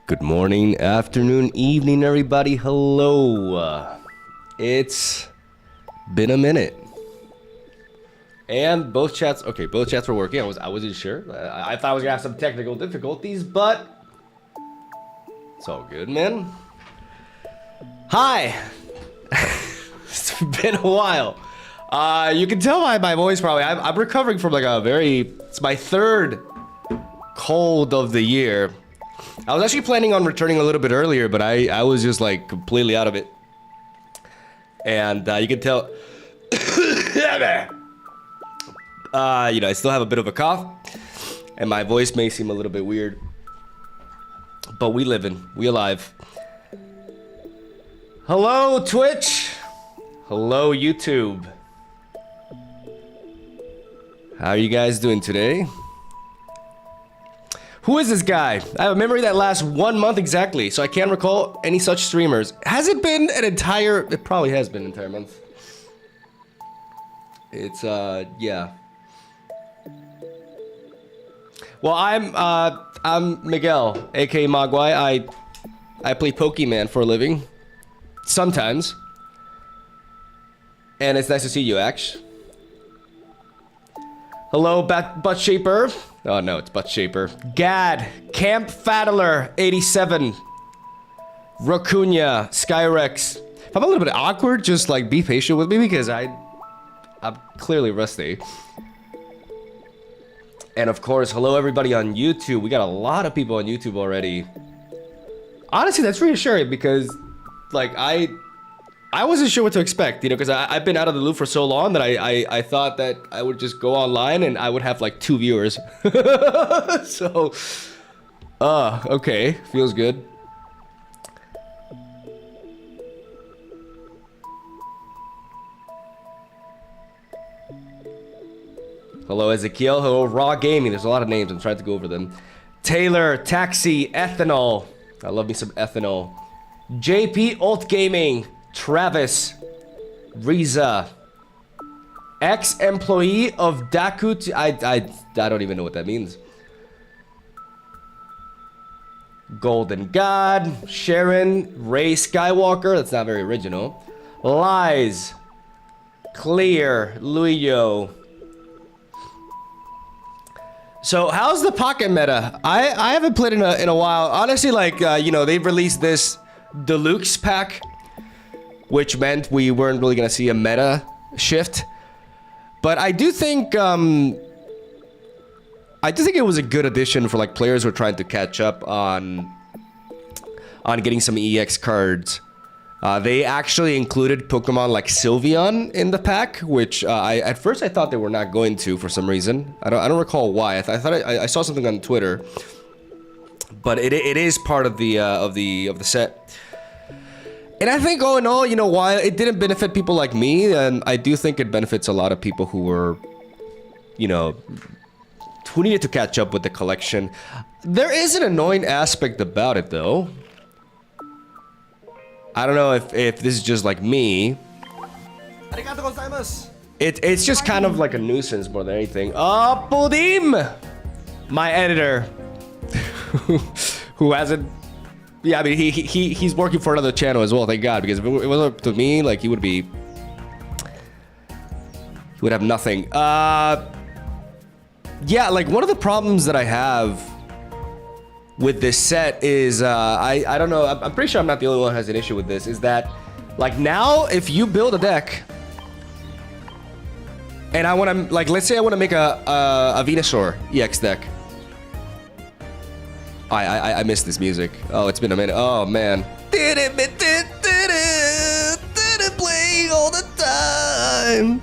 Good morning, afternoon, evening, everybody. Hello. It's been a minute. And both chats were working. I wasn't sure. I thought I was gonna have some technical difficulties, but it's all good, man. Hi. It's been a while. You can tell by my voice probably. I'm recovering from it's my third cold of the year. I was actually planning on returning a little bit earlier, but I was just like completely out of it. And you can tell, you know, I still have a bit of a cough, and my voice may seem a little bit weird, but we living, we alive. Hello, Twitch. Hello, YouTube. How are you guys doing today? Who is this guy? I have a memory that lasts 1 month exactly, so I can't recall any such streamers. Has it been an entire... It probably has been an entire month. It's, yeah. Well, I'm Miguel, aka Mogwai. I play Pokemon for a living. Sometimes. And it's nice to see you, Ash. Hello, Butt Shaper. Oh no, it's Butt Shaper. Gad, Camp Faddler, 87. Racunya, Skyrex. If I'm a little bit awkward, just like be patient with me because I'm clearly rusty. And of course, hello everybody on YouTube. We got a lot of people on YouTube already. Honestly, that's reassuring because, like, I wasn't sure what to expect, you know, because I've been out of the loop for so long that I thought that I would just go online and I would have like 2 viewers. So, okay, feels good. Hello, Ezekiel. Hello, Raw Gaming. There's a lot of names. I'm trying to go over them. Taylor, Taxi, Ethanol. I love me some Ethanol. JP Alt Gaming. Travis, Riza, ex-employee of Daku. I don't even know what that means. Golden God, Sharon, Ray Skywalker. That's not very original. Lies, Clear, Luyo. So how's the Pocket meta? I haven't played in a while. Honestly, like you know, they've released this deluxe pack, which meant we weren't really gonna see a meta shift. But I do think it was a good addition for like players who are trying to catch up on getting some EX cards. They actually included Pokemon like Sylveon in the pack, which at first I thought they were not going to for some reason. I don't recall why. I thought I saw something on Twitter, but it is part of the set. And I think all in all, you know, while it didn't benefit people like me, and I do think it benefits a lot of people who were, you know, who needed to catch up with the collection. There is an annoying aspect about it, though. I don't know if this is just like me. It's just kind of like a nuisance more than anything. Oh, Pudim! My editor. Who hasn't... Yeah, I mean, he's working for another channel as well, thank God, because if it was up to me, like, he would have nothing. Yeah, like, one of the problems that I have with this set is, I don't know, I'm pretty sure I'm not the only one who has an issue with this, is that, like, now, if you build a deck, and I want to, like, let's say I want to make a Venusaur EX deck. I missed this music. Oh, it's been a minute. Oh, man. Didn't play all the time.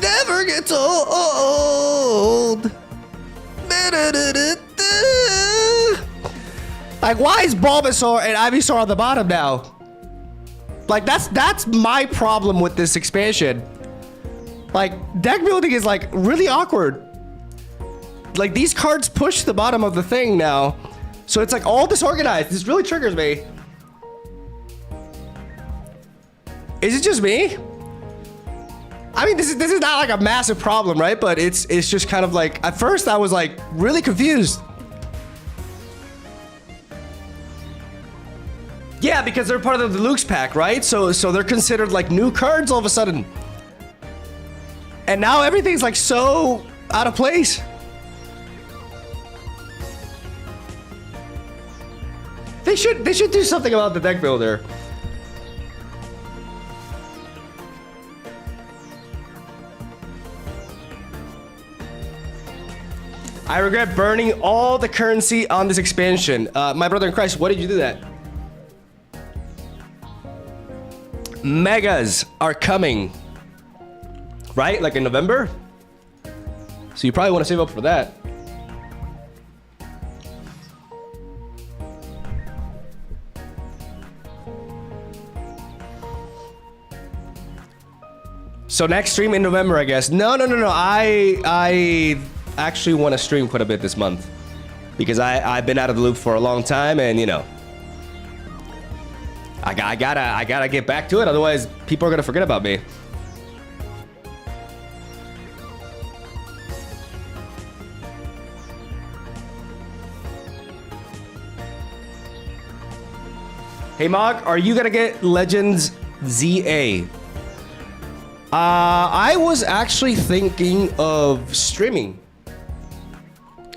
Never gets old. Like, why is Bulbasaur and Ivysaur on the bottom now? Like, that's my problem with this expansion. Like, deck building is, like, really awkward. Like, these cards push the bottom of the thing now. So it's, like, all disorganized. This really triggers me. Is it just me? I mean, this is not, like, a massive problem, right? But it's just kind of, like... At first, I was, like, really confused. Yeah, because they're part of the Deluxe pack, right? So they're considered, like, new cards all of a sudden. And now everything's, like, so out of place. They should do something about the deck builder. I regret burning all the currency on this expansion. My brother in Christ, why did you do that? megas are coming, right? Like in November. So you probably want to save up for that. So next stream in November, I guess. No. I actually want to stream quite a bit this month because I've been out of the loop for a long time, and you know, I gotta get back to it. Otherwise, people are gonna forget about me. Hey Mog, are you gonna get Legends ZA? I was actually thinking of streaming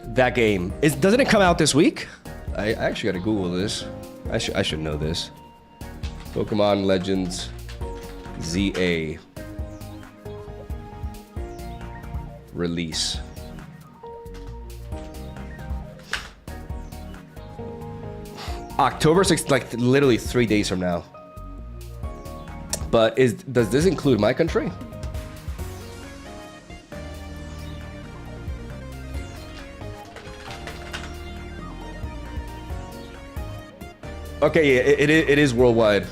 that game. Doesn't it come out this week? I actually gotta Google this. I should know this. Pokemon Legends ZA release. October 6th, like literally 3 days from now. But does this include my country? Okay, yeah, it is worldwide.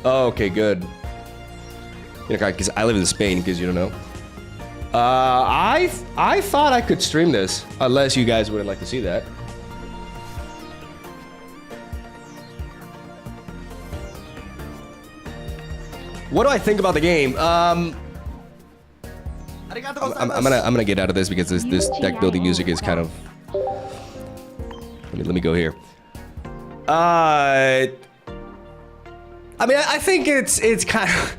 Oh, okay, good. You know, because I live in Spain, because you don't know. I thought I could stream this, unless you guys wouldn't like to see that. What do I think about the game? I'm gonna get out of this because this deck building music is kind of. Let me go here. I mean, I think it's kind of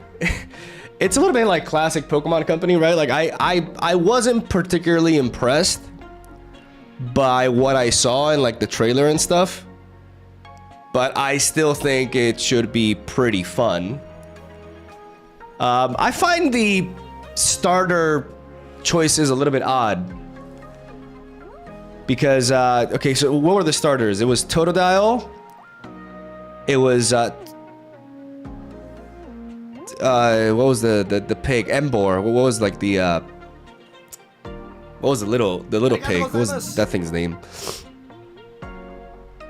it's a little bit like classic Pokemon Company, right? Like I wasn't particularly impressed by what I saw in like the trailer and stuff, but I still think it should be pretty fun. I find the starter choices a little bit odd because okay, so what were the starters? It was Totodile. It was what was the pig? Embor. What was like the what was the little pig? What was that thing's name?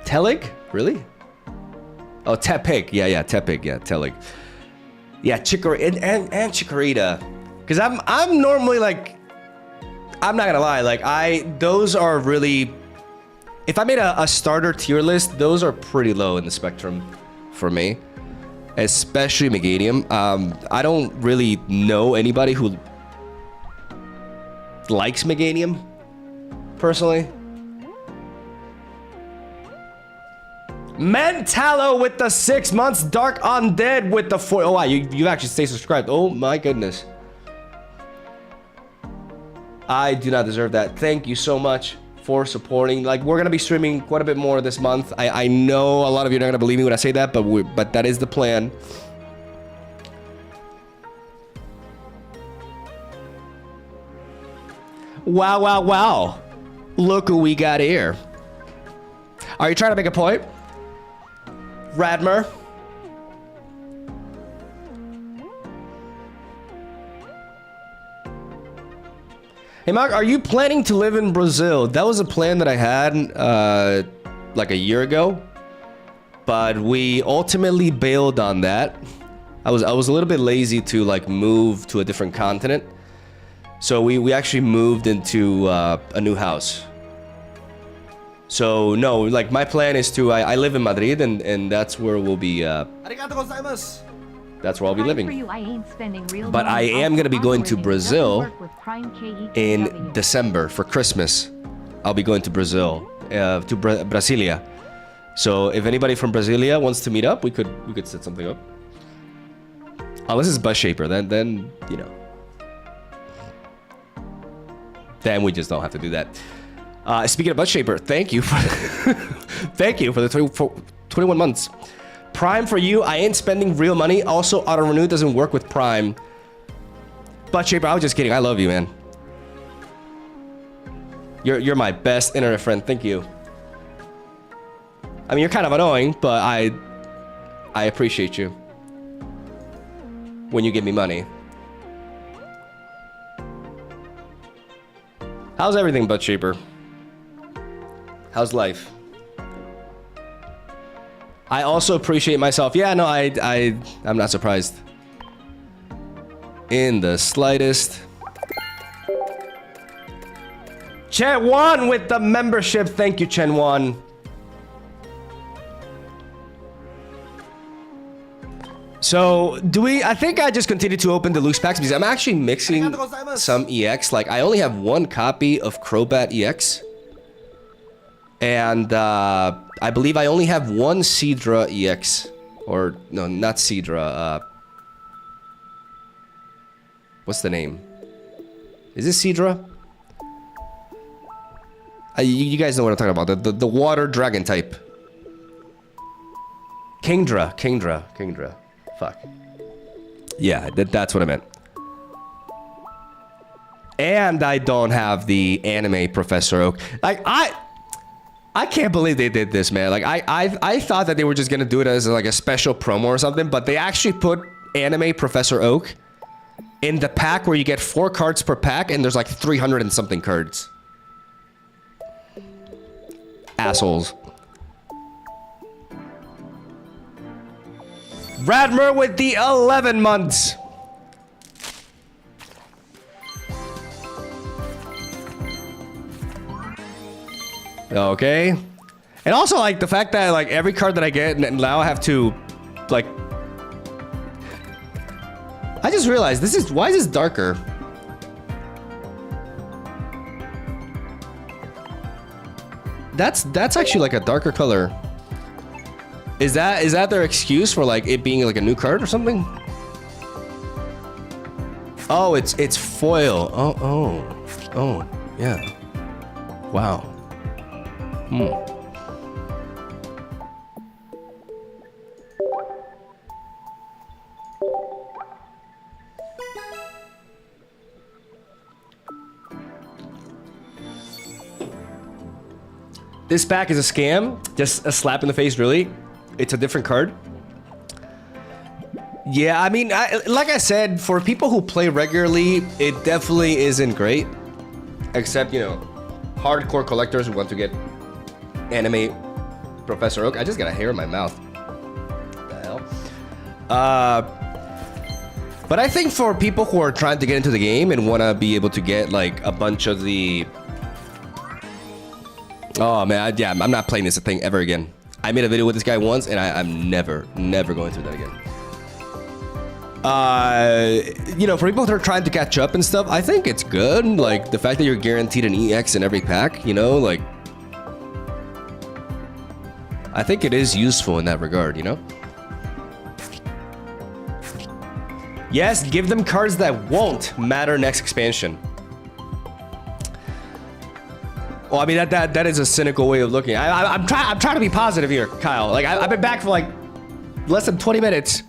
Telig? Really? Oh, Tepig. Yeah, Tepig. Yeah, Telig. Yeah, Chikorita and Chikorita, because I'm normally like, I'm not gonna lie, like those are really, if I made a starter tier list, those are pretty low in the spectrum for me, especially Meganium. I don't really know anybody who likes Meganium personally. Mentalo with the 6 months, Dark Undead with the 4. Oh wow, you actually stay subscribed. Oh my goodness. I do not deserve that. Thank you so much for supporting. Like, we're gonna be streaming quite a bit more this month. I know a lot of you are not gonna believe me when I say that, but that is the plan. Wow. Look who we got here. Are you trying to make a point? Radmer. Hey Mark, are you planning to live in Brazil? That was a plan that I had like a year ago, but we ultimately bailed on that. I was a little bit lazy to like move to a different continent, so we actually moved into a new house. So no, like my plan is to I live in Madrid, and that's where we'll be. That's where I'll be living. But I am gonna be going to Brazil in December for Christmas. I'll be going to Brazil, to Brasilia. So if anybody from Brasilia wants to meet up, we could set something up. Unless it's Bus Shaper, then you know. Then we just don't have to do that. Speaking of Butt Shaper, thank you for thank you for the 21 months. Prime for you. I ain't spending real money. Also, auto renew doesn't work with Prime. Butt Shaper, I was just kidding. I love you, man. You're my best internet friend. Thank you. I mean, you're kind of annoying, but I appreciate you. when you give me money. How's everything but cheaper? How's life? I also appreciate myself. Yeah, no, I'm not surprised. In the slightest. Chen Wan with the membership. Thank you, Chen Wan. So, I think I just continue to open the loose packs because I'm actually mixing some EX. Like, I only have one copy of Crobat EX. And, I believe I only have one Seadra EX. Or, no, not Seadra. What's the name? Is this Seadra? You guys know what I'm talking about. The water dragon type. Kingdra. Fuck. Yeah, that's what I meant. And I don't have the anime Professor Oak. Like, I can't believe they did this, man. Like, I thought that they were just gonna do it as like a special promo or something, but they actually put anime Professor Oak in the pack where you get 4 cards per pack, and there's like 300 and something cards. Assholes. Radmer with the 11 months. Okay. And also, like, the fact that, like, every card that I get, now I have to, like... I just realized, why is this darker? That's actually, like, a darker color. Is that their excuse for, like, it being, like, a new card or something? Oh, it's foil. Oh, yeah. Wow. This pack is a scam. Just a slap in the face, really. It's a different card. Yeah, I mean, like I said, for people who play regularly, it definitely isn't great. Except, you know, hardcore collectors who want to get anime Professor Oak. I just got a hair in my mouth. What the hell? But I think for people who are trying to get into the game and want to be able to get, like, a bunch of the... Oh, man, yeah, I'm not playing this thing ever again. I made a video with this guy once, and I'm never going through that again. You know, for people that are trying to catch up and stuff, I think it's good. Like, the fact that you're guaranteed an EX in every pack, you know, like... I think it is useful in that regard, you know? Yes, give them cards that won't matter next expansion. Well, I mean, that is a cynical way of looking. I'm trying to be positive here, Kyle. Like, I've been back for like less than 20 minutes,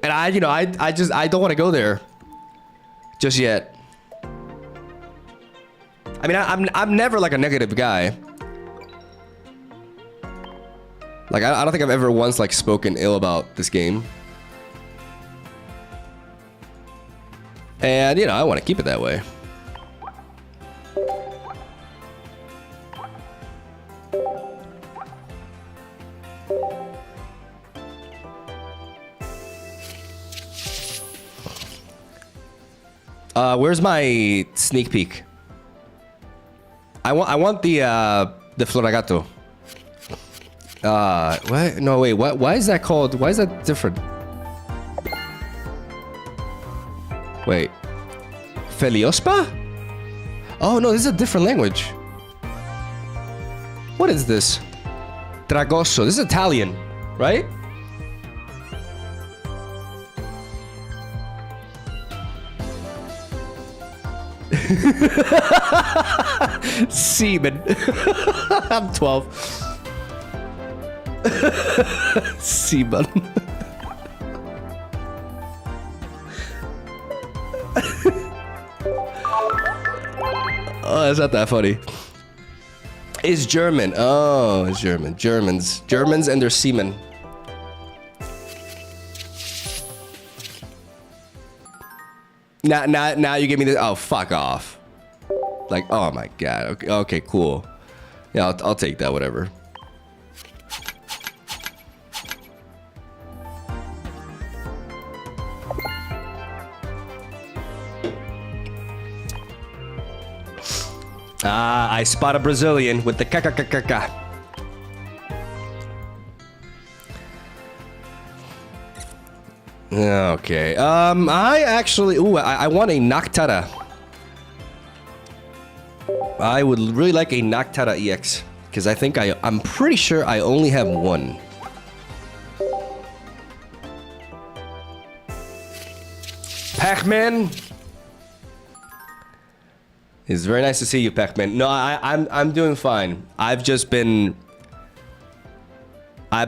and I don't want to go there just yet. I mean, I'm never like a negative guy. Like, I don't think I've ever once like spoken ill about this game, and you know, I want to keep it that way. Where's my sneak peek? I want the Floragato. What? No, wait. What? Why is that called? Why is that different? Wait. Feliospa? Oh no, this is a different language. What is this? Dragoso. This is Italian, right? Seaman. I'm 12. Seaman. Oh, that's not that funny. It's German. Oh, it's German. Germans and their seamen. Now you give me this. Oh, fuck off. Like, oh my god. Okay, cool. Yeah, I'll take that, whatever. Ah, I spot a Brazilian with the ka-ka-ka-ka-ka. Okay. I actually... Ooh, I want a Noctara. I would really like a Noctara EX. Because I think I'm pretty sure I only have one. Pac-Man! It's very nice to see you, Pac-Man. No, I'm doing fine. I've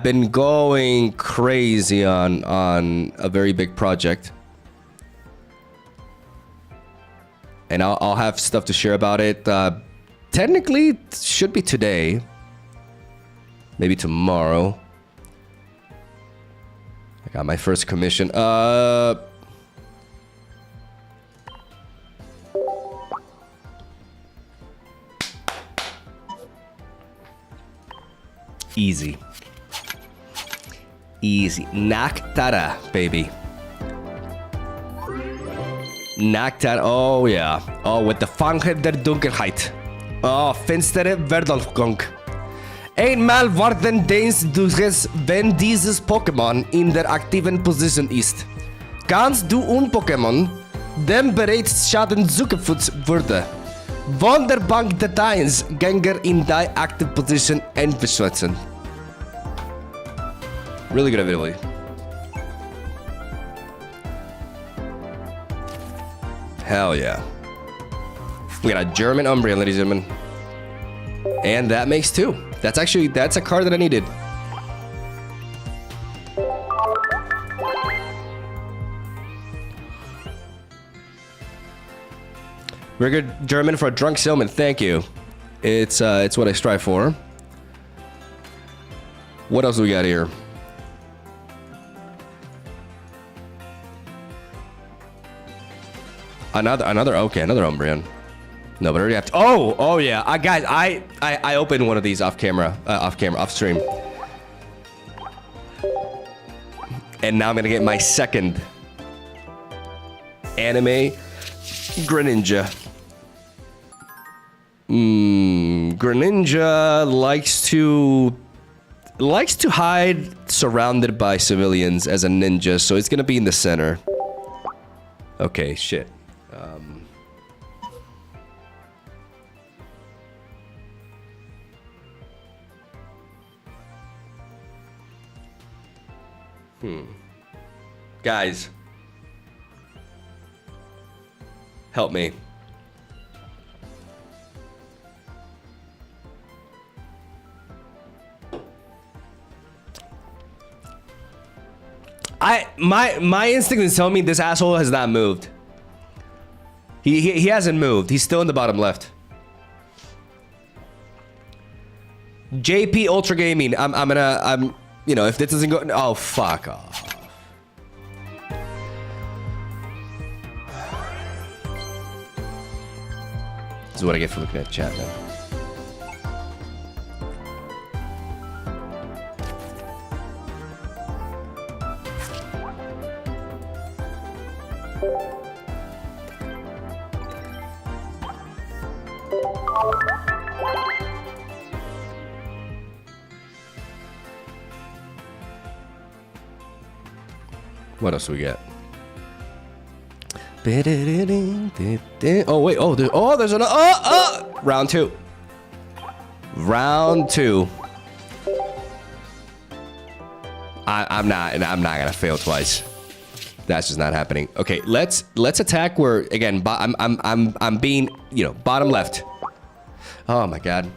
been going crazy on a very big project. And I'll have stuff to share about it. Technically, it should be today. Maybe tomorrow. I got my first commission. Easy. Easy. Noctara, baby. Noctara. Oh, yeah. Oh, with the Fangheit der Dunkelheit. Oh, finstere Verdolfgung. Einmal worden denkst du es, wenn dieses Pokémon in der aktiven Position ist. Kannst du Pokémon, dem bereits Schaden zugefügt wurde, Wunderbank Details Gänger in die active position einschätzen. Really good ability. Hell yeah. We got a German Umbreon, ladies and gentlemen. And that makes two. That's a card that I needed. Very good German for a drunk salesman. Thank you. It's what I strive for. What else do we got here? Another Umbreon. No, but I already have to. Oh yeah. Guys, I opened one of these off stream. And now I'm gonna get my second anime Greninja. Greninja likes to hide surrounded by civilians as a ninja, so it's gonna be in the center. Okay, shit. Guys, help me. My instinct is telling me this asshole has not moved. He hasn't moved. He's still in the bottom left. JP Ultra Gaming. I'm you know, if this doesn't go, oh fuck off. This is what I get for looking at chat now. What else do we get? Oh wait, there's another. Round two. Round two. I'm not gonna fail twice. That's just not happening. Okay, let's attack where again. I'm being, you know, bottom left. Oh my god.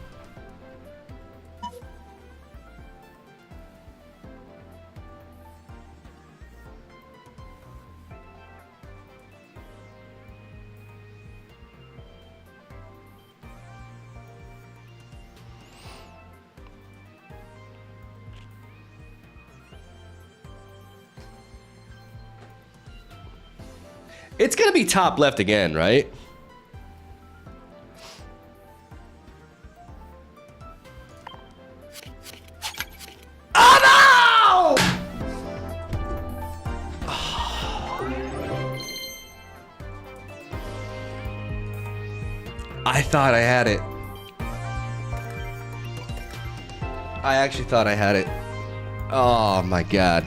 It's gonna be top left again, right? Oh no! I thought I had it. I actually thought I had it. Oh my god.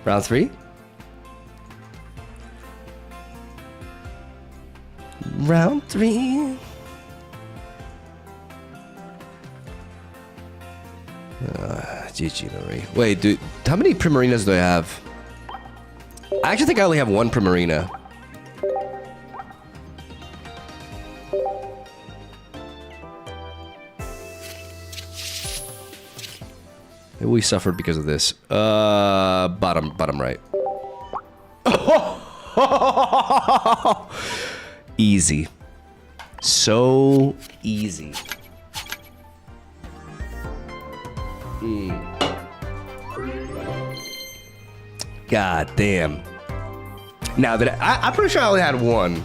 Round 3? Round 3. GG, Marie. Wait, dude, how many Primarinas do I have? I actually think I only have one Primarina. Maybe we suffered because of this. Bottom right. Easy. So easy. God damn. Now that I'm pretty sure I only had one,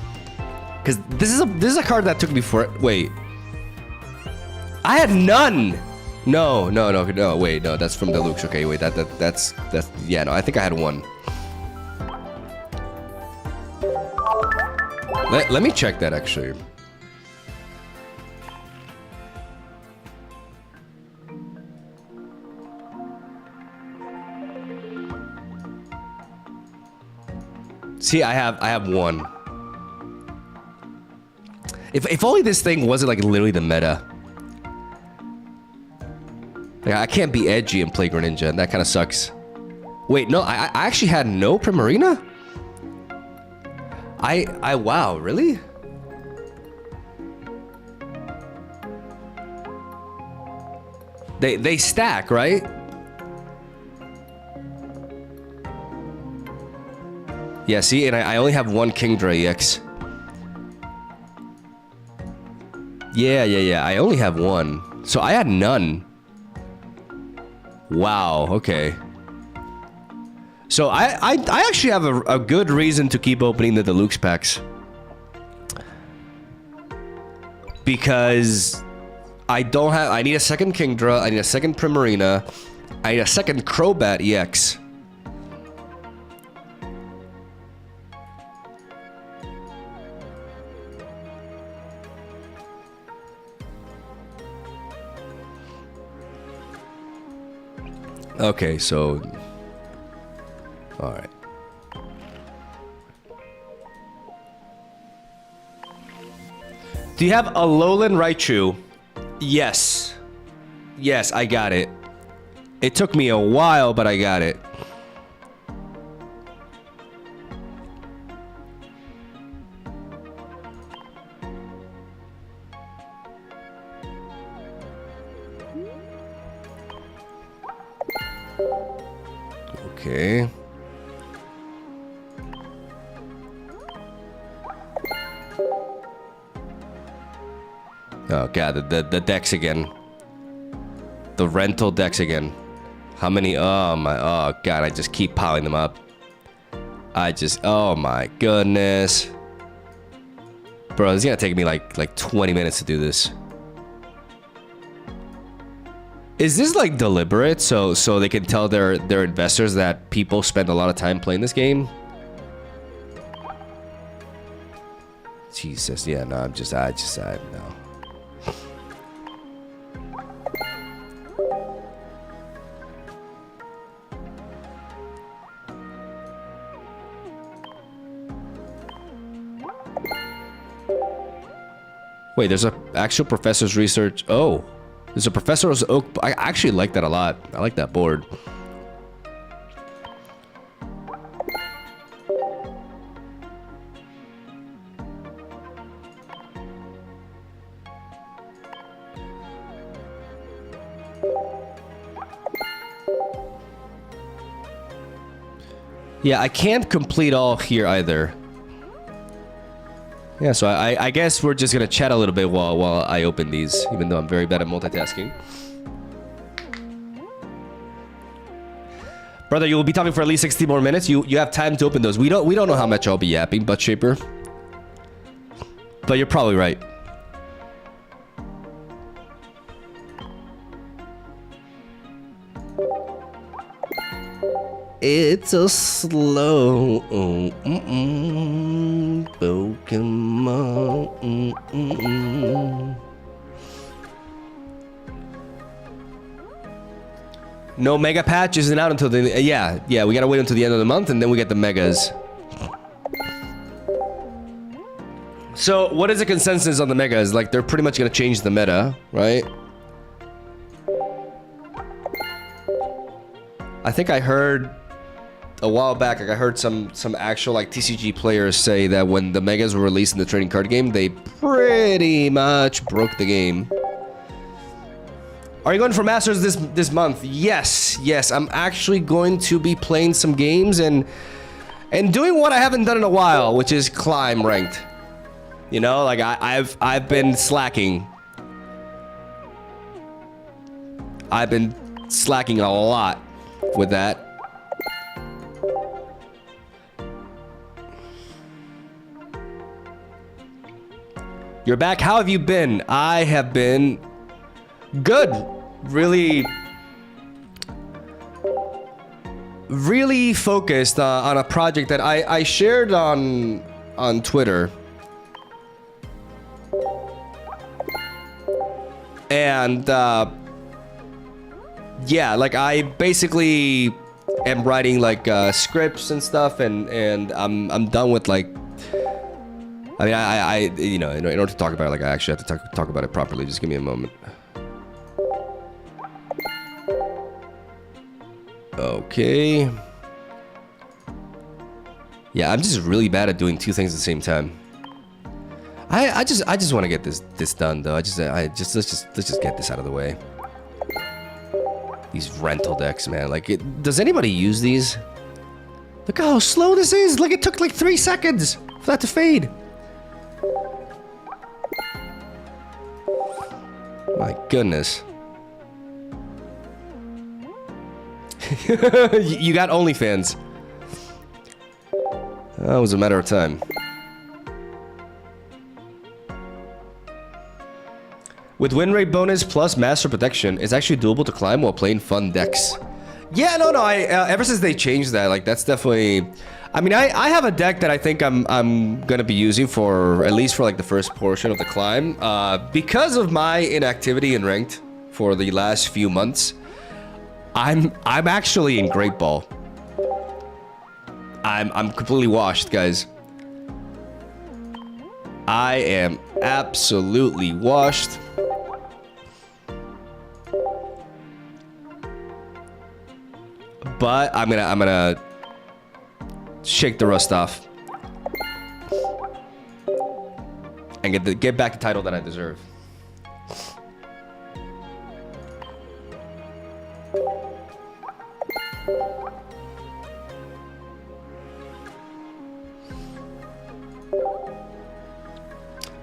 because this is a card that took me for it. Wait, I had none. No. Wait, no, that's from Deluxe. Okay, wait, that's yeah. No, I think I had one. Let me check that actually. See, I have one. If only this thing wasn't like literally the meta. Like, I can't be edgy and play Greninja, and that kind of sucks. Wait, no, I actually had no Primarina? Wow, really? They stack, right? Yeah, see, and I only have one Kingdra EX. Yeah, I only have one. So I had none. Wow, okay. So I actually have a good reason to keep opening the Deluxe packs. Because I need a second Kingdra, I need a second Primarina, I need a second Crobat EX. Okay, so... Alright. Do you have a Alolan Raichu? Yes. Yes, I got it. It took me a while, but I got it. Okay. Oh god, the decks again. The rental decks again. How many? Oh my, oh god, I just keep piling them up. Oh my goodness. Bro, it's gonna take me like 20 minutes to do this. Is this like deliberate so they can tell their investors that people spend a lot of time playing this game? Jesus, yeah, no, no. Wait, there's a actual professor's research. Oh. There's a Professor's Oak. I actually like that a lot. I like that board. Yeah, I can't complete all here either. Yeah, so I guess we're just gonna chat a little bit while I open these, even though I'm very bad at multitasking. Brother, you will be talking for at least 60 more minutes. You have time to open those. We don't know how much I'll be yapping, Butt Shaper. But you're probably right. It's a slow Pokemon. No mega patch isn't out until the yeah we gotta wait until the end of the month and then we get the megas. So what is the consensus on the megas? Like they're pretty much gonna change the meta, right? I think I heard a while back, like I heard some actual like TCG players say that when the megas were released in the trading card game, they pretty much broke the game. Are you going for Masters this month? Yes. I'm actually going to be playing some games and doing what I haven't done in a while, which is climb ranked. You know, like I've been slacking. I've been slacking a lot with that. You're back. How have you been? I have been good. Really focused on a project that I shared on Twitter. And yeah, like I basically am writing like scripts and stuff, and I'm done with like. I mean, I you know, in order to talk about it, like I actually have to talk about it properly. Just give me a moment. Okay. Yeah, I'm just really bad at doing two things at the same time. I just want to get this done though. Let's just get this out of the way. These rental decks, man. Like, does anybody use these? Look how slow this is. Like, it took like 3 seconds for that to fade. My goodness. You got OnlyFans. That was a matter of time. With win rate bonus plus master protection, it's actually doable to climb while playing fun decks. Yeah, no. Ever since they changed that, like that's definitely. I mean, I have a deck that I think I'm gonna be using for at least for like the first portion of the climb, because of my inactivity in ranked for the last few months. I'm actually in Great Ball. I'm completely washed, guys. I am absolutely washed. But I'm gonna shake the rust off and get back the title that I deserve.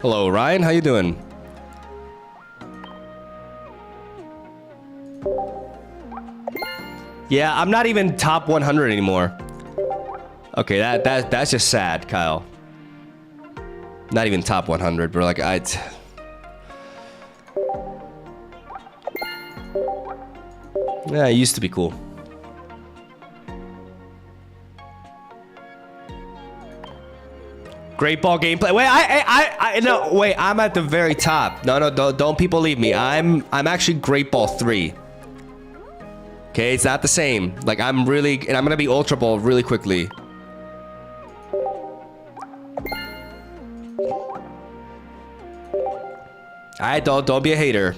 Hello, Ryan. How you doing? Yeah, I'm not even top 100 anymore. Okay, that's just sad, Kyle. Not even top 100, bro. Like yeah, it used to be cool. Great Ball gameplay. Wait, no, wait. I'm at the very top. No, don't people leave me. I'm actually Great Ball 3. Okay, it's not the same. Like I'm gonna be Ultra Ball really quickly. Alright, don't be a hater.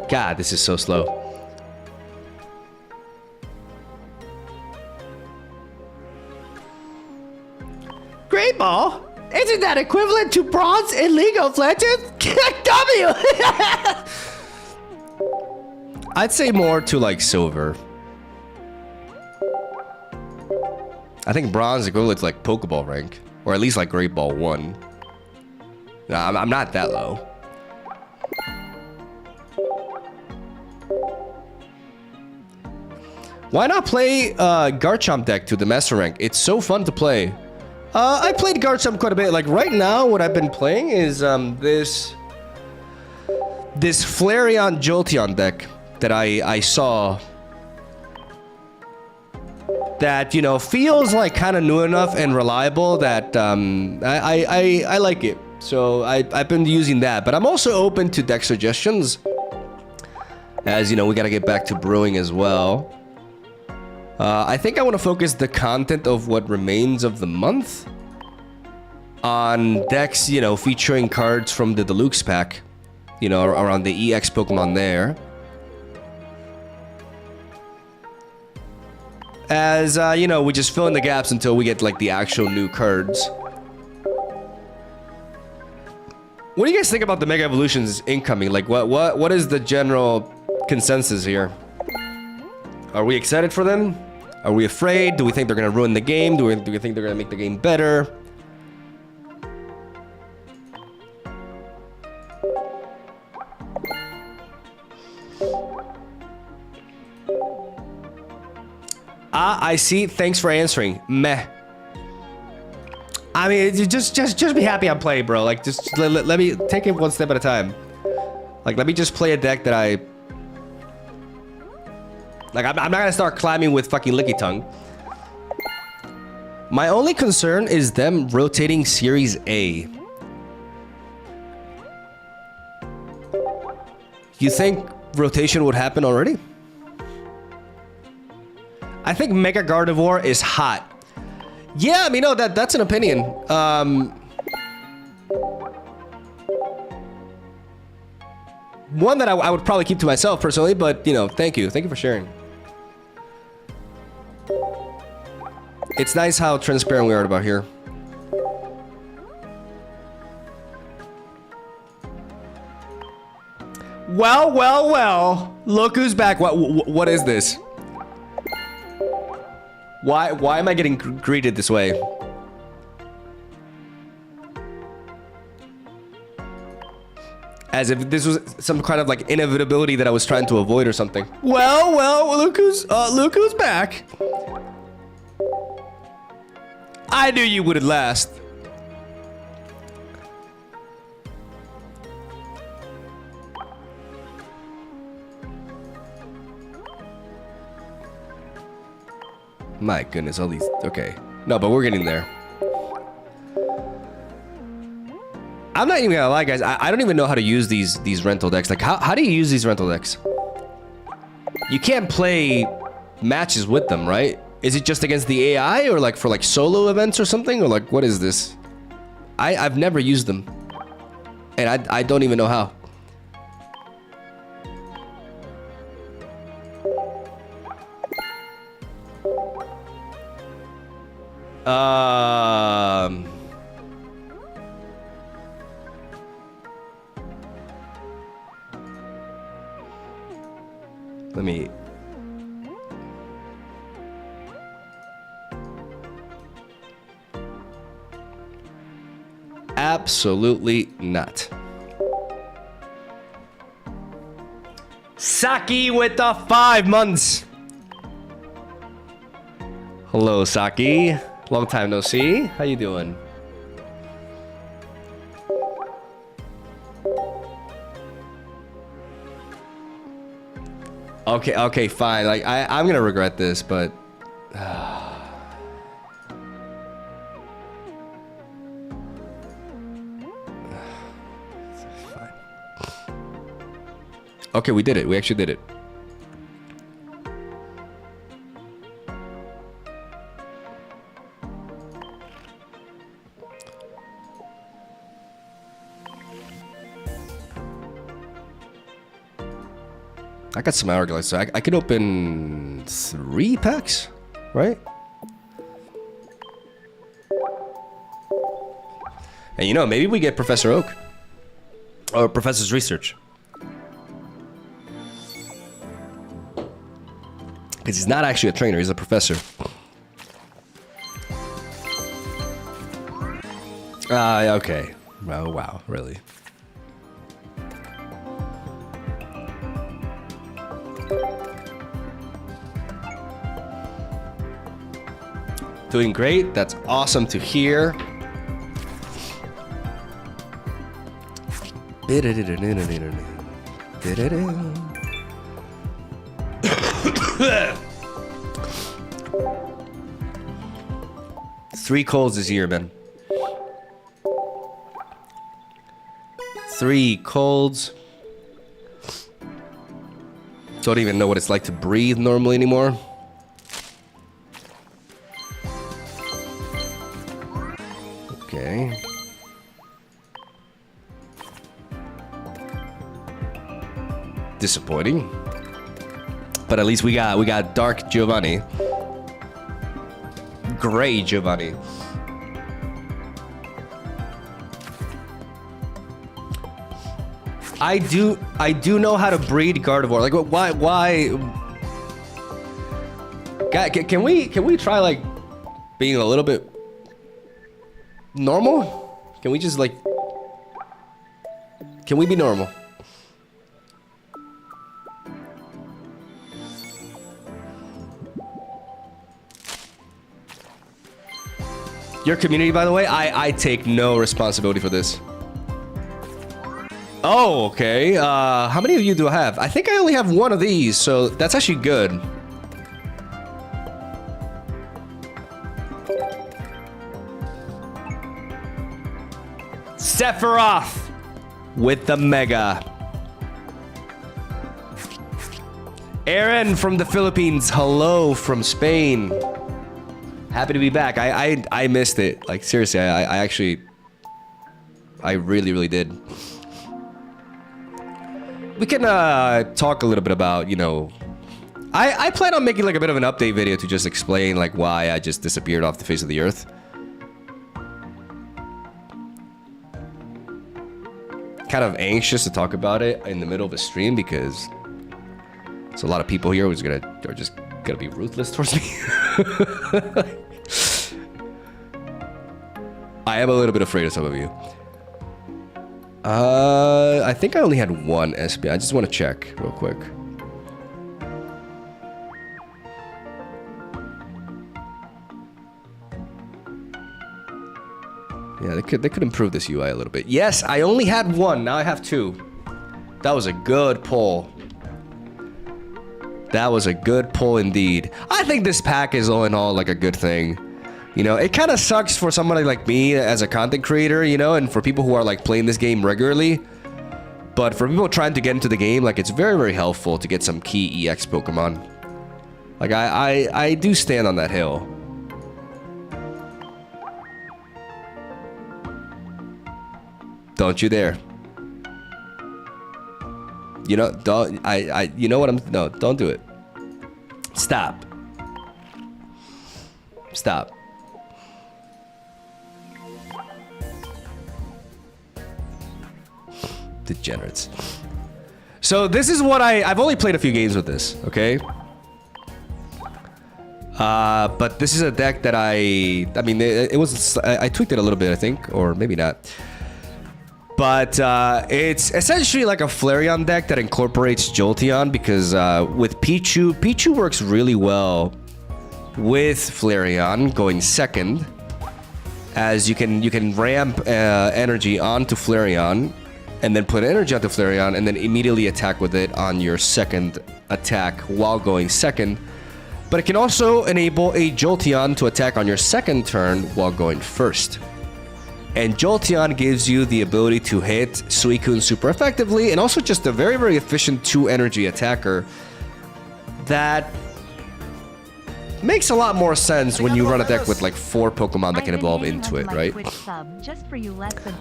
God, this is so slow. Great Ball? Isn't that equivalent to bronze in League of Legends? W! I'd say more to like silver. I think bronze is equivalent to like Pokeball rank. Or at least like Great Ball 1. Nah, I'm not that low. Why not play Garchomp deck to the Master Rank? It's so fun to play. I played Garchomp quite a bit. Like right now, what I've been playing is this Flareon Jolteon deck that I saw. That, you know, feels like kind of new enough and reliable that I like it. So I've been using that. But I'm also open to deck suggestions. As, you know, we got to get back to brewing as well. I think I want to focus the content of what remains of the month on decks, you know, featuring cards from the Deluxe pack, you know, around the EX Pokemon there. As, you know, we just fill in the gaps until we get, like, the actual new cards. What do you guys think about the Mega Evolutions incoming? Like, what is the general consensus here? Are we excited for them? Are we afraid? Do we think they're gonna ruin the game? Do we think they're gonna make the game better? I see. Thanks for answering. Meh. I mean, just be happy I'm playing, bro. Like, just let me take it one step at a time. Like, let me just play a deck that I... Like, I'm not gonna start climbing with fucking Licky Tongue. My only concern is them rotating Series A. You think rotation would happen already? I think Mega Gardevoir is hot. Yeah, I mean, no, that's an opinion. One that I would probably keep to myself personally, but, you know, thank you. Thank you for sharing. It's nice how transparent we are about here. Well. Look who's back. What is this? Why am I getting greeted this way? As if this was some kind of like inevitability that I was trying to avoid or something. Well, look who's back. I knew you wouldn't last. My goodness, all these... Okay. No, but we're getting there. I'm not even gonna lie, guys. I don't even know how to use these rental decks. Like, how do you use these rental decks? You can't play matches with them, right? Is it just against the AI or like for like solo events or something? Or like, what is this? I've never used them. And I don't even know how. Let me... Absolutely not. Saki with the 5 months. Hello, Saki. Long time no see. How you doing? Okay, fine. Like I'm gonna regret this, but fine. Okay, we did it. We actually did it. I got some hourglass, so I can open 3 packs, right? And you know, maybe we get Professor Oak. Or Professor's Research. Because he's not actually a trainer, he's a professor. Okay. Oh, wow, really. Doing great, that's awesome to hear. Three colds this year, man. 3 colds. Don't even know what it's like to breathe normally anymore. Okay. Disappointing. But at least we got Dark Giovanni. Gray Giovanni. I do know how to breed Gardevoir. Like, why? God, can we try like being a little bit normal? Can we just like? Can we be normal? Your community, by the way, I take no responsibility for this. Oh, okay. How many of you do I have? I think I only have one of these, so that's actually good. Sephiroth with the Mega. Aaron from the Philippines. Hello from Spain. Happy to be back. I missed it. Like, seriously, I actually... I really did. We can talk a little bit about, you know... I plan on making like a bit of an update video to just explain like why I just disappeared off the face of the earth. Kind of anxious to talk about it in the middle of a stream because there's a lot of people here who's are just gonna be ruthless towards me. I am a little bit afraid of some of you. I think I only had one SP. I just want to check real quick. Yeah, they could improve this UI a little bit. Yes, I only had one. Now I have 2. That was a good pull. That was a good pull indeed. I think this pack is all in all like a good thing. You know, it kind of sucks for somebody like me as a content creator, you know, and for people who are like playing this game regularly. But for people trying to get into the game, like it's very helpful to get some key EX Pokemon. Like I do stand on that hill. Don't you dare. You know, don't you know what I'm no, don't do it. Stop. Stop. Degenerates. So this is what I've only played a few games with this, okay? But this is a deck that I mean it was I tweaked it a little bit, I think, or maybe not. But it's essentially like a Flareon deck that incorporates Jolteon because with Pichu works really well with Flareon going second, as you can ramp energy onto Flareon and then put energy onto Flareon and then immediately attack with it on your second attack while going second. But it can also enable a Jolteon to attack on your second turn while going first. And Jolteon gives you the ability to hit Suicune super effectively, and also just a very efficient 2 energy attacker that makes a lot more sense when you run a deck with like 4 Pokemon that can evolve into it, right?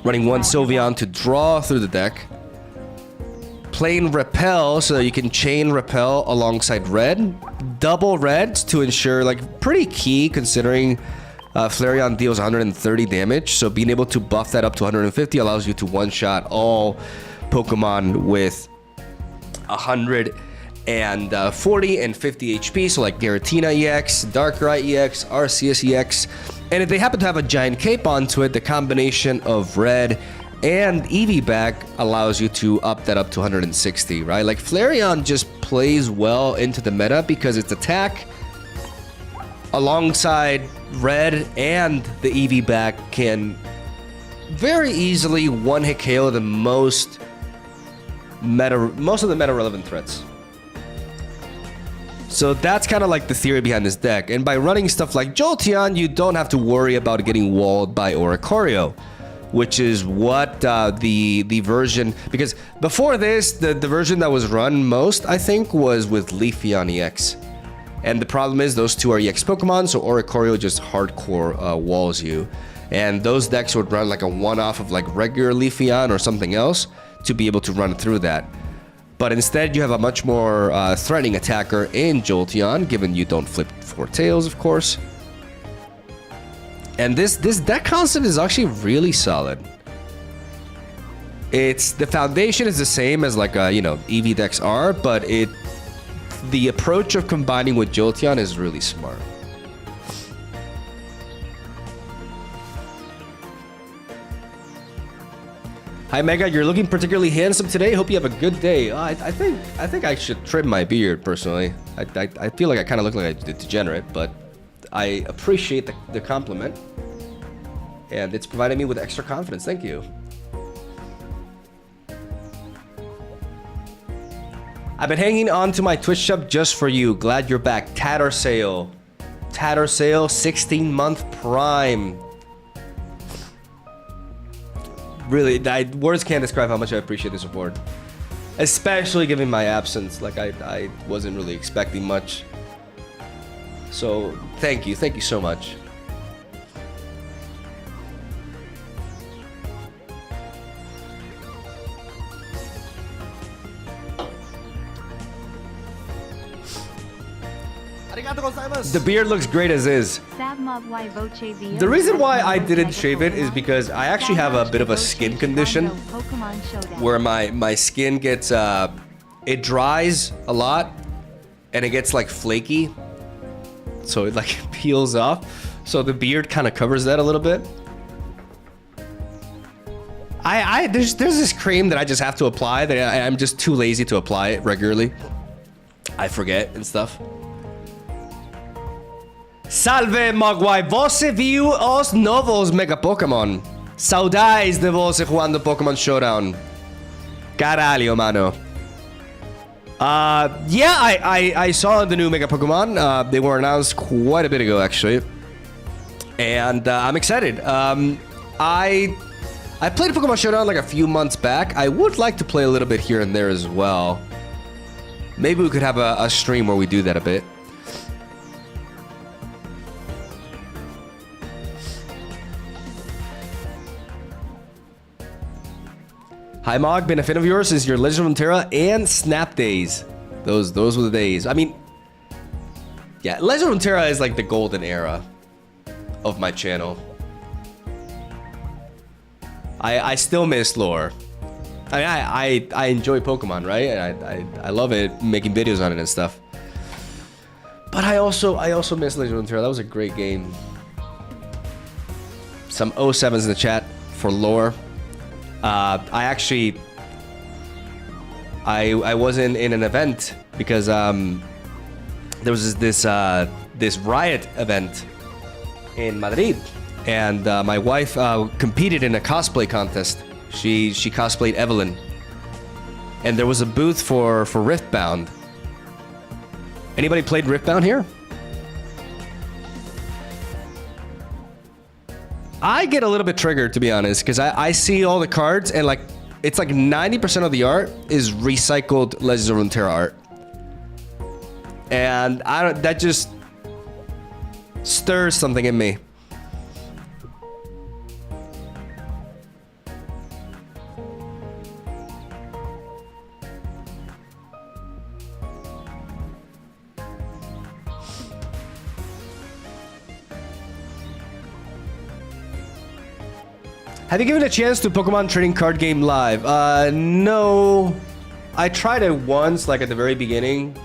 Running 1 Sylveon to draw through the deck. Playing Repel so that you can chain Repel alongside Red. Double Reds to ensure, like, pretty key considering Flareon deals 130 damage, so being able to buff that up to 150 allows you to one-shot all Pokemon with 140 and 50 HP, so like Giratina EX, Darkrai EX, Arceus EX, and if they happen to have a giant cape onto it, the combination of red and Eevee allows you to up that up to 160, right? Like Flareon just plays well into the meta because its attack alongside red and the Eevee can very easily one-hit KO the most of the meta relevant threats. So that's kind of like the theory behind this deck. And by running stuff like Jolteon, you don't have to worry about getting walled by Oricorio, which is what the version... Because before this, the version that was run most, I think, was with Leafeon EX. And the problem is those two are EX Pokemon, so Oricorio just hardcore walls you. And those decks would run like a one-off of like regular Leafeon or something else to be able to run through that. But instead, you have a much more threatening attacker in Jolteon, given you don't flip four tails, of course. And this deck concept is actually really solid. The foundation is the same as like Eevee decks are, but the approach of combining with Jolteon is really smart. Hi Mega, you're looking particularly handsome today. Hope you have a good day. I think I should trim my beard personally. I feel like I kind of look like a degenerate, but I appreciate the compliment, and it's provided me with extra confidence. Thank you. I've been hanging on to my Twitch sub just for you. Glad you're back. Tattersale, 16-month Prime. Really, words can't describe how much I appreciate the support. Especially given my absence. Like, I wasn't really expecting much. So, thank you so much. The beard looks great as is. The reason why I didn't shave it is because I actually have a bit of a skin condition where my skin gets it dries a lot and it gets like flaky, so it like peels off. So the beard kind of covers that a little bit. There's this cream that I just have to apply that I'm just too lazy to apply it regularly. I forget and stuff. Salve, Mogwai! Você viu os novos Mega Pokémon? Saudades de você jugando Pokémon Showdown. Caralho, mano. Yeah, I saw the new Mega Pokémon. They were announced quite a bit ago, actually. And I'm excited. I played Pokémon Showdown like a few months back. I would like to play a little bit here and there as well. Maybe we could have a stream where we do that a bit. Hi Mog, been a fan of yours since your Legend of Runeterra and Snap days. Those were the days. I mean, yeah, Legend of Runeterra is like the golden era of my channel. I still miss lore. I enjoy Pokemon, right? And I love it, making videos on it and stuff. But I also miss Legend of Runeterra. That was a great game. Some 07s in the chat for lore. I was in an event because there was this riot event in Madrid, and my wife competed in a cosplay contest. She cosplayed Evelyn, and there was a booth for Riftbound. Anybody played Riftbound here? I get a little bit triggered, to be honest, because I see all the cards and like it's like 90% of the art is recycled Legends of Runeterra art, and that just stirs something in me. Have you given a chance to Pokemon Trading Card Game Live? No. I tried it once, like at the very beginning.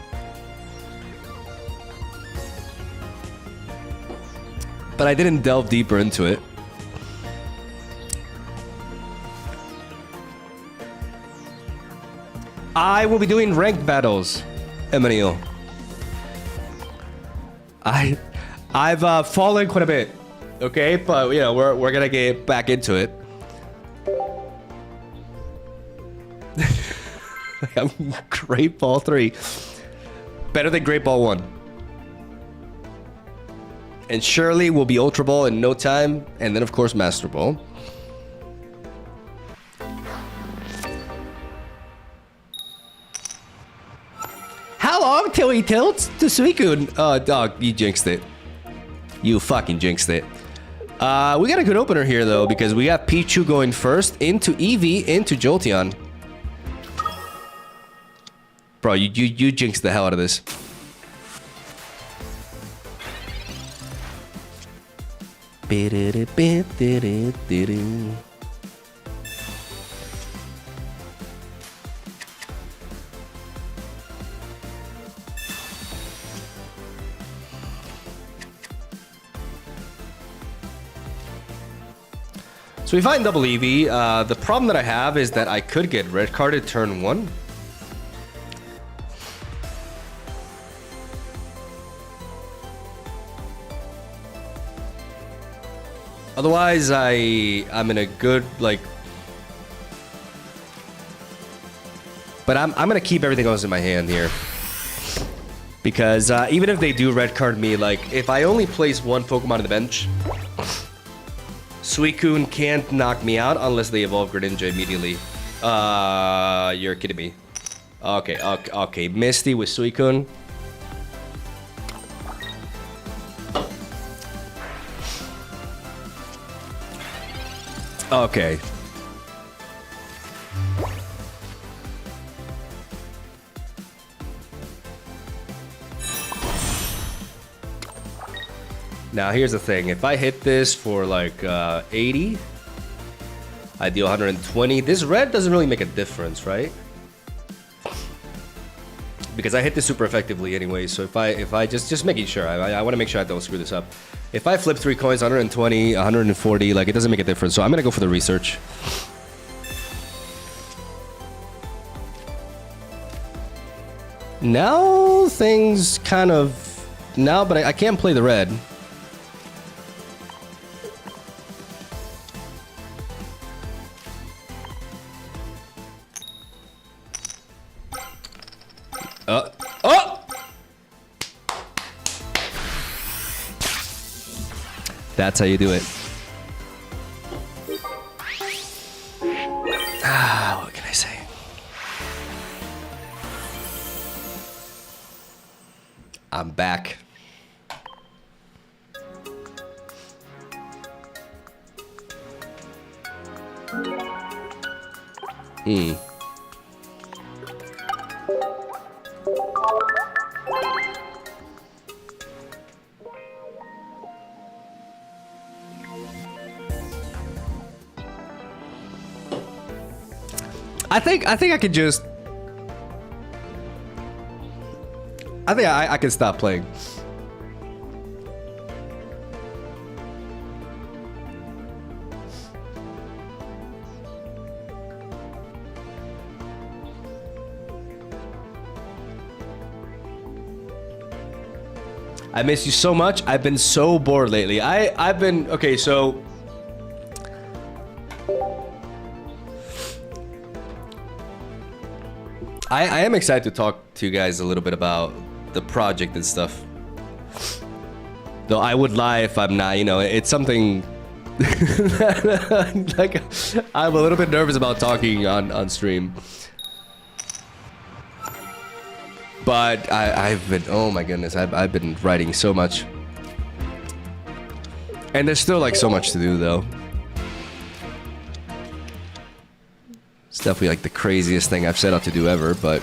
But I didn't delve deeper into it. I will be doing ranked battles, Emmanuel. I've fallen quite a bit, okay, but you know we're gonna get back into it. I'm Great Ball 3, better than Great Ball 1, and surely will be Ultra Ball in no time, and then of course Master Ball. How long till he tilts to Suicune? Oh, dog, you jinxed it. You fucking jinxed it. We got a good opener here, though, because we got Pichu going first into Eevee, into Jolteon. Bro, you jinxed the hell out of this. So we find double Eevee. The problem that I have is that I could get red carded turn 1. Otherwise, I'm in a good, like... But I'm gonna keep everything else in my hand here. Because even if they do red card me, like, if I only place one Pokemon on the bench... Suicune can't knock me out unless they evolve Greninja immediately. You're kidding me. Okay. Misty with Suicune. Okay. Now here's the thing, if I hit this for like 80, I deal 120. This red doesn't really make a difference, right? Because I hit this super effectively anyway, so if I just making sure, I want to make sure I don't screw this up. If I flip 3 coins, 120, 140, like it doesn't make a difference, so I'm gonna go for the research. Now things kind of... Now, but I can't play the red. Oh! That's how you do it. What can I say? I'm back. I think I could just... I think I can stop playing. I miss you so much. I've been so bored lately. I've been... Okay, so... I am excited to talk to you guys a little bit about the project and stuff. Though I would lie if I'm not, you know, it's something... like, I'm a little bit nervous about talking on stream. But I've been, oh my goodness, I've been writing so much. And there's still like so much to do though. It's definitely like the craziest thing I've set out to do ever, but...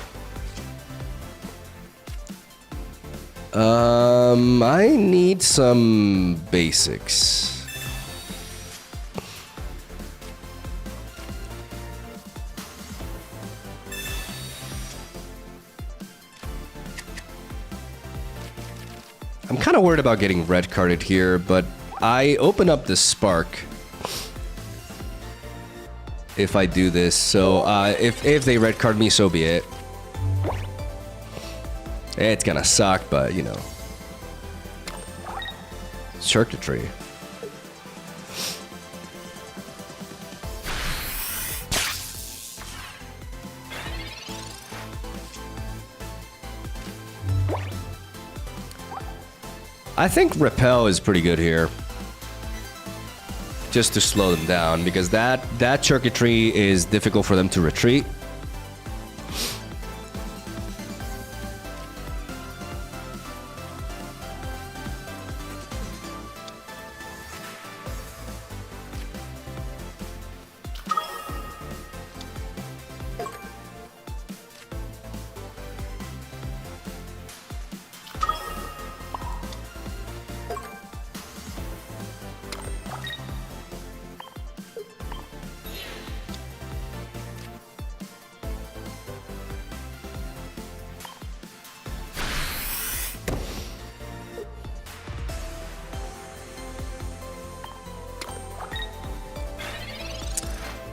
I need some basics. kind of worried about getting red carded here, but I open up the spark if I do this. So if they red card me, so be it. It's gonna suck, but you know. Circuitry. I think repel is pretty good here. Just to slow them down, because that circuitry is difficult for them to retreat.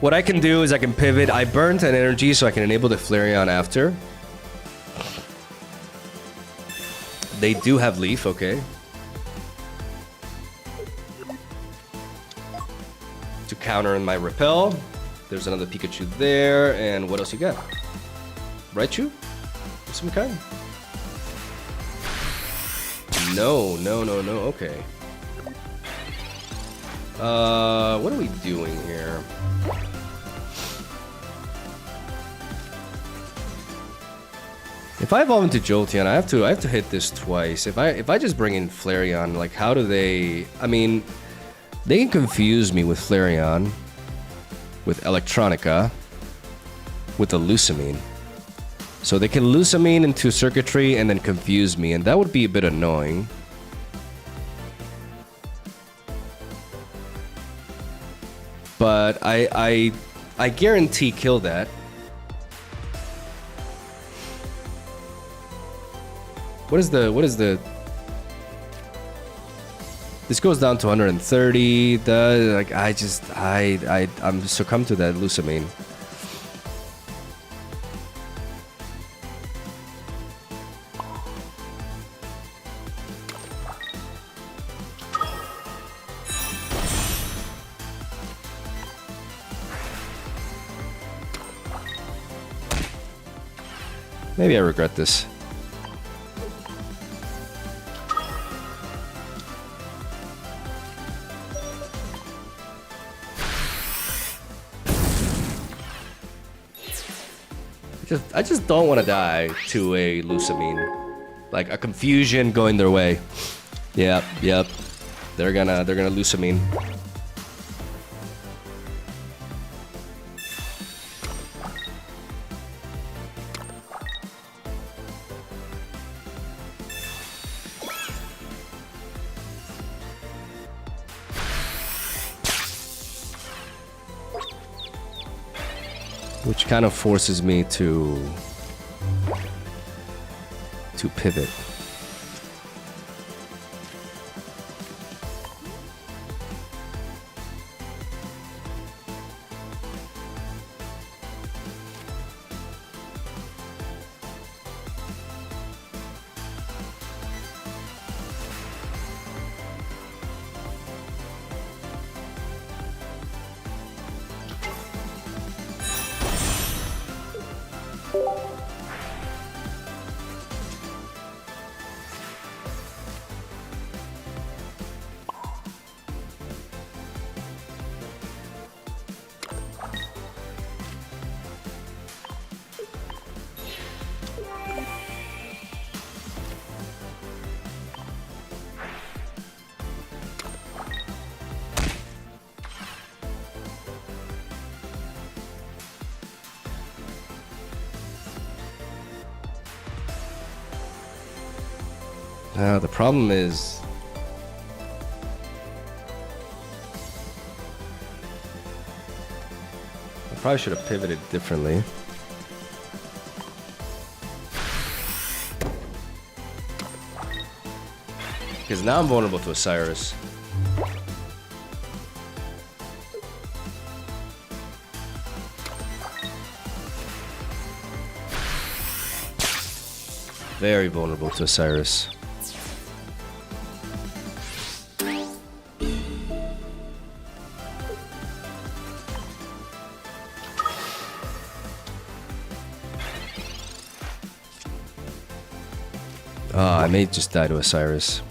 What I can do is I can pivot. I burnt an energy so I can enable the Flareon after. They do have Leaf, okay. To counter my Repel. There's another Pikachu there. And what else you got? Raichu? Of some kind? No, okay. What are we doing here? If I evolve into Jolteon, I have to hit this twice. If I just bring in Flareon, like how do they? I mean, they can confuse me with Flareon, with Electronica, with the Lusamine. So they can Lusamine into circuitry and then confuse me, and that would be a bit annoying. But I guarantee kill that. What is the this goes down to 130. I'm succumbed to that Lusamine. Maybe I regret this. I just don't want to die to a Lusamine. Like a confusion going their way. Yep. They're gonna Lusamine. Which kind of forces me to pivot. The problem is I probably should have pivoted differently. Because now I'm vulnerable to Osiris. Very vulnerable to Osiris. I may just die to Osiris.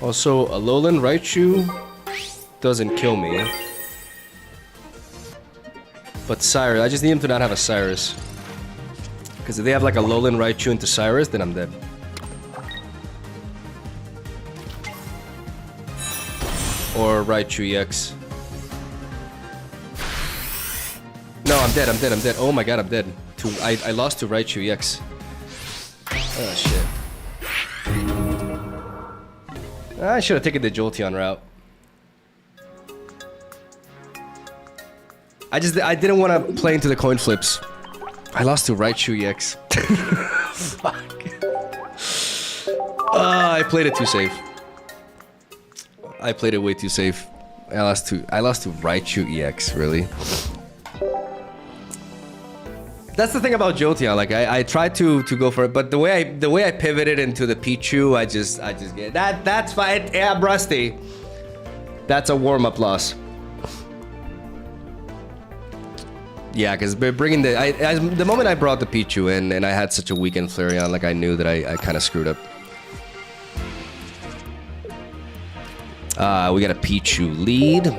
Also, a Alolan Raichu doesn't kill me. But Cyrus, I just need him to not have a Cyrus. Because if they have like a Alolan Raichu into Cyrus, then I'm dead. Or Raichu EX. No, I'm dead, I'm dead, I'm dead. Oh my god, I'm dead. I lost to Raichu EX. Oh shit. I should have taken the Jolteon route. I didn't want to play into the coin flips. I lost to Raichu EX. Fuck. I played it too safe. I played it way too safe. I lost to Raichu EX, really. That's the thing about Jolteon. Like I tried to go for it, but the way I pivoted into the Pichu, I just get that's fine. Yeah, I'm rusty. That's a warm-up loss. Yeah, because bringing the moment I brought the Pichu in and I had such a weekend Flareon, like I knew that I kind of screwed up. We got a Pichu lead.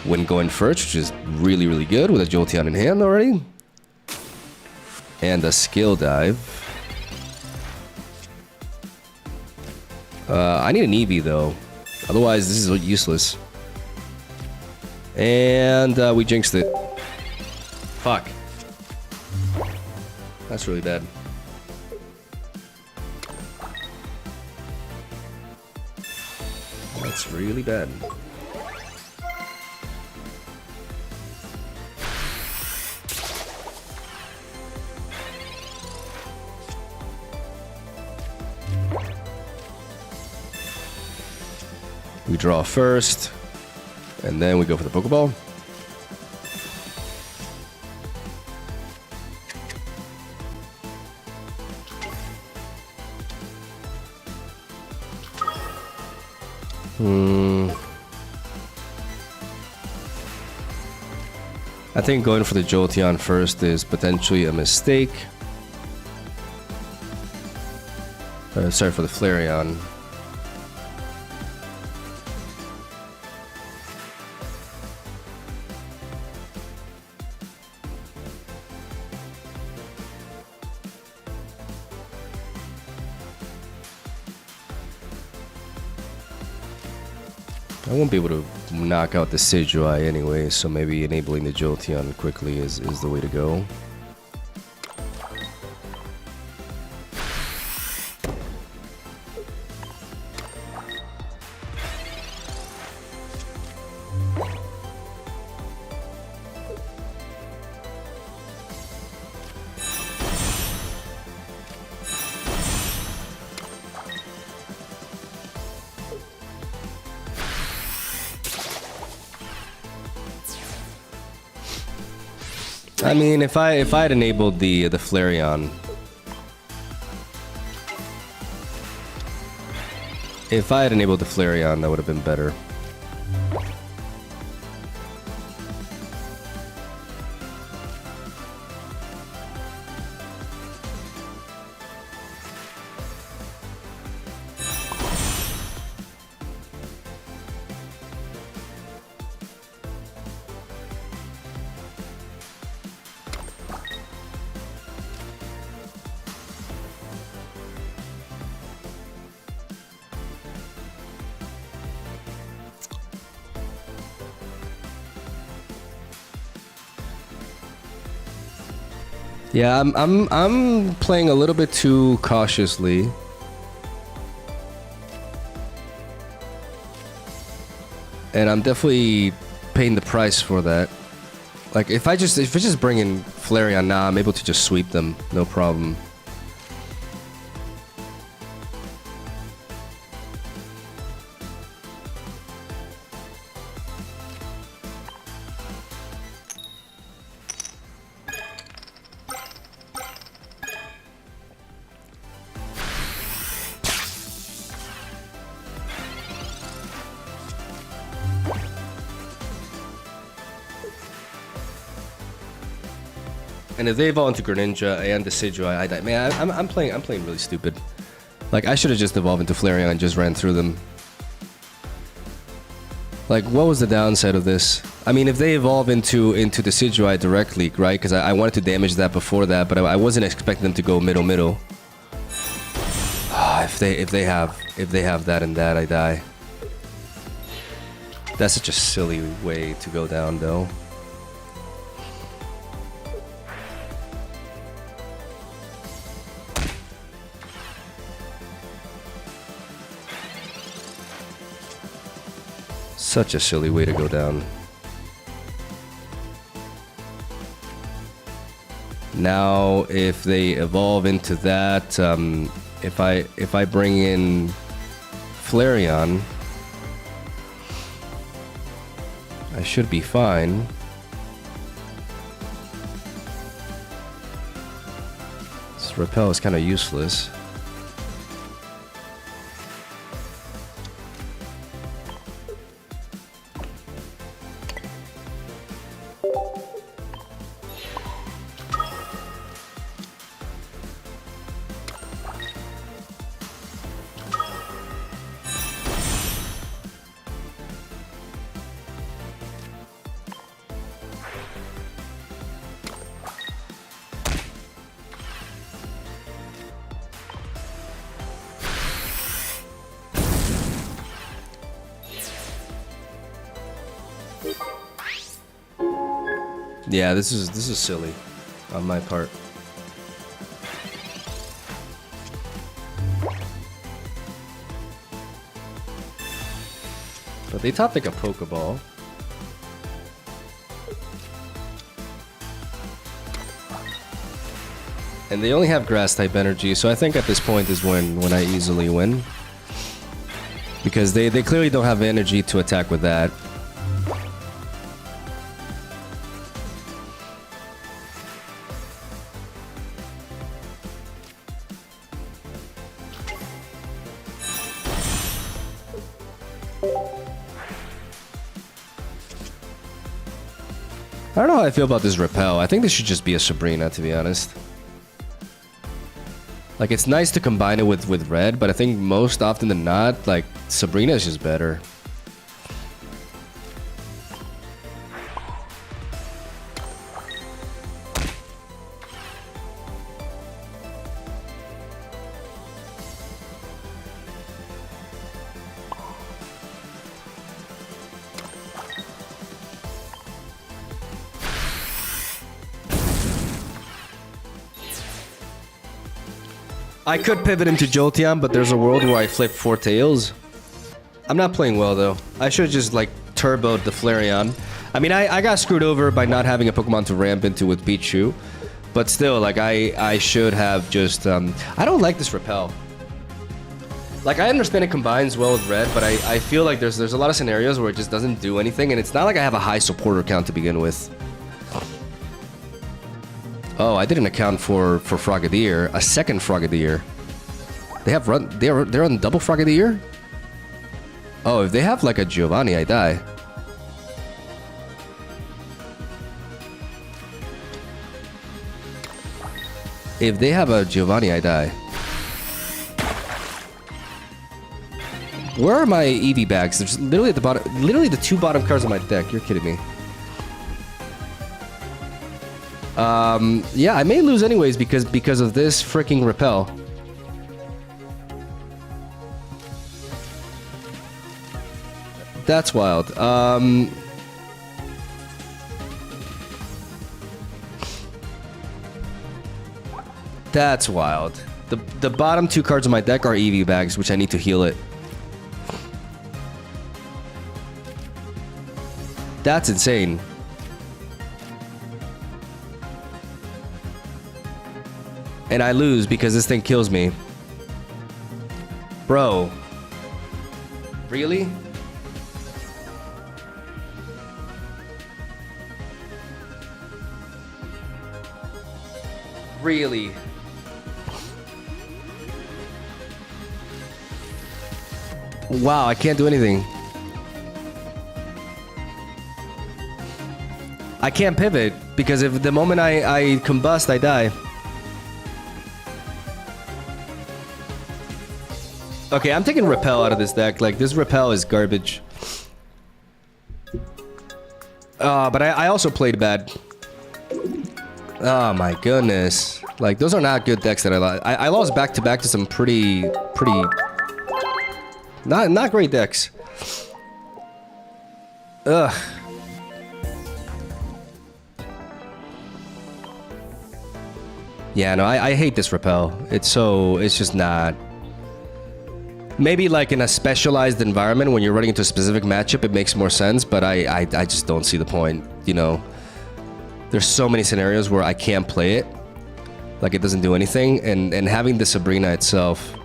When going first, which is really, really good with a Jolteon in hand already. And a skill dive. I need an Eevee though. Otherwise, this is useless. And we jinxed it. Fuck. That's really bad. That's really bad. We draw first, and then we go for the Pokeball. I think going for the Jolteon first is potentially a mistake. Sorry, for the Flareon. I won't be able to knock out the Sidgewai anyway, so maybe enabling the Jolteon quickly is the way to go. I mean, if I had enabled the Flareon, that would have been better. Yeah, I'm playing a little bit too cautiously. And I'm definitely paying the price for that. Like if I just bring in Flareon now, I'm able to just sweep them, no problem. And if they evolve into Greninja and Decidueye, I die. Man, I'm playing really stupid. Like I should have just evolved into Flareon and just ran through them. Like what was the downside of this? I mean, if they evolve into Decidueye directly, right? Because I wanted to damage that before that, but I wasn't expecting them to go middle. If they have that and that, I die. That's such a silly way to go down, though. Such a silly way to go down. Now, if they evolve into that, if I bring in Flareon, I should be fine. This Repel is kind of useless. Yeah, this is silly on my part. But they top like a Pokeball. And they only have Grass type energy, so I think at this point is when I easily win. Because they clearly don't have energy to attack with that. I don't know how I feel about this Repel. I think this should just be a Sabrina, to be honest. Like, it's nice to combine it with Red, but I think most often than not, like, Sabrina is just better. I could pivot into Jolteon, but there's a world where I flip 4 tails. I'm not playing well, though. I should have just, like, turboed the Flareon. I mean, I got screwed over by not having a Pokemon to ramp into with Pichu. But still, like, I should have just... I don't like this Repel. Like, I understand it combines well with Red, but I feel like there's a lot of scenarios where it just doesn't do anything, and it's not like I have a high supporter count to begin with. Oh, I didn't account for Frogadier, a second Frogadier. They have they're on double Frogadier? Oh, if they have like a Giovanni, I die. If they have a Giovanni, I die. Where are my EV bags? There's literally at the bottom, literally the 2 bottom cards on my deck. You're kidding me. Yeah, I may lose anyways because of this freaking Repel. That's wild. That's wild. The bottom 2 cards of my deck are EV bags, which I need to heal it. That's insane. And I lose because this thing kills me. Bro. Really? Really? Wow, I can't do anything. I can't pivot because if the moment I combust, I die. Okay, I'm taking Repel out of this deck. Like, this Repel is garbage. But I also played bad. Oh my goodness. Like, those are not good decks that I lost. I lost back-to-back to some pretty... Not great decks. Ugh. Yeah, no, I hate this Repel. It's just not... Maybe like in a specialized environment when you're running into a specific matchup, it makes more sense, but I just don't see the point, you know? There's so many scenarios where I can't play it. Like, it doesn't do anything, and having the Sabrina itself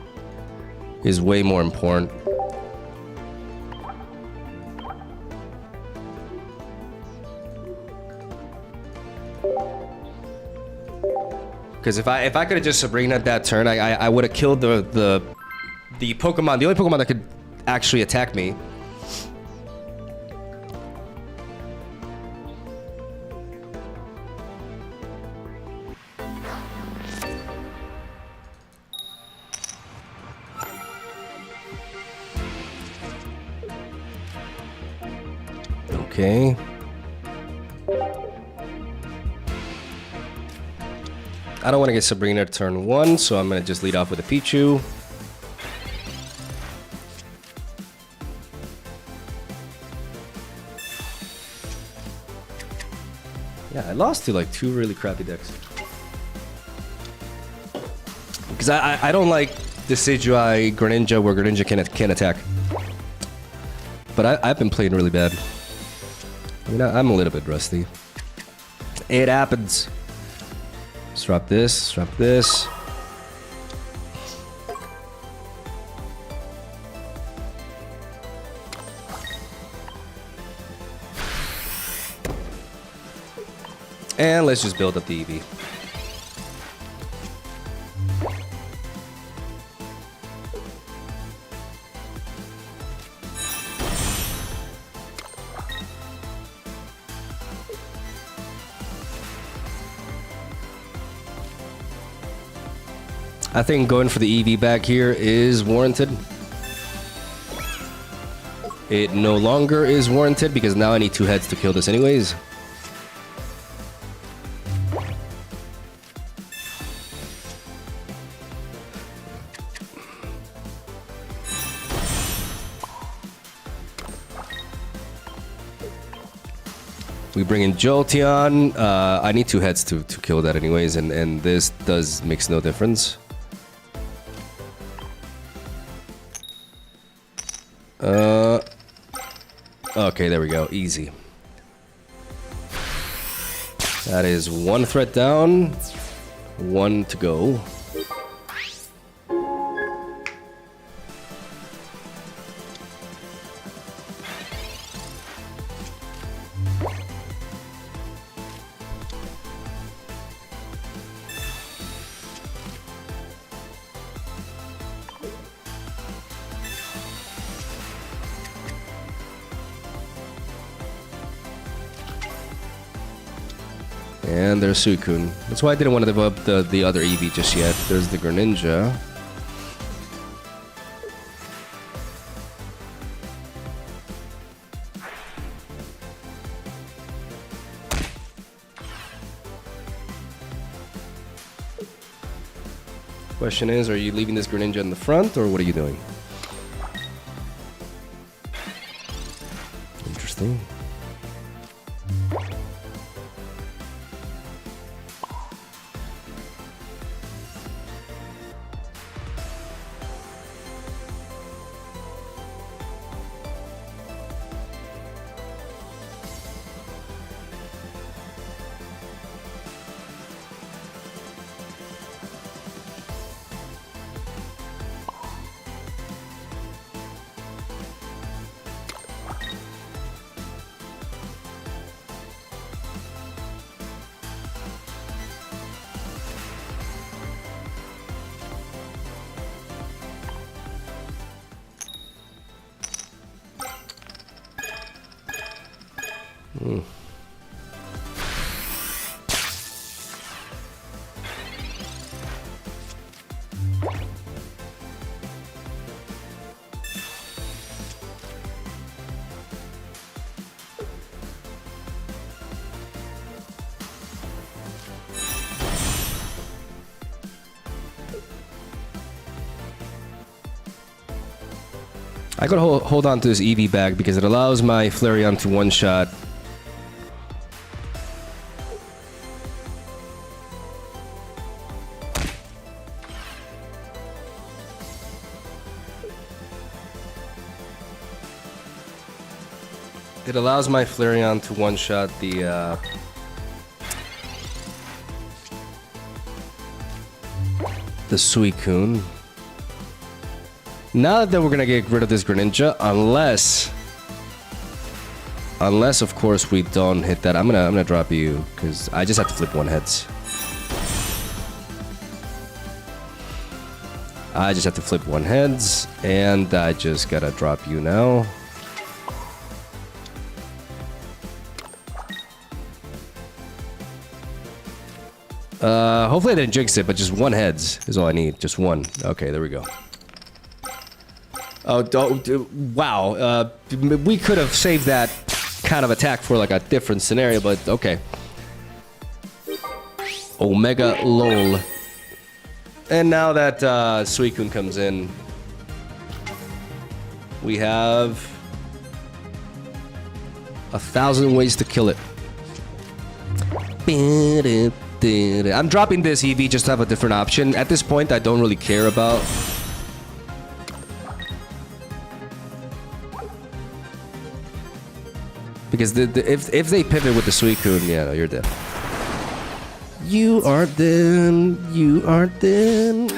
is way more important. Because if I could have just Sabrina that turn, I would have killed the Pokemon, the only Pokemon that could actually attack me. Okay. I don't want to get Sabrina to turn 1, so I'm going to just lead off with a Pichu. Yeah, I lost to like 2 really crappy decks. Because I don't like Decidueye, Greninja, where Greninja can attack. But I've been playing really bad. I mean, I'm a little bit rusty. It happens. Let's drop this, drop this. And let's just build up the EV. I think going for the EV back here is warranted. It no longer is warranted because now I need 2 heads to kill this anyways. We bring in Jolteon. I need 2 heads to kill that anyways, and this makes no difference. Okay, there we go. Easy. That is 1 threat down, 1 to go. And there's Suicune. That's why I didn't want to develop the other Eevee just yet. There's the Greninja. Question is, are you leaving this Greninja in the front, or what are you doing? Interesting. I gotta hold on to this EV bag because it allows my Flareon to one-shot. It allows my Flareon to one-shot the Suicune. Now that we're gonna get rid of this Greninja, unless of course we don't hit that, I'm gonna drop you because I just have to flip one heads. I just have to flip one heads, and I just gotta drop you now. Hopefully I didn't jinx it, but just one heads is all I need. Just one. Okay, there we go. Oh, wow. We could have saved that kind of attack for like a different scenario, but okay. Omega lol. And now that Suicune comes in, we have 1,000 ways to kill it. I'm dropping this EV just to have a different option. At this point, I don't really care about... Because if they pivot with the Suicune, yeah, no, you're dead. You are dead. You are dead.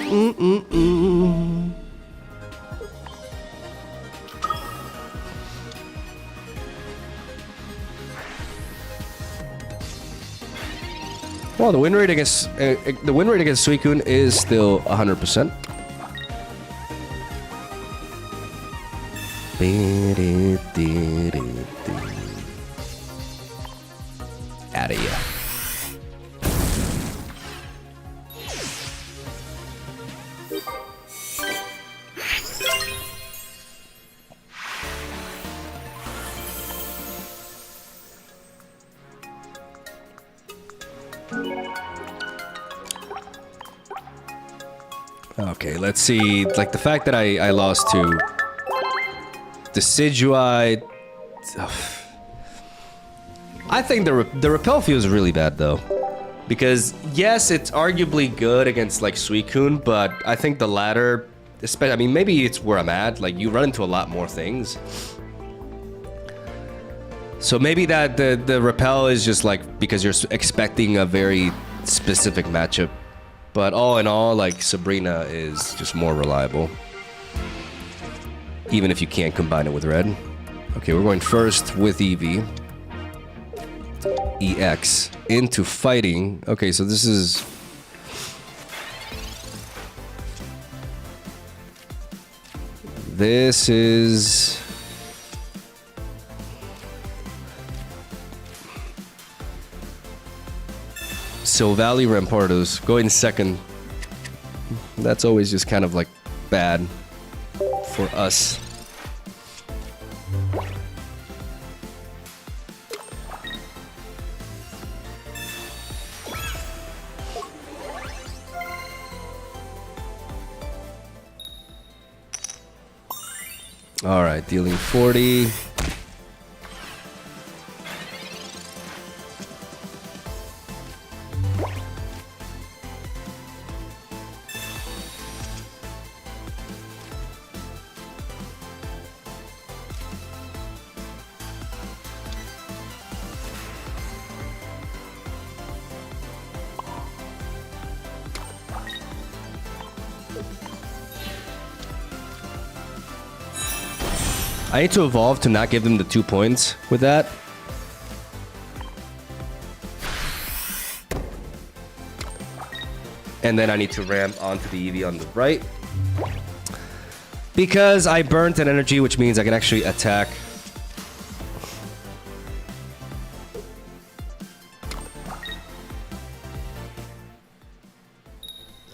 Well, the win rate against Suicune is still 100%. Out of here. Okay, let's see. Like the fact that I lost to Decidueye. I think the repel feels really bad though, because yes, it's arguably good against like Suicune, but I think the latter, especially, I mean, maybe it's where I'm at. Like you run into a lot more things, so maybe that the repel is just like because you're expecting a very specific matchup. But all in all, like Sabrina is just more reliable, even if you can't combine it with red. Okay, we're going first with Eevee. EX into fighting. Okay, so this is... This is... Silvally Rampardos going second. That's always just kind of like bad for us. All right, dealing 40. I need to evolve to not give them the 2 points with that. And then I need to ramp onto the Eevee on the right. Because I burnt an energy, which means I can actually attack.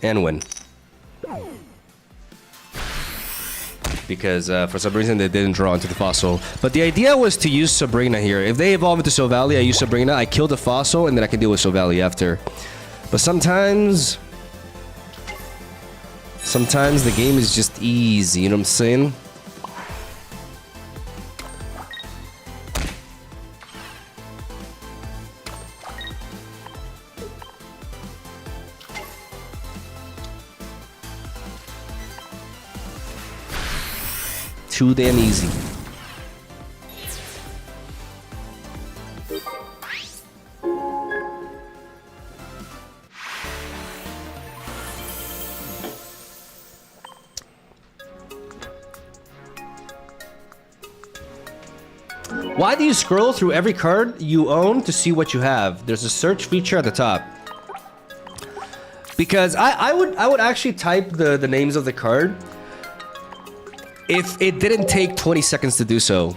and win. Because for some reason they didn't draw into the fossil. But the idea was to use Sabrina here. If they evolve into Silvally, I use Sabrina, I kill the fossil, and then I can deal with Silvally after. But sometimes the game is just easy, you know what I'm saying? Too damn easy. Why do you scroll through every card you own to see what you have? There's a search feature at the top. Because I would actually type the names of the card if it didn't take 20 seconds to do so.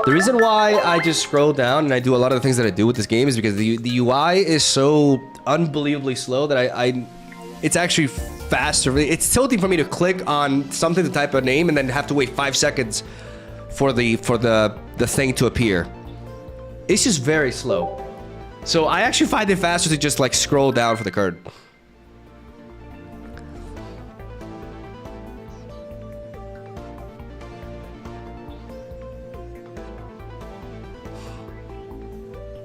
The reason why I just scroll down and I do a lot of the things that I do with this game is because the UI is so unbelievably slow that it's actually faster. It's tilting for me to click on something to type a name and then have to wait 5 seconds for the thing to appear. It's just very slow. So I actually find it faster to just like scroll down for the card.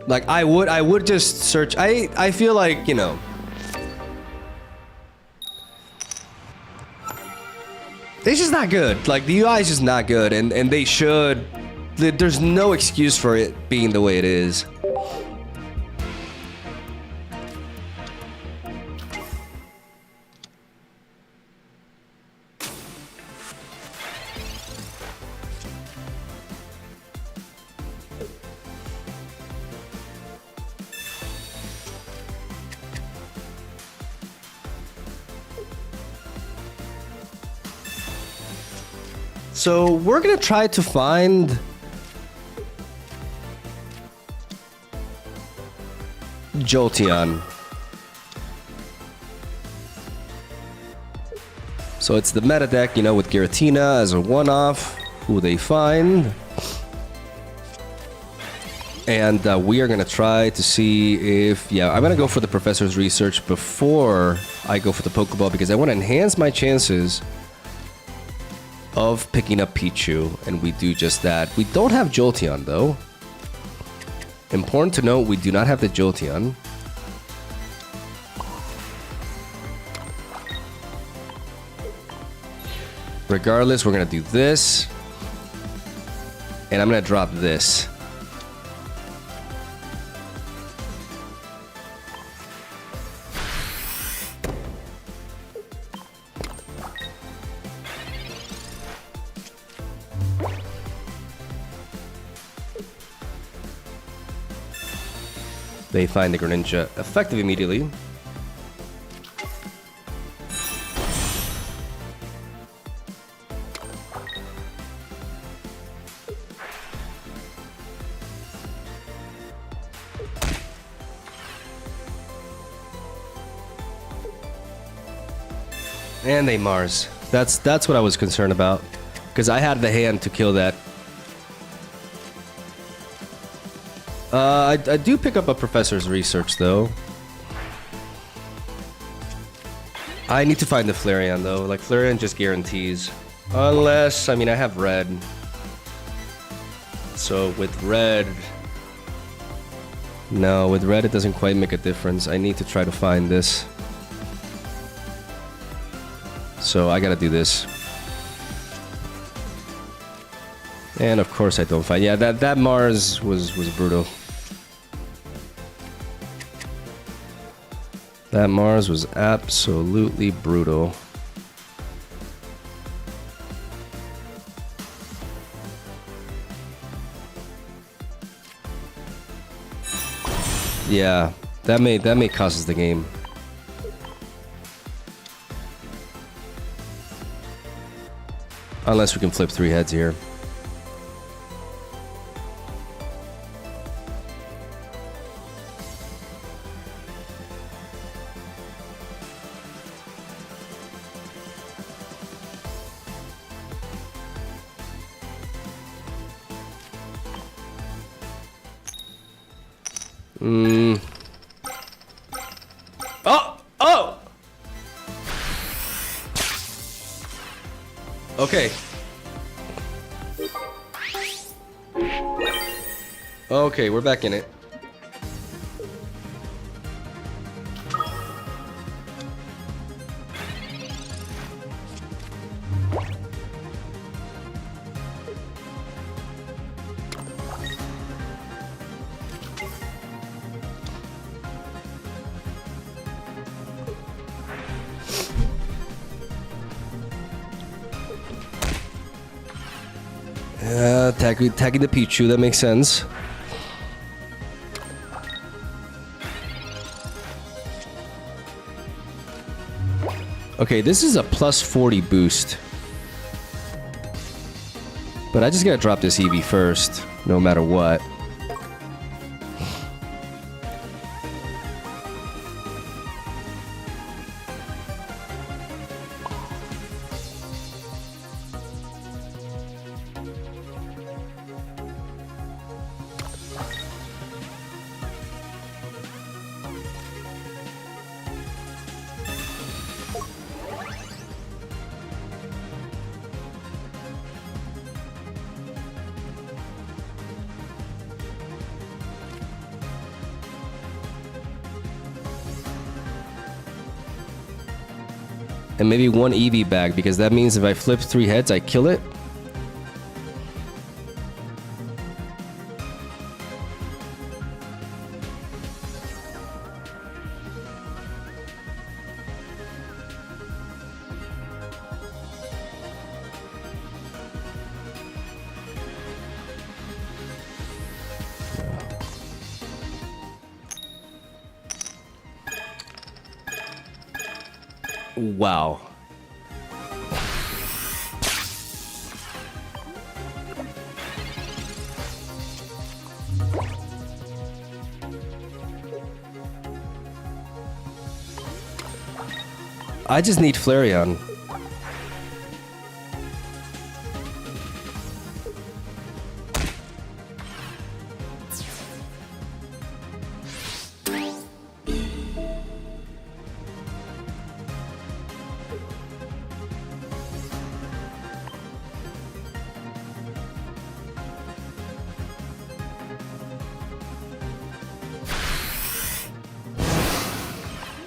Like I would just search. I feel like, you know, it's just not good. Like the UI is just not good, and they should. There's no excuse for it being the way it is. So we're gonna try to find Jolteon. So it's the meta deck, you know, with Giratina as a one-off, who they find. And we are gonna try to see if, yeah, I'm gonna go for the Professor's Research before I go for the Pokeball because I want to enhance my chances of picking up Pichu, and we do just that. We don't have Jolteon though. Important to note, we do not have the Jolteon. Regardless, we're gonna do this, and I'm gonna drop this. They find the Greninja effective immediately. And they Mars. That's what I was concerned about, because I had the hand to kill that. I do pick up a Professor's Research, though. I need to find the Flareon, though. Like, Flareon just guarantees. Unless, I mean, I have Red. So, with Red... No, with Red it doesn't quite make a difference. I need to try to find this. So, I gotta do this. And, of course, I don't find... Yeah, that Mars was brutal. That Mars was absolutely brutal. Yeah, that may cost us the game. Unless we can flip 3 heads here. Oh! Oh! Okay. Okay, we're back in it. Tagging the Pichu, that makes sense. Okay, this is a plus 40 boost. But I just gotta drop this Eevee first, no matter what. And maybe one Eevee bag, because that means if I flip 3 heads, I kill it. Wow. I just need Flareon.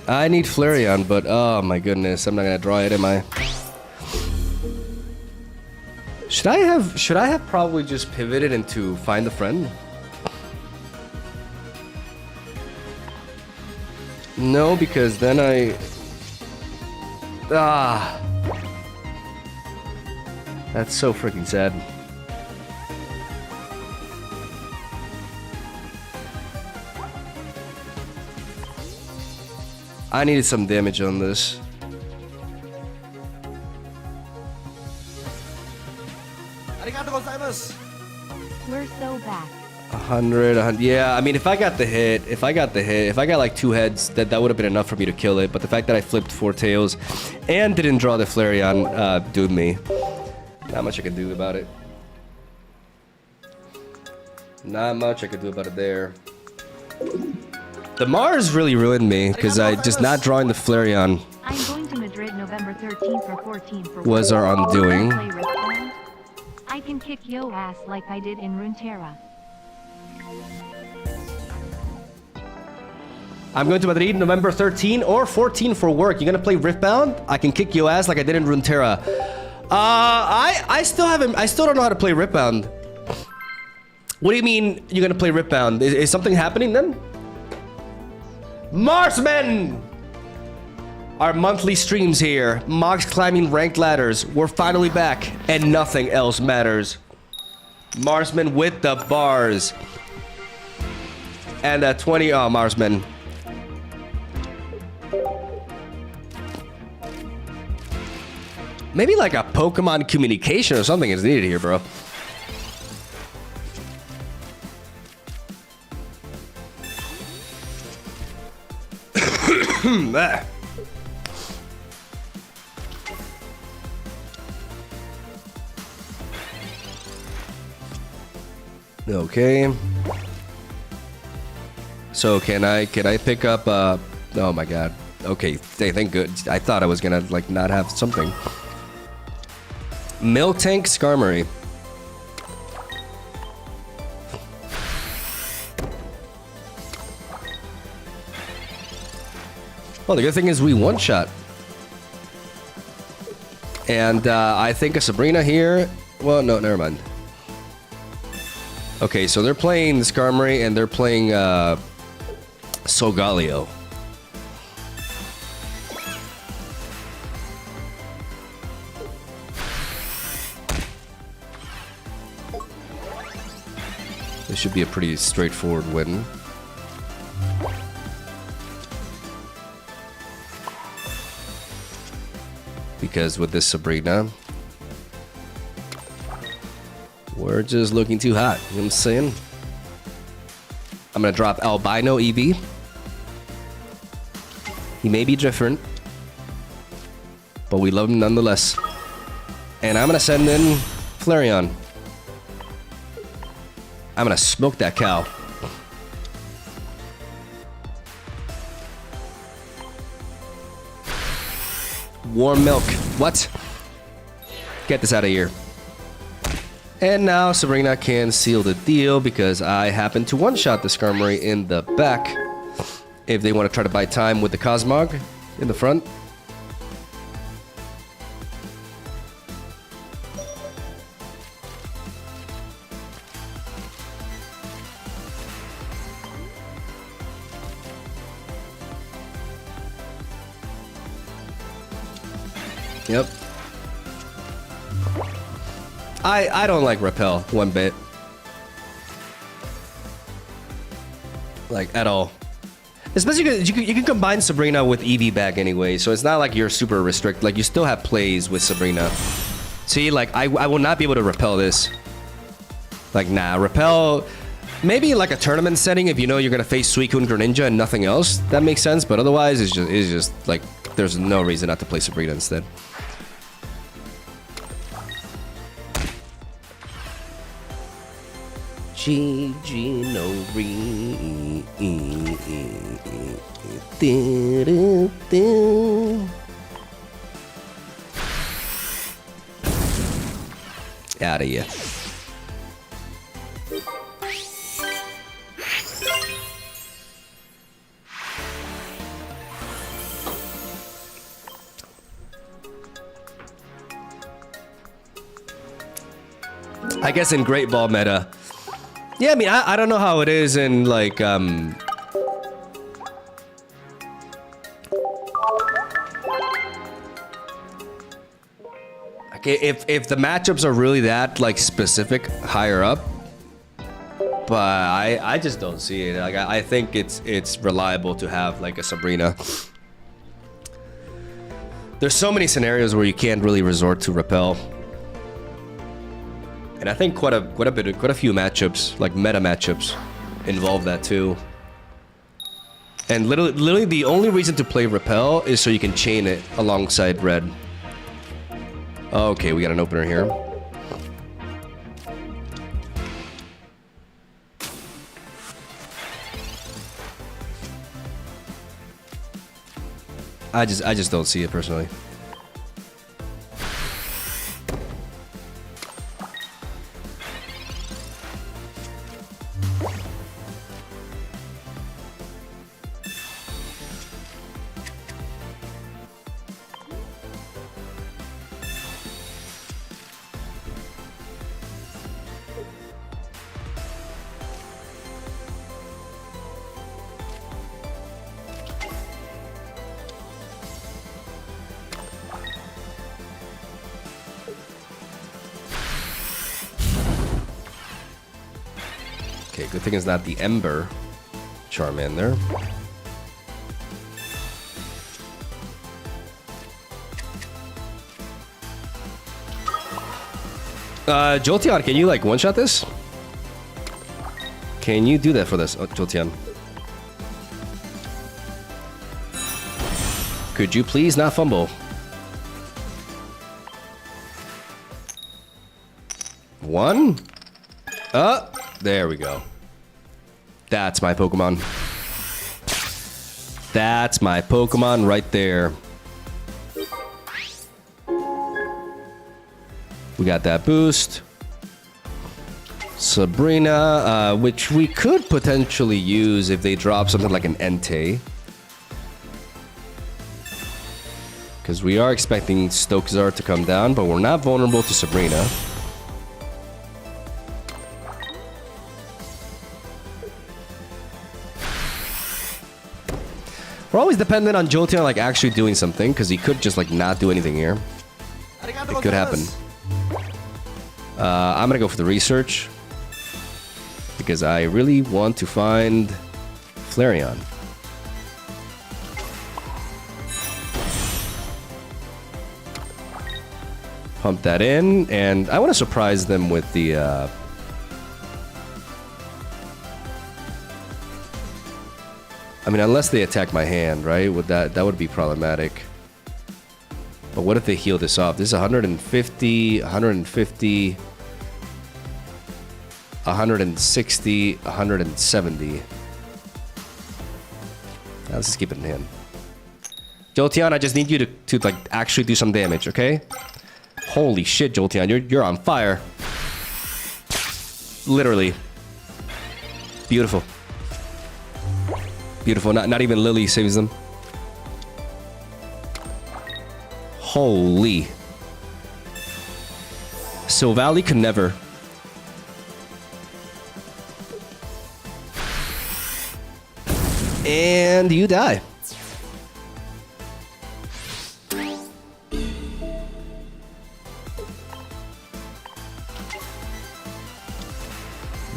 I need Flareon, but oh my goodness, I'm not gonna draw it, am I? Should I have probably just pivoted into Find a Friend? No, because then that's so freaking sad. I needed some damage on this. We're so back. 100, yeah, I mean, if I got like 2 heads, that would have been enough for me to kill it, but the fact that I flipped 4 tails and didn't draw the Flareon, doomed me. Not much I can do about it. Not much I could do about it there. The Mars really ruined me, because I just not drawing the Flareon I'm going to Madrid November 13th or 14th for was our undoing. I can kick yo ass like I did in Runeterra. I'm going to Madrid November 13 or 14 for work. You're gonna play Riftbound? I can kick your ass like I did in Runeterra. I still don't know how to play Riftbound. What do you mean you're gonna play Riftbound? Is something happening then? Marsmen! Our monthly streams here. Mogs climbing ranked ladders. We're finally back, and nothing else matters. Marsmen with the bars. And 20, oh, Marsmen. Maybe like a Pokemon communication or something is needed here, bro. Okay. So can I pick up? Oh my god. Okay, thank good. I thought I was gonna like not have something. Miltank Skarmory. Well, the good thing is we one-shot. And I think a Sabrina here. Well, no, never mind. Okay, so they're playing Skarmory and they're playing Solgaleo. This should be a pretty straightforward win. Because with this Sabrina, we're just looking too hot. You know what I'm saying? I'm gonna drop Albino EV. He may be different, but we love him nonetheless. And I'm gonna send in Flareon. I'm gonna smoke that cow. Warm milk. What? Get this out of here. And now Sabrina can seal the deal because I happen to one-shot the Skarmory in the back. If they want to try to buy time with the Cosmog in the front. Yep. I don't like Repel one bit. Like, at all. Especially because you can combine Sabrina with Eevee back anyway, so it's not like you're super restricted. Like, you still have plays with Sabrina. See, like, I will not be able to repel this. Like, nah, repel... Maybe like a tournament setting if you know you're gonna face Suicune, Greninja, and nothing else. That makes sense, but otherwise, it's just like, there's no reason not to play Sabrina instead. GG no re. Out of here. I guess in Great Ball meta. Yeah, I mean, I don't know how it is in, like, okay, if the matchups are really that, like, specific higher up, but I just don't see it. Like, I think it's reliable to have, like, a Sabrina. There's so many scenarios where you can't really resort to repel. And I think quite a few matchups, like meta matchups, involve that too. And literally the only reason to play Repel is so you can chain it alongside Red. Okay, we got an opener here. I just don't see it personally. Okay, good thing it's not the Ember Charmander. Jolteon, can you like one-shot this? Can you do that for this, Jolteon? Could you please not fumble? One? There we go. That's my Pokemon. That's my Pokemon right there. We got that boost. Sabrina, which we could potentially use if they drop something like an Entei. Because we are expecting Stokesar to come down, but we're not vulnerable to Sabrina. We're always dependent on Jolteon like actually doing something, because he could just like not do anything here. It could happen. I'm gonna go for the research. Because I really want to find Flareon. Pump that in, and I want to surprise them with the... I mean, unless they attack my hand, right? That would be problematic. But what if they heal this off? This is 150, 150... 160, 170. Now let's just keep it in hand. Jolteon, I just need you to like actually do some damage, okay? Holy shit, Jolteon, you're on fire. Literally. Beautiful. Beautiful. Not even Lily saves them. Holy. Silvally could never. And you die.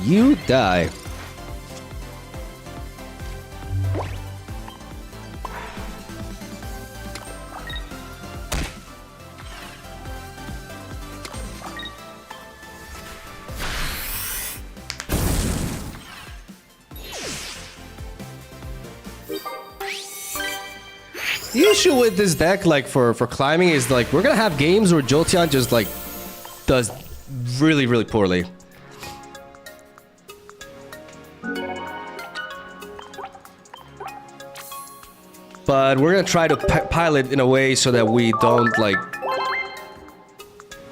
You die. The issue with this deck, like for climbing, is like we're gonna have games where Jolteon just like does really, really poorly. But we're gonna try to pilot in a way so that we don't like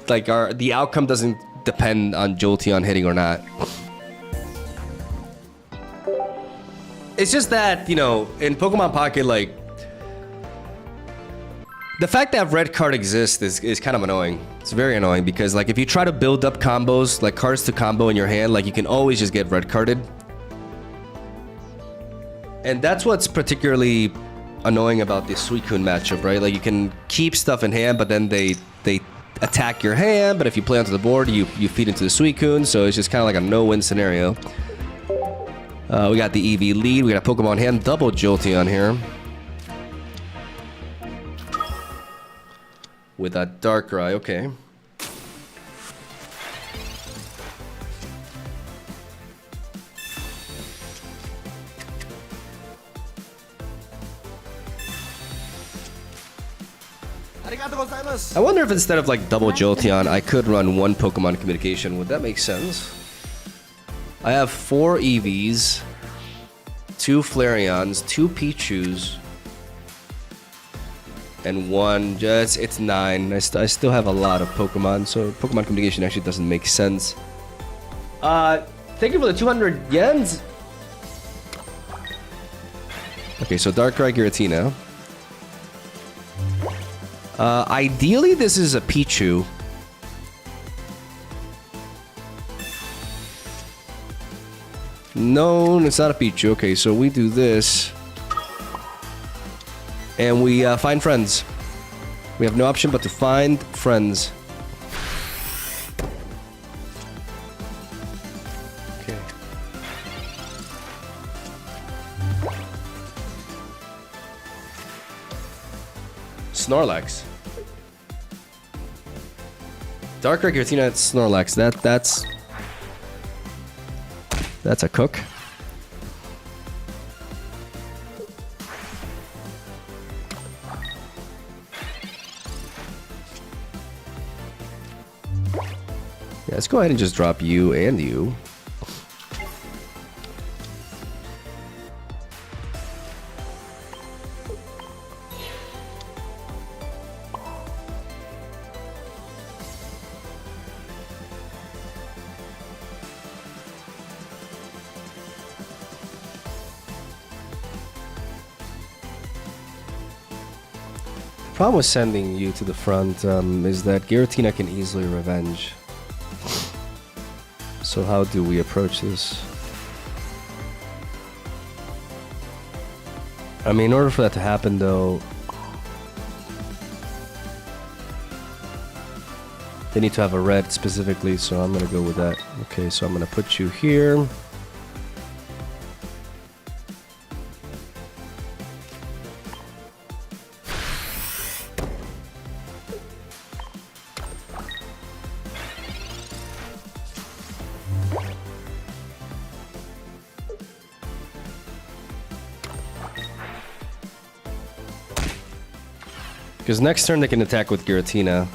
the outcome doesn't depend on Jolteon hitting or not. It's just that, you know, in Pokemon Pocket, like the fact that red card exists is kind of annoying. It's very annoying because like if you try to build up combos, like cards to combo in your hand, like you can always just get red carded. And that's what's particularly annoying about this Suicune matchup, right? Like you can keep stuff in hand, but then they attack your hand, but if you play onto the board, you feed into the Suicune, so it's just kind of like a no-win scenario. We got the EV lead, we got a Pokemon hand, double Jolteon here. With a Darkrai, okay. I wonder if instead of like double Jolteon, I could run one Pokemon communication. Would that make sense? I have 4 EVs, 2 Flareons, 2 Pichus, and 1 just... it's 9. I still have a lot of Pokemon, so Pokemon communication actually doesn't make sense. Thank you for the 200 yens. Okay, so Darkrai, Giratina. Ideally, this is a Pichu. No, it's not a Pichu. Okay, so we do this. And we find friends. We have no option but to find friends. Okay. Snorlax. Darkrai, Giratina, Snorlax. That's a cook. Yeah, let's go ahead and just drop you and you. problem with sending you to the front is that Giratina can easily revenge. So how do we approach this? I mean, in order for that to happen, though, they need to have a red specifically, so I'm gonna go with that. Okay, so I'm gonna put you here. Because next turn they can attack with Giratina.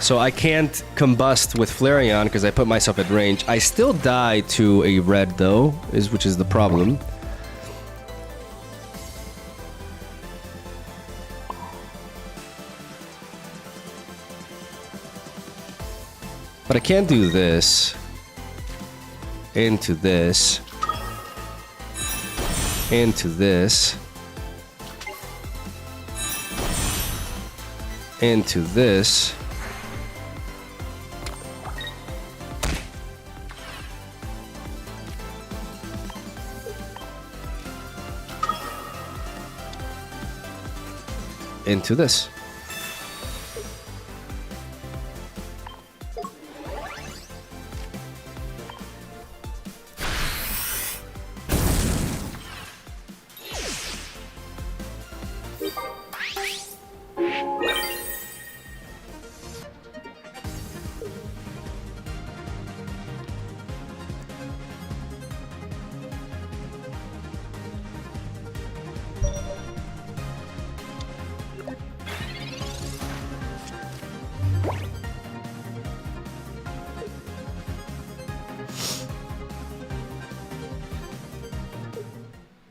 So I can't combust with Flareon because I put myself at range. I still die to a red though, which is the problem. But I can't do this. Into this. Into this. Into this. Into this.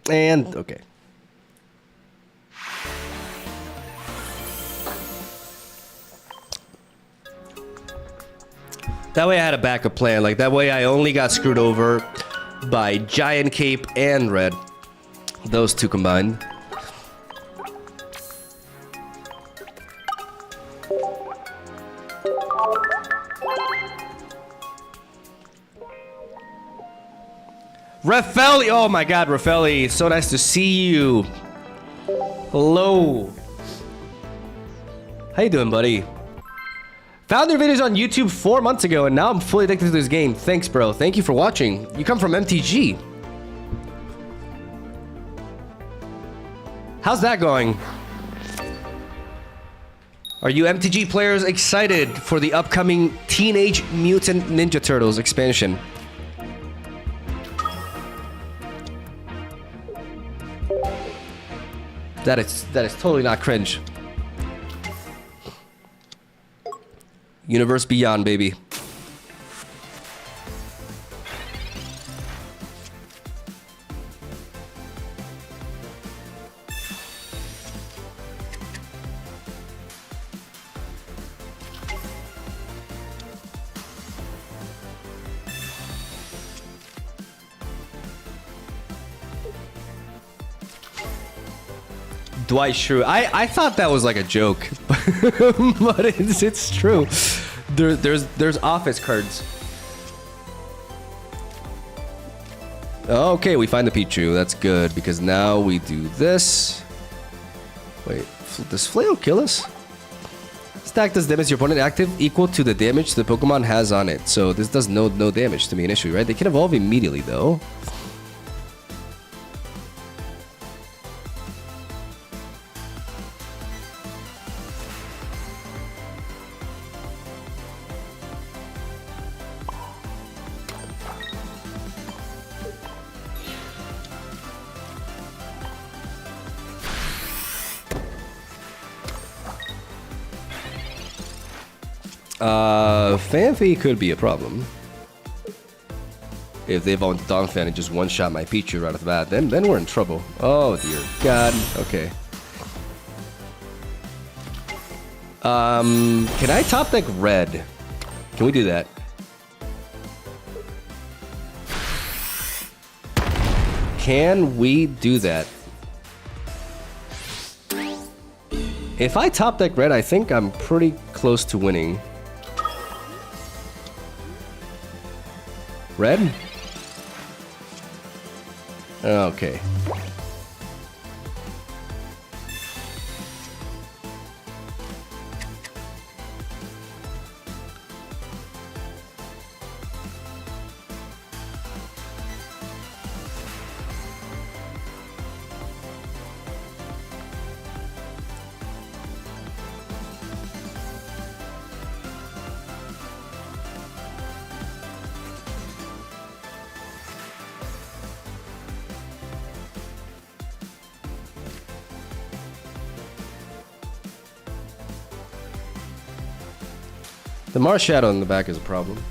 And, okay. That way I had a backup plan. Like, that way I only got screwed over by Giant Cape and Red. Those two combined. Raffelli! Oh my god, Raffelli. So nice to see you. Hello. How you doing, buddy? Found your videos on YouTube 4 months ago, and now I'm fully addicted to this game. Thanks, bro. Thank you for watching. You come from MTG. How's that going? Are you MTG players excited for the upcoming Teenage Mutant Ninja Turtles expansion? That is totally not cringe. Universe Beyond, baby. Dwight Schrute. I thought that was like a joke, but it's true. There's office cards. Okay, we find the Pichu. That's good because now we do this. Wait, does Flail kill us? Stack does damage your opponent active equal to the damage the Pokemon has on it. So this does no damage to me initially, right? They can evolve immediately though. Fanfi could be a problem. If they evolve into Donphan and just one-shot my Pichu right off the bat, then we're in trouble. Oh dear God. Okay. Can I top deck red? Can we do that? Can we do that? If I top deck red, I think I'm pretty close to winning. Red? Okay. The Mars shadow in the back is a problem.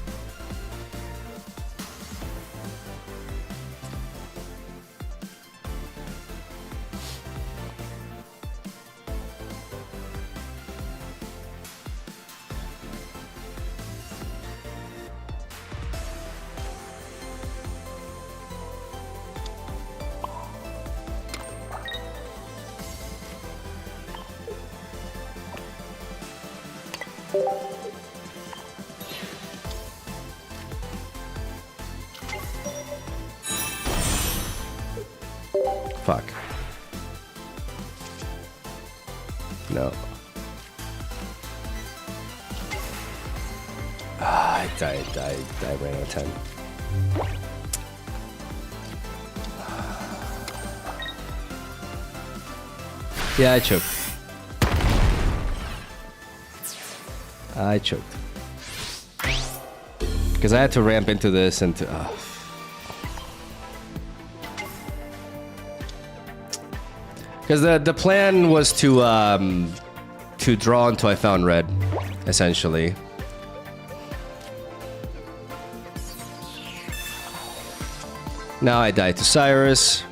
Fuck. No. I ran out of time. Yeah, I choked. I choked. Because I had to ramp into this and to... Because the plan was to draw until I found red, essentially. Now I died to Cyrus.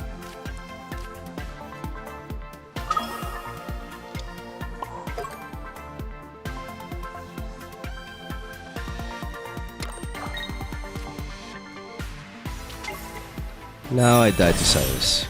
Now I died to Cyrus.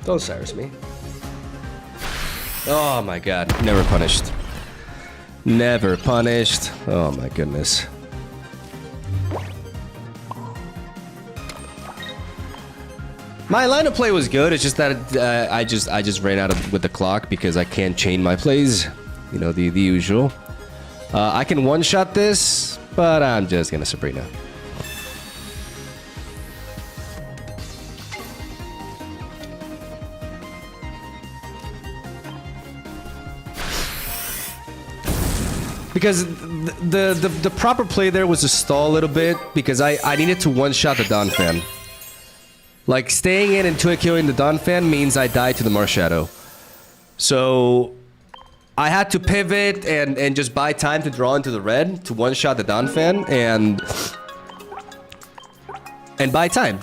Don't Cyrus me. Oh my god. Never punished. Never punished. Oh my goodness. My line of play was good. It's just that I just ran out of with the clock because I can't chain my plays. You know, the usual. I can one-shot this, but I'm just gonna Sabrina. Because the proper play there was to stall a little bit because I needed to one-shot the Dawn Fan. Like, staying in and 2 killing the Dawn Fan means I die to the Mars Shadow. So I had to pivot and just buy time to draw into the red to one-shot the Dawn Fan, and and buy time.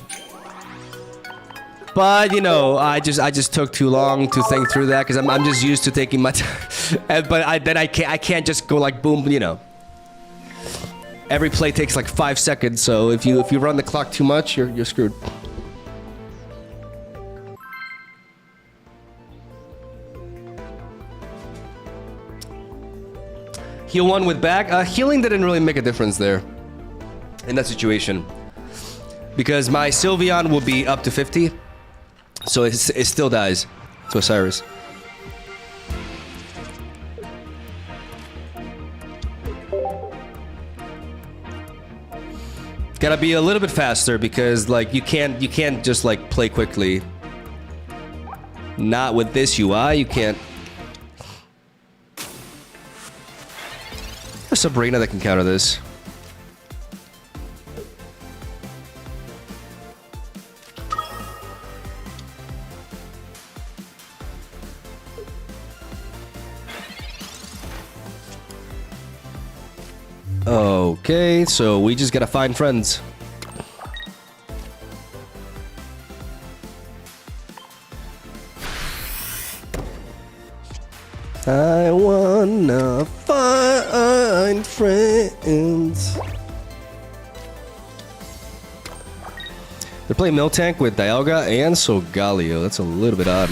But you know, I just took too long to think through that because I'm just used to taking my time. But I can't just go like boom, you know. Every play takes like 5 seconds, so if you run the clock too much, you're screwed. Heal 1 with back. Healing didn't really make a difference there in that situation because my Sylveon will be up to 50. So it still dies to Osiris. Gotta be a little bit faster because like you can't just like play quickly. Not with this UI, you can't. There's Sabrina that can counter this. Okay, so we just gotta find friends. I wanna find friends. They're playing Miltank with Dialga and Solgaleo. That's a little bit odd.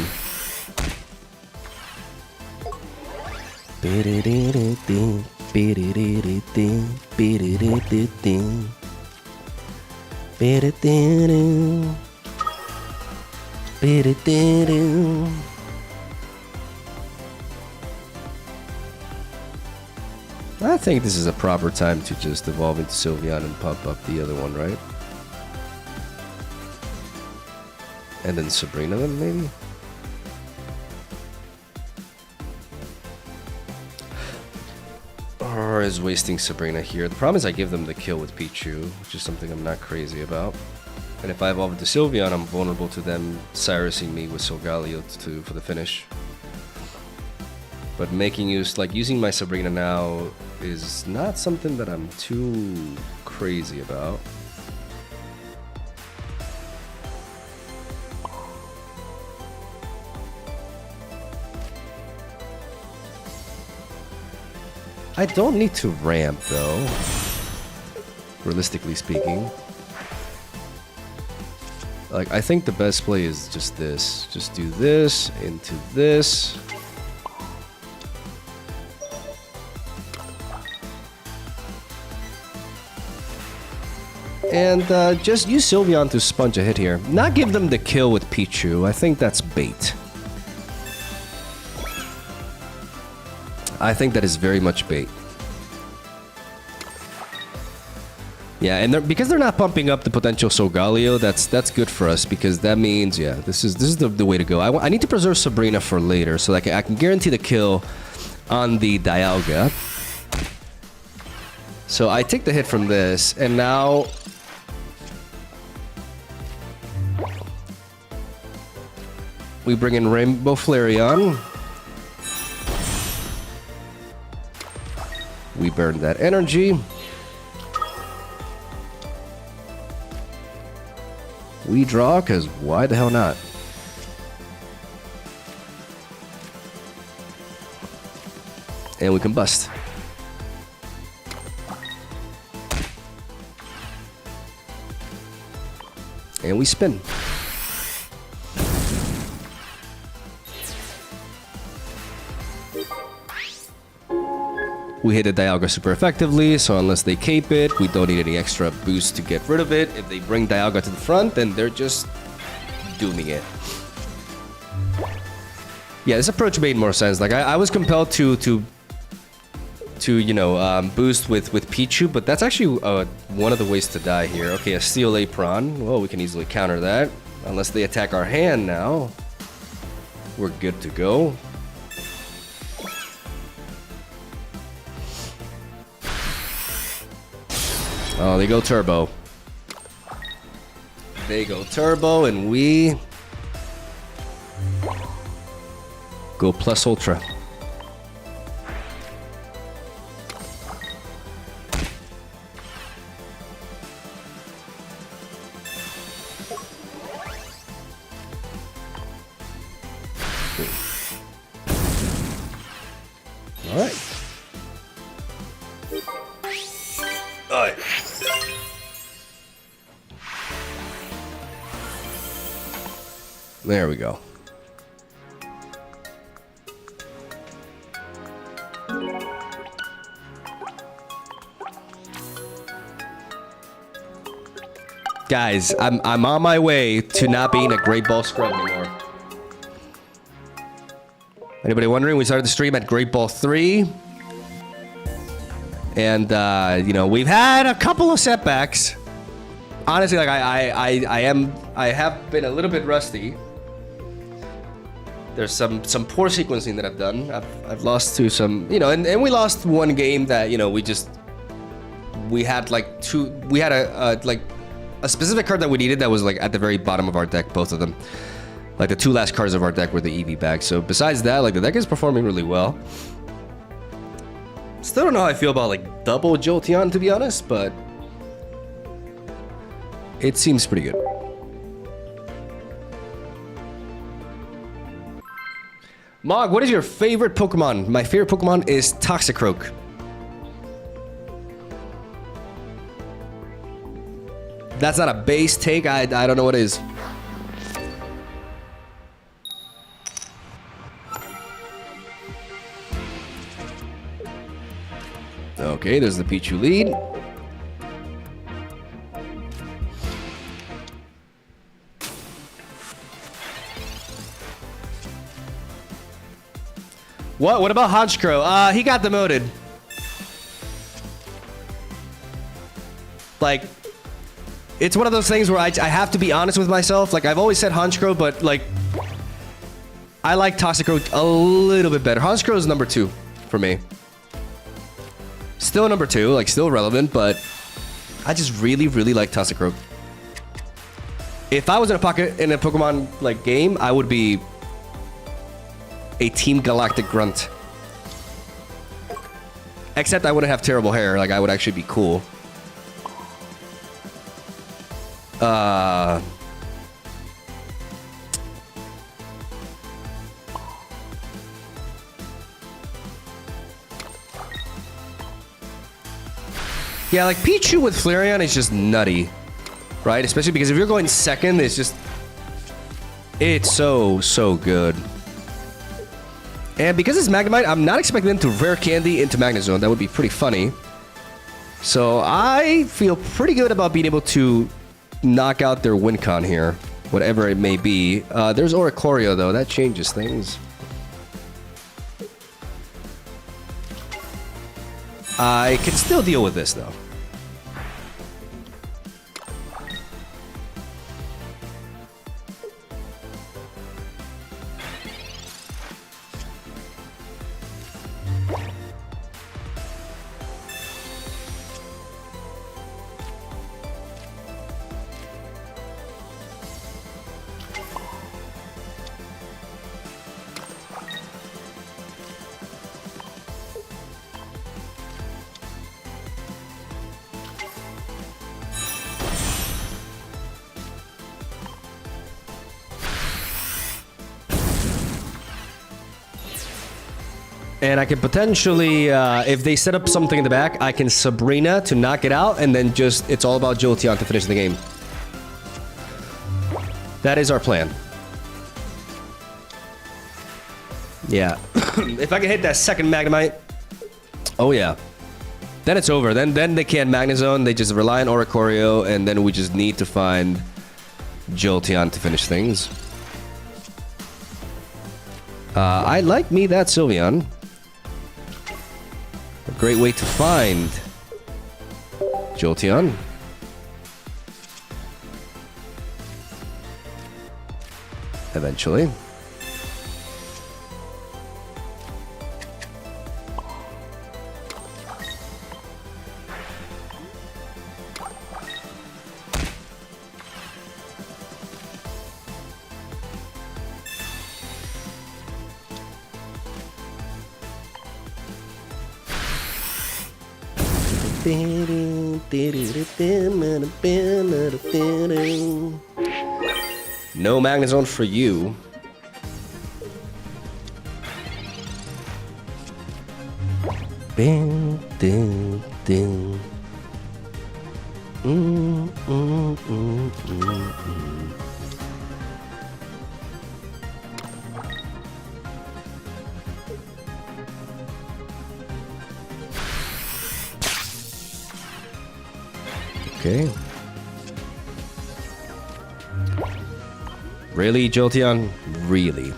I think this is a proper time to just evolve into Sylveon and pop up the other one, right? And then Sabrina then, maybe? Or is wasting Sabrina here. The problem is I give them the kill with Pichu, which is something I'm not crazy about. And if I evolve into Sylveon, I'm vulnerable to them Cyrusing me with Solgaleo for the finish. But using my Sabrina now is not something that I'm too crazy about. I don't need to ramp though, realistically speaking. Like, I think the best play is just this. Just do this into this. And just use Sylveon to sponge a hit here. Not give them the kill with Pichu. I think that's bait. I think that is very much bait. Yeah, and because they're not pumping up the potential Solgaleo, that's good for us because that means, yeah, this is the way to go. I need to preserve Sabrina for later so that I can guarantee the kill on the Dialga. So I take the hit from this, and now we bring in Rainbow Flareon. We burn that energy. We draw, because why the hell not? And we combust. And we spin. We hit the Dialga super effectively, so unless they cape it, we don't need any extra boost to get rid of it. If they bring Dialga to the front, then they're just dooming it. Yeah, this approach made more sense. Like I was compelled to you know boost with Pichu, but that's actually one of the ways to die here. Okay, a Steel Apron. Well, we can easily counter that. Unless they attack our hand now, we're good to go. Oh, they go turbo. They go turbo, and we go plus ultra. There we go. Guys, I'm on my way to not being a Great Ball scrub anymore. Anybody wondering? We started the stream at Great Ball 3. And, you know, we've had a couple of setbacks. Honestly, like, I have been a little bit rusty. There's some poor sequencing that I've done. I've lost to some, you know, and we lost one game that, you know, we had like a specific card that we needed that was like at the very bottom of our deck, both of them. Like the two last cards of our deck were the EV bags. So besides that, like the deck is performing really well. Still don't know how I feel about like double Jolteon, to be honest, but it seems pretty good. Mog, what is your favorite Pokemon? My favorite Pokemon is Toxicroak. That's not a base take. I don't know what it is. Okay, there's the Pichu lead. What about Honchkrow? He got demoted. Like, it's one of those things where I have to be honest with myself. Like, I've always said Honchkrow, but, like, I like Toxicroak a little bit better. Honchkrow is number 2 for me. Still number 2, like, still relevant, but I just really, really like Toxicroak. If I was in a Pokemon, like, game, I would be a Team Galactic Grunt. Except I wouldn't have terrible hair. Like, I would actually be cool. Yeah, like Pichu with Flareon is just nutty, right? Especially because if you're going second, it's so good. And because it's Magnemite, I'm not expecting them to rare candy into Magnezone. That would be pretty funny. So I feel pretty good about being able to knock out their win con here, whatever it may be. There's Oricorio though, that changes things. I can still deal with this though. And I can potentially, if they set up something in the back, I can Sabrina to knock it out, and then just, it's all about Jolteon to finish the game. That is our plan. Yeah. If I can hit that second Magnemite, oh yeah. Then it's over. Then they can't Magnezone, they just rely on Oricorio, and then we just need to find Jolteon to finish things. I like me that Sylveon. A great way to find Jolteon. Eventually. No Magnezone for you. Okay. Really, Jolteon? Really?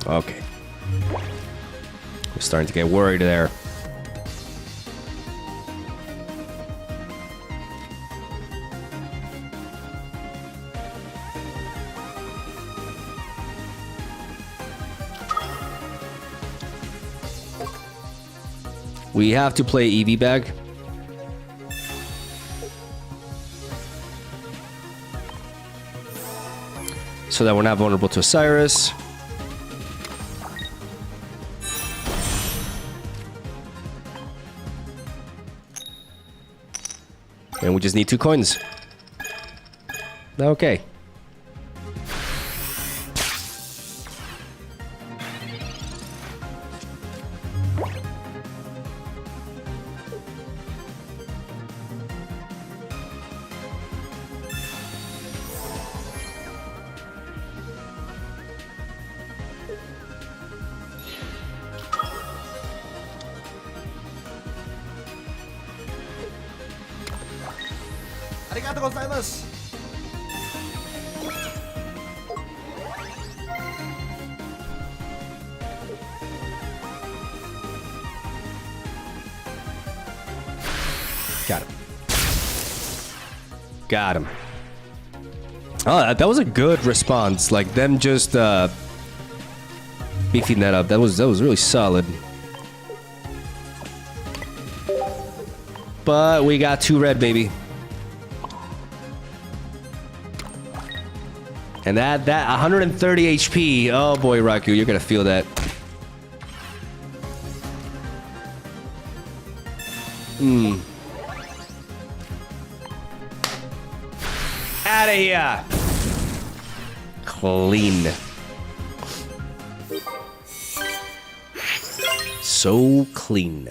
Okay. We're starting to get worried there. We have to play EV bag. So that we're not vulnerable to Osiris. And we just need 2 coins. Okay. Arigatou gozaimasu. Got him. Got him. Oh, that was a good response. Like them just beefing that up. That was really solid. But we got 2 red, baby. And that 130 HP. Oh boy, Raku, you're gonna feel that. Out of here. Clean. So clean.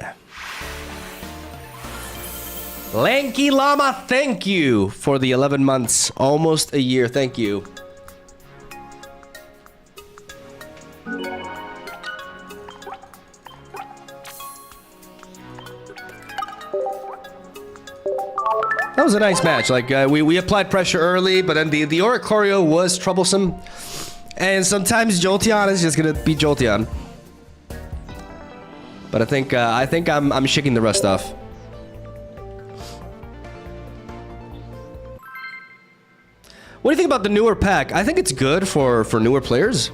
Lanky Llama, thank you for the 11 months. Almost a year. Thank you. That was a nice match. Like we applied pressure early, but then the Oricorio was troublesome, and sometimes Jolteon is just gonna be Jolteon. But I think I'm shaking the rust off. What do you think about the newer pack? I think it's good for newer players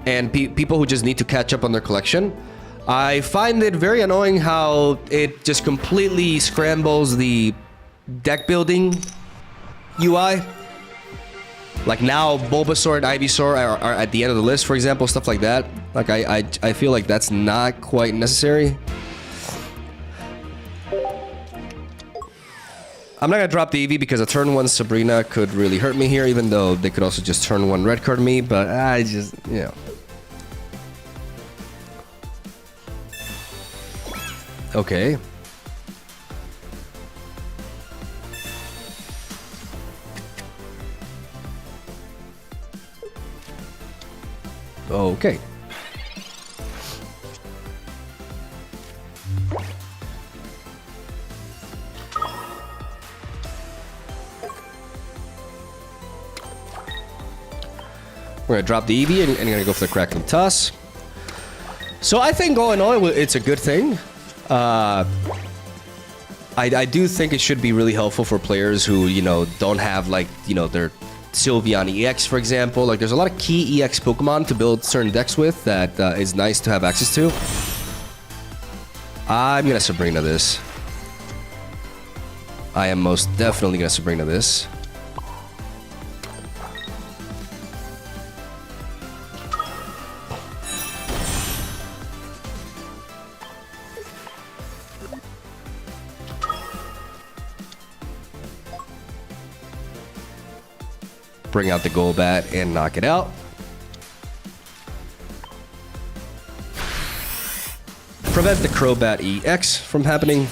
and people who just need to catch up on their collection. I find it very annoying how it just completely scrambles the deck building UI. Like now Bulbasaur and Ivysaur are at the end of the list, for example, stuff like that. Like I feel like that's not quite necessary. I'm not gonna drop the EV because a turn 1 Sabrina could really hurt me here, even though they could also just turn 1 red card me, but I just, you know. Okay. Okay. We're gonna drop the Eevee and gonna go for the Crackling Toss. So I think all in all, it's a good thing. I do think it should be really helpful for players who, you know, don't have, like, you know, their Sylveon EX, for example. Like, there's a lot of key EX Pokemon to build certain decks with that is nice to have access to. I'm gonna Sabrina this. I am most definitely gonna Sabrina this. Bring out the Golbat and knock it out. Prevent the Crobat EX from happening.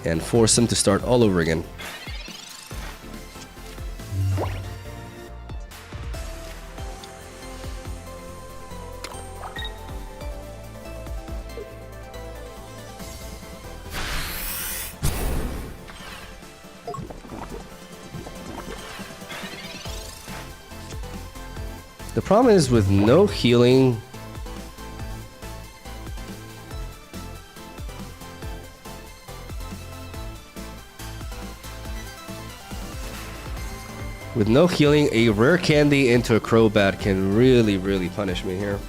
And force them to start all over again. The problem is with no healing. With no healing, a rare candy into a Crobat can really, really punish me here.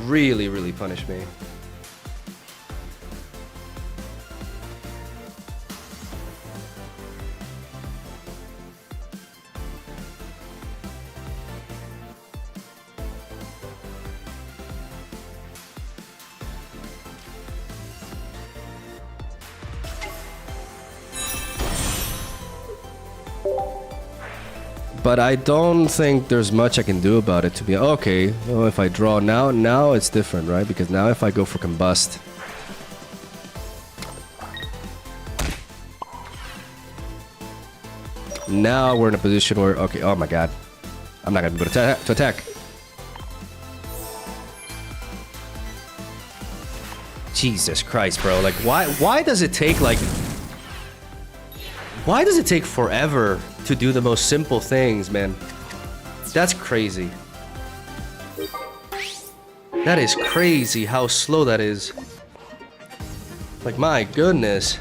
Really, really punish me. But I don't think there's much I can do about it to be okay. Oh, if I draw now it's different, right? Because now if I go for Combust, now we're in a position where, okay, oh my god, I'm not gonna be able to attack. Jesus Christ, bro! Like, why does it take like? Why does it take forever to do the most simple things, man? That's crazy. That is crazy how slow that is. Like, my goodness.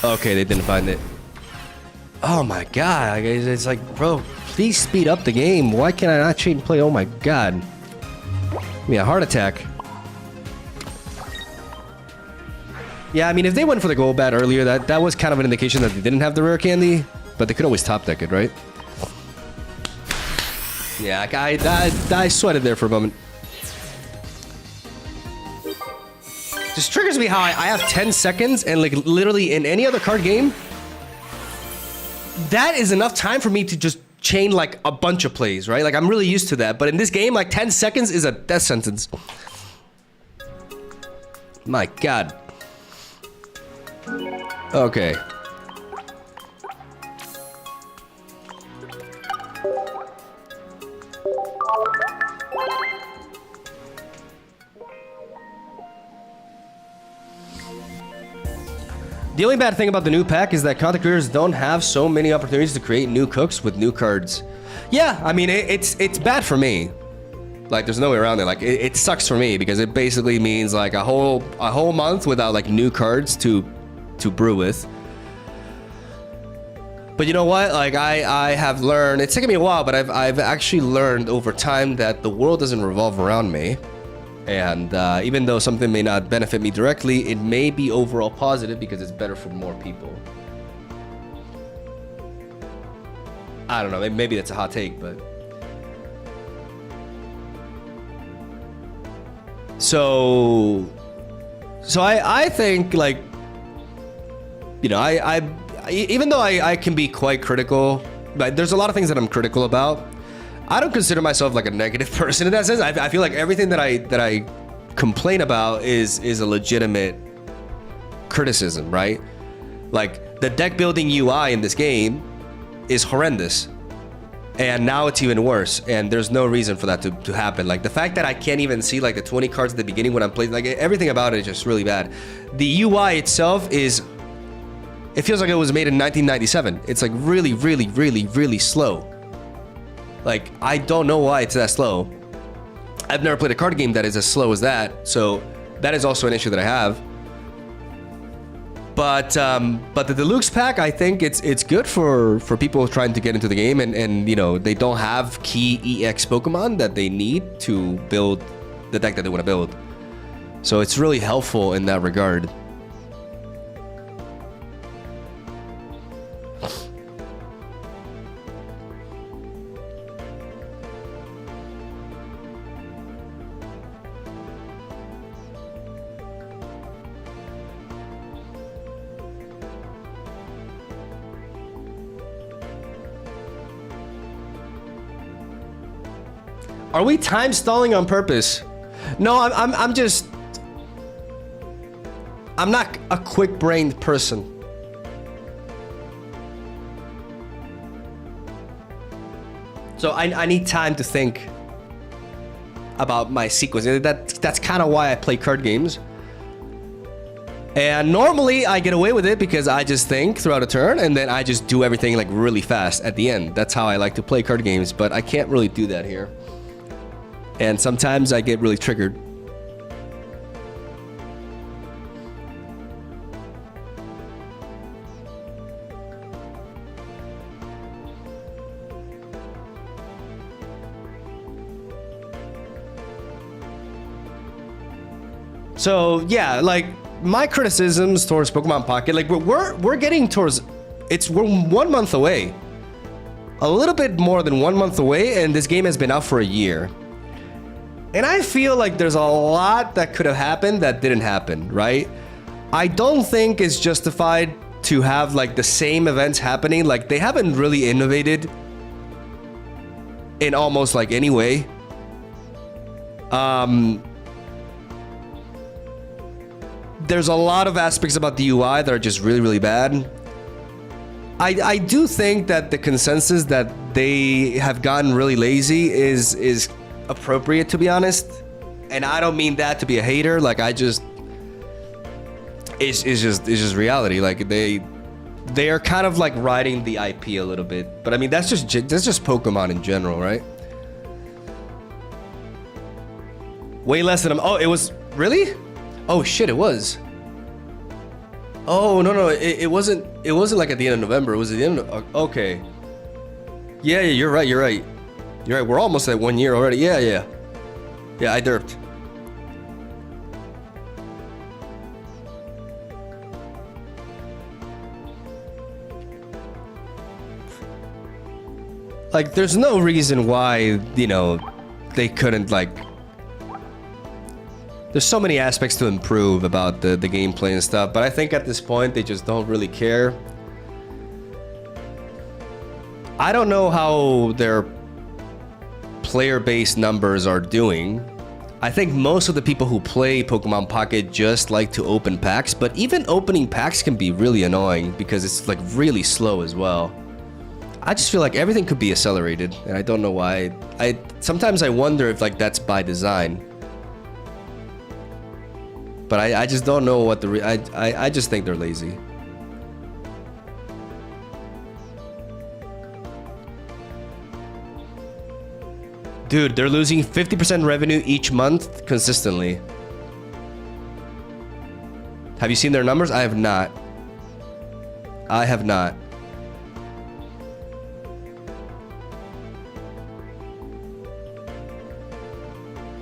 Okay, they didn't find it. Oh my god, it's like, bro, please speed up the game. Why can't I not chain play? Oh my god. Give me a heart attack. Yeah, I mean, if they went for the Golbat earlier, that was kind of an indication that they didn't have the rare candy, but they could always top deck it, right? Yeah, I sweated there for a moment. Just triggers me how I have 10 seconds and, like, literally in any other card game, that is enough time for me to just chain like a bunch of plays, right? Like, I'm really used to that, but in this game, like, 10 seconds is a death sentence. My god. Okay. The only bad thing about the new pack is that content creators don't have so many opportunities to create new cooks with new cards. Yeah, I mean, it's bad for me. Like, there's no way around it. Like, it sucks for me because it basically means like a whole month without like new cards to brew with. But you know what? Like, I have learned. It's taken me a while, but I've actually learned over time that the world doesn't revolve around me. And even though something may not benefit me directly, it may be overall positive because it's better for more people. I don't know, maybe that's a hot take, but... So I think, like, you know, I even though I can be quite critical like, there's a lot of things that I'm critical about. I don't consider myself like a negative person in that sense. I feel like everything that I complain about is a legitimate criticism, right? Like the deck building UI in this game is horrendous. And now it's even worse, and there's no reason for that to happen. Like the fact that I can't even see like the 20 cards at the beginning when I'm playing, like everything about it is just really bad. The UI itself it feels like it was made in 1997. It's like really, really, really, really slow. Like I don't know why it's that slow. I've never played a card game that is as slow as that, so that is also an issue that I have. But the deluxe pack, I think it's good for people trying to get into the game and you know, they don't have key EX Pokemon that they need to build the deck that they want to build. So it's really helpful in that regard. Are we time stalling on purpose? No, I'm just... I'm not a quick-brained person. So I need time to think about my sequence. That's kind of why I play card games. And normally I get away with it because I just think throughout a turn and then I just do everything like really fast at the end. That's how I like to play card games, but I can't really do that here. And sometimes I get really triggered. So yeah, like my criticisms towards Pokemon Pocket, like we're getting towards, we're 1 month away. A little bit more than 1 month away, and this game has been out for a year. And I feel like there's a lot that could have happened that didn't happen, right? I don't think it's justified to have like the same events happening. Like they haven't really innovated in almost like any way. There's a lot of aspects about the UI that are just really, really bad. I do think that the consensus that they have gotten really lazy is appropriate, to be honest, and I don't mean that to be a hater. Like it's just reality. Like they are kind of like riding the IP a little bit, but I mean that's just Pokemon in general, right? Way less than oh, it was really? Oh shit, it was. Oh no, it wasn't like at the end of November. It was at the end of, okay. Yeah, you're right. You're right. We're almost at 1 year already. Yeah, I derped. Like, there's no reason why, you know, they couldn't, like... There's so many aspects to improve about the gameplay and stuff, but I think at this point, they just don't really care. I don't know how their player-based numbers are doing. I think most of the people who play Pokemon Pocket just like to open packs, but even opening packs can be really annoying because it's like really slow as well. I just feel like everything could be accelerated, and I don't know why. Sometimes I wonder if like that's by design. But I just don't know what I just think they're lazy. Dude, they're losing 50% revenue each month consistently. Have you seen their numbers? I have not. I have not.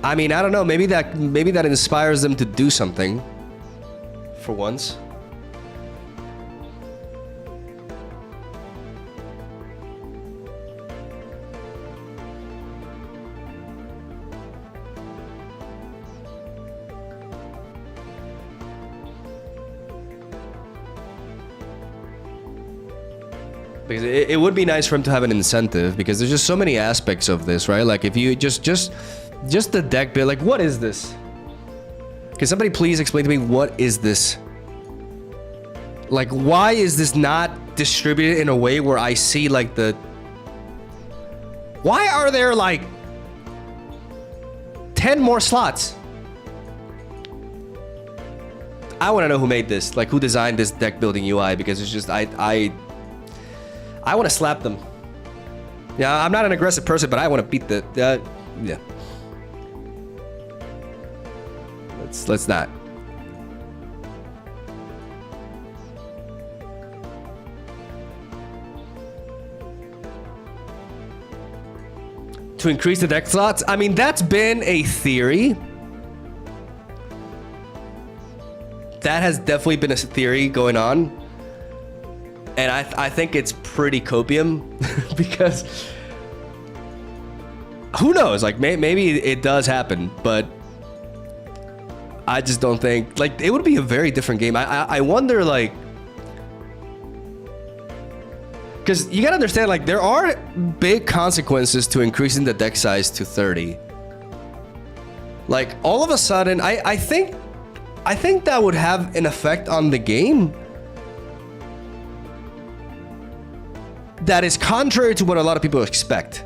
I mean, I don't know. Maybe that inspires them to do something for once. Because it would be nice for him to have an incentive, because there's just so many aspects of this, right? Like if you just the deck build, like what is this? Can somebody please explain to me what is this? Like why is this not distributed in a way where I see like the... Why are there like 10 more slots? I want to know who made this, like who designed this deck building UI, because it's just I want to slap them. Yeah, I'm not an aggressive person, but I want to beat the yeah. Let's not. To increase the deck slots, I mean that's been a theory. That has definitely been a theory going on, and I think it's pretty copium because who knows? Like maybe it does happen, but I just don't think like it would be a very different game. I wonder like, because you gotta understand like there are big consequences to increasing the deck size to 30. Like all of a sudden, I think that would have an effect on the game that is contrary to what a lot of people expect,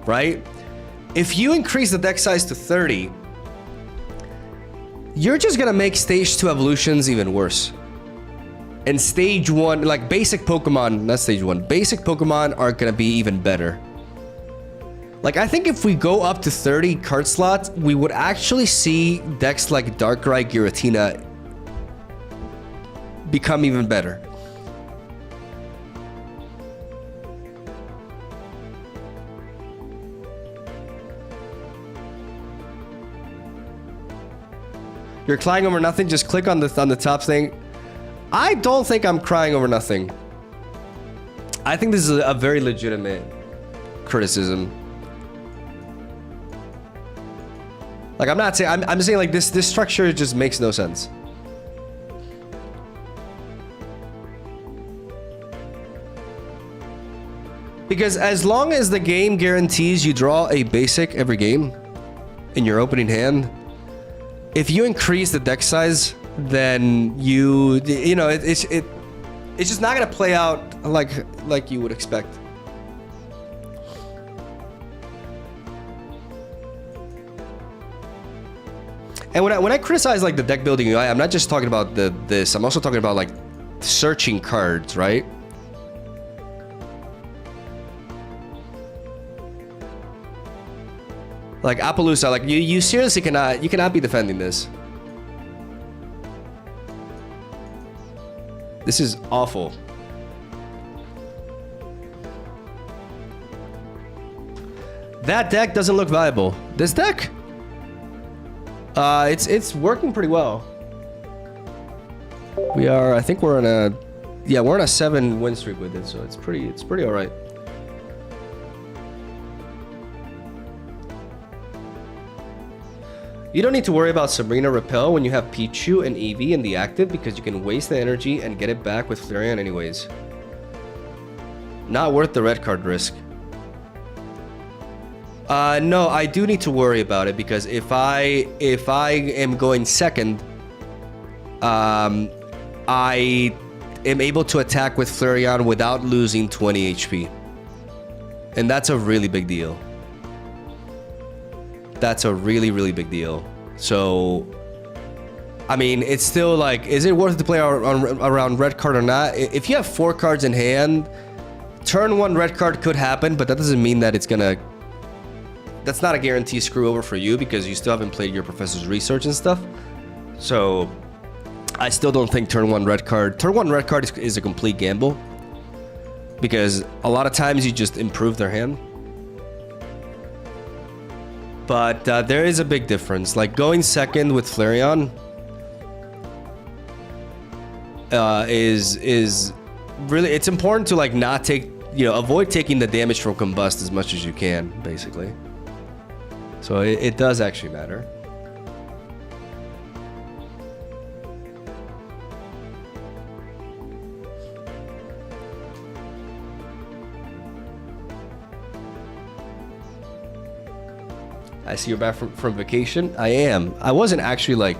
right? If you increase the deck size to 30, you're just gonna make stage 2 evolutions even worse. And stage 1, like basic Pokemon, not stage 1, basic Pokemon are gonna be even better. Like, I think if we go up to 30 card slots, we would actually see decks like Darkrai, Giratina become even better. You're crying over nothing? Just click on the top thing. I don't think I'm crying over nothing. I think this is a very legitimate criticism. Like, I'm not saying, I'm saying like this structure just makes no sense. Because as long as the game guarantees you draw a basic every game in your opening hand, if you increase the deck size, then you know, it's just not gonna play out like you would expect. And when I criticize like the deck building UI, I'm not just talking about this. I'm also talking about like searching cards, right? Like Appaloosa, like you seriously cannot be defending this. This is awful. That deck doesn't look viable. This deck? It's working pretty well. I think we're on a 7-win streak with it, so it's pretty all right. You don't need to worry about Sabrina Repel when you have Pichu and Eevee in the active, because you can waste the energy and get it back with Flareon anyways. Not worth the red card risk. No, I do need to worry about it, because if I am going second, I am able to attack with Flareon without losing 20 HP. And that's a really big deal. That's a really, really big deal. So, I mean, it's still like, is it worth it to play around red card or not? If you have 4 cards in hand, turn 1 red card could happen, but that doesn't mean that it's gonna... That's not a guarantee screw over for you, because you still haven't played your professor's research and stuff. So, I still don't think turn 1 red card... Turn 1 red card is a complete gamble, because a lot of times you just improve their hand. But there is a big difference. Like going second with Flareon is really, it's important to like not take, avoid taking the damage from Combust as much as you can, basically. So it does actually matter. I see you're back from vacation. I am. I wasn't actually like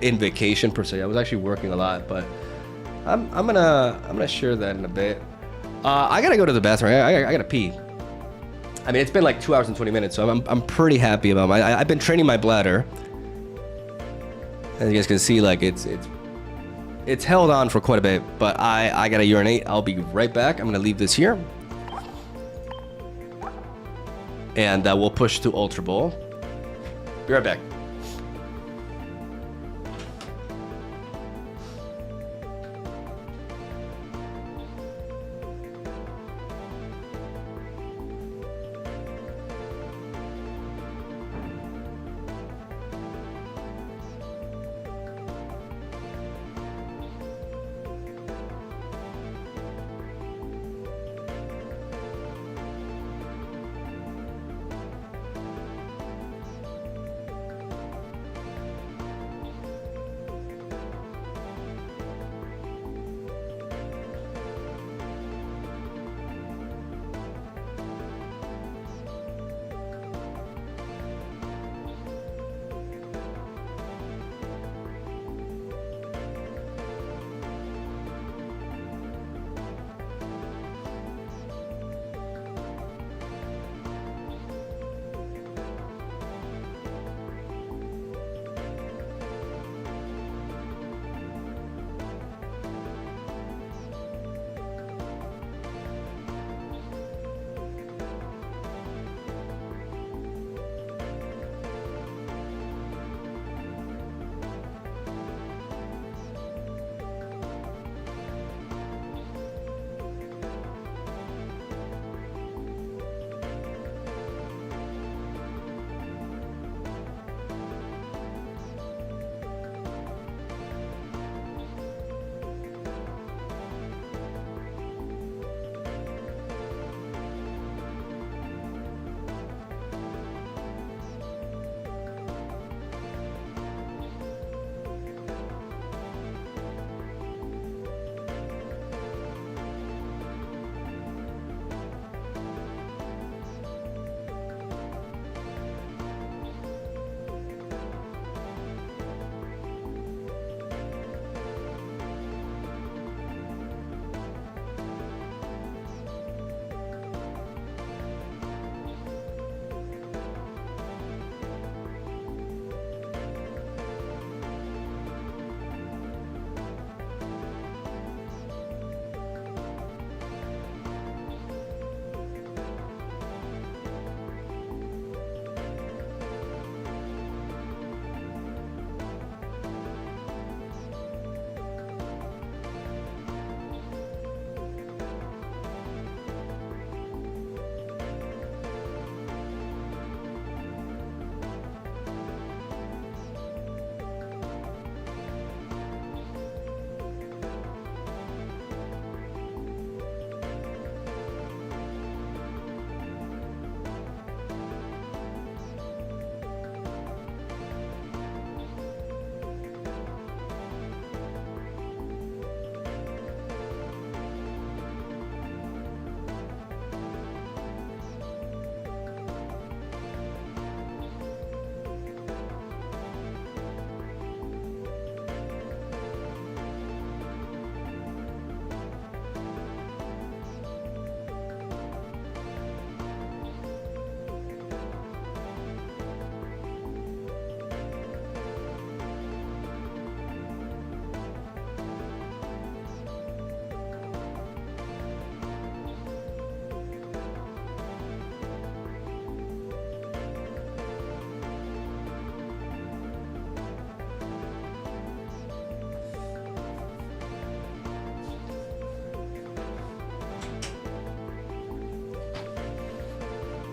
in vacation per se. I was actually working a lot, but I'm gonna share that in a bit. I gotta go to the bathroom. I gotta pee. I mean, it's been like 2 hours and 20 minutes, so I'm pretty happy about I've been training my bladder. As you guys can see, like it's held on for quite a bit, but I gotta urinate. I'll be right back. I'm gonna leave this here. And we'll push to Ultra Bowl. Be right back.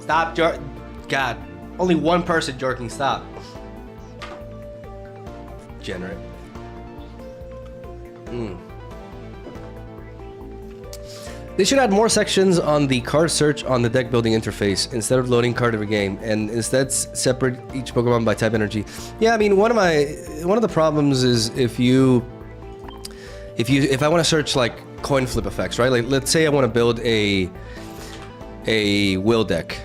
Stop God, only one person jerking. Stop. Generate. They should add more sections on the card search on the deck building interface instead of loading card every game, and instead separate each Pokemon by type energy. Yeah, I mean one of the problems is if I want to search like coin flip effects, right? Like let's say I want to build a will deck.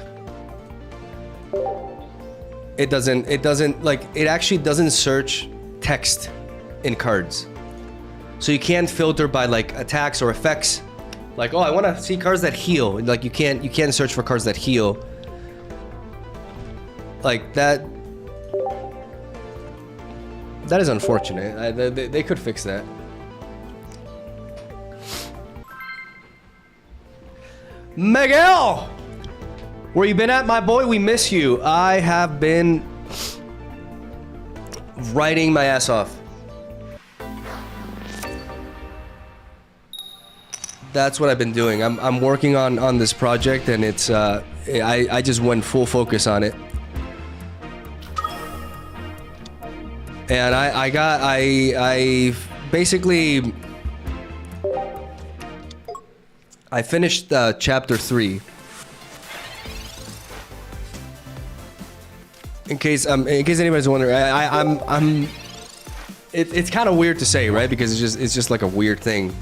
it doesn't like, it actually doesn't search text in cards. So you can't filter by like attacks or effects. Like, oh, I want to see cards that heal. Like you can't search for cards that heal. Like that is unfortunate. They could fix that. Miguel! Where you been at, my boy? We miss you. I have been writing my ass off. That's what I've been doing. I'm working on this project, and it's I just went full focus on it. And I basically I finished chapter 3. In case anybody's wondering, it's kind of weird to say, right? Because it's just like a weird thing.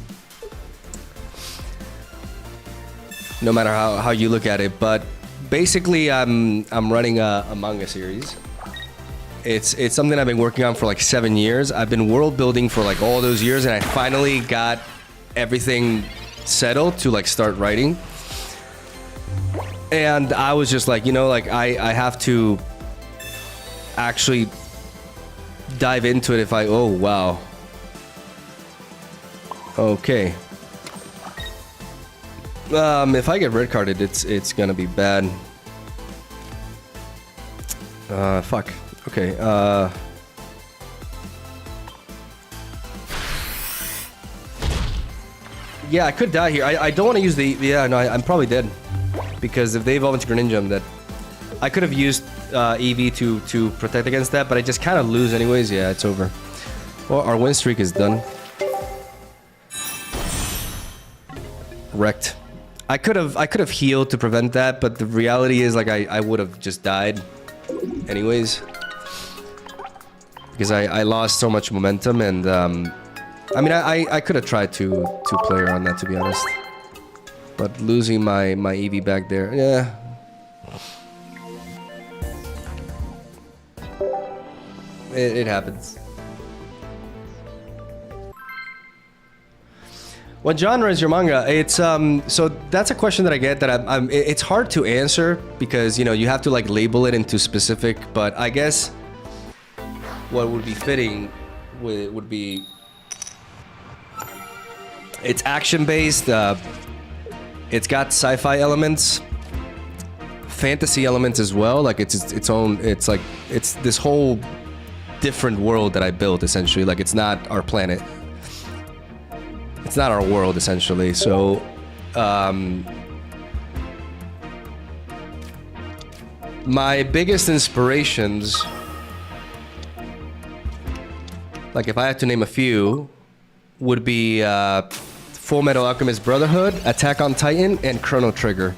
No matter how you look at it, but basically I'm running a manga series. It's something I've been working on for like 7 years. I've been world building for like all those years, and I finally got everything settled to like start writing. And I was just like, you know, like I have to actually dive into it. Oh wow, okay. If I get red carded, it's gonna be bad. Fuck. Okay. Yeah, I could die here. I don't want to use the. Yeah, no, I'm probably dead because if they evolve into Greninja, that I could have used EV to protect against that, but I just kind of lose anyways. Yeah, it's over. Well, our win streak is done. Wrecked. I could have healed to prevent that, but the reality is like I would have just died anyways because I lost so much momentum, and I mean I could have tried to play around that, to be honest, but losing my EV back there, yeah. It happens. What genre is your manga? It's so that's a question that I get that it's hard to answer because, you know, you have to like label it into specific, but I guess what would be fitting would be it's action based, it's got sci-fi elements, fantasy elements as well, like it's its own, it's like it's this whole different world that I built essentially, like it's not our planet. It's not our world, essentially. So, my biggest inspirations, like if I had to name a few, would be Full Metal Alchemist Brotherhood, Attack on Titan, and Chrono Trigger.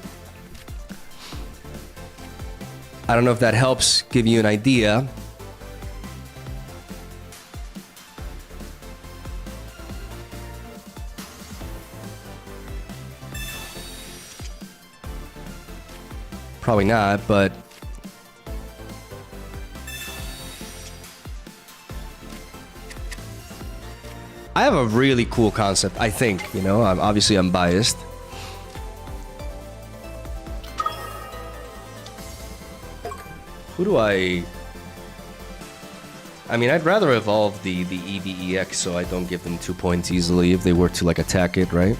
I don't know if that helps give you an idea. Probably not, but I have a really cool concept, I think, you know, I'm biased. Who do I mean, I'd rather evolve the EVEX so I don't give them 2 points easily if they were to like attack it, right?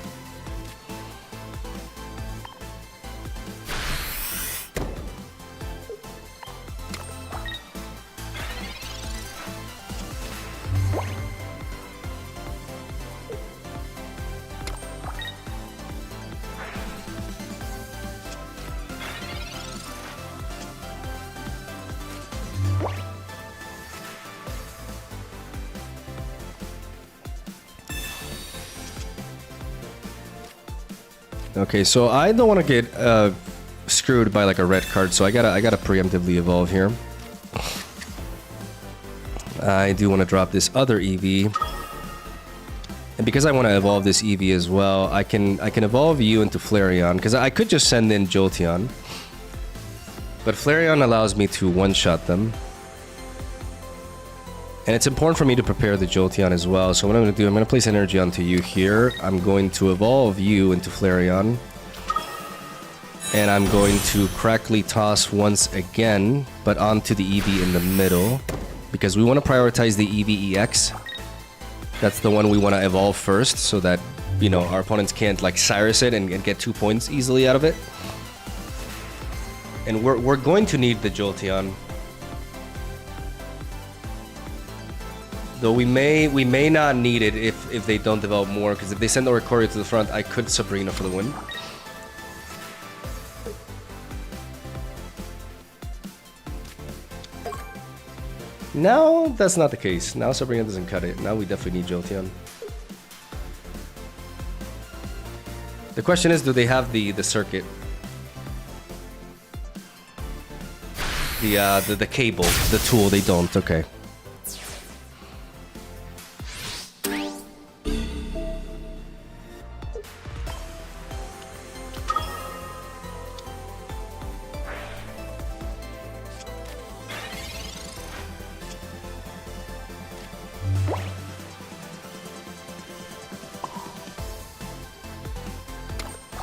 Okay, so I don't want to get screwed by like a red card, so I gotta preemptively evolve here. I do want to drop this other EV, and because I want to evolve this EV as well, I can evolve you into Flareon, because I could just send in Jolteon. But Flareon allows me to one-shot them. And it's important for me to prepare the Jolteon as well. So what I'm going to do, I'm going to place energy onto you here. I'm going to evolve you into Flareon. And I'm going to Crackly Toss once again, but onto the EV in the middle. Because we want to prioritize the EV EX. That's the one we want to evolve first, so that, you know, our opponents can't like Cyrus it and get 2 points easily out of it. And we're going to need the Jolteon. Though we may not need it if they don't develop more, because if they send Oricorio to the front, I could Sabrina for the win. Now that's not the case. Now Sabrina doesn't cut it. Now we definitely need Jolteon. The question is, do they have the circuit? The cable, the tool, they don't. Okay.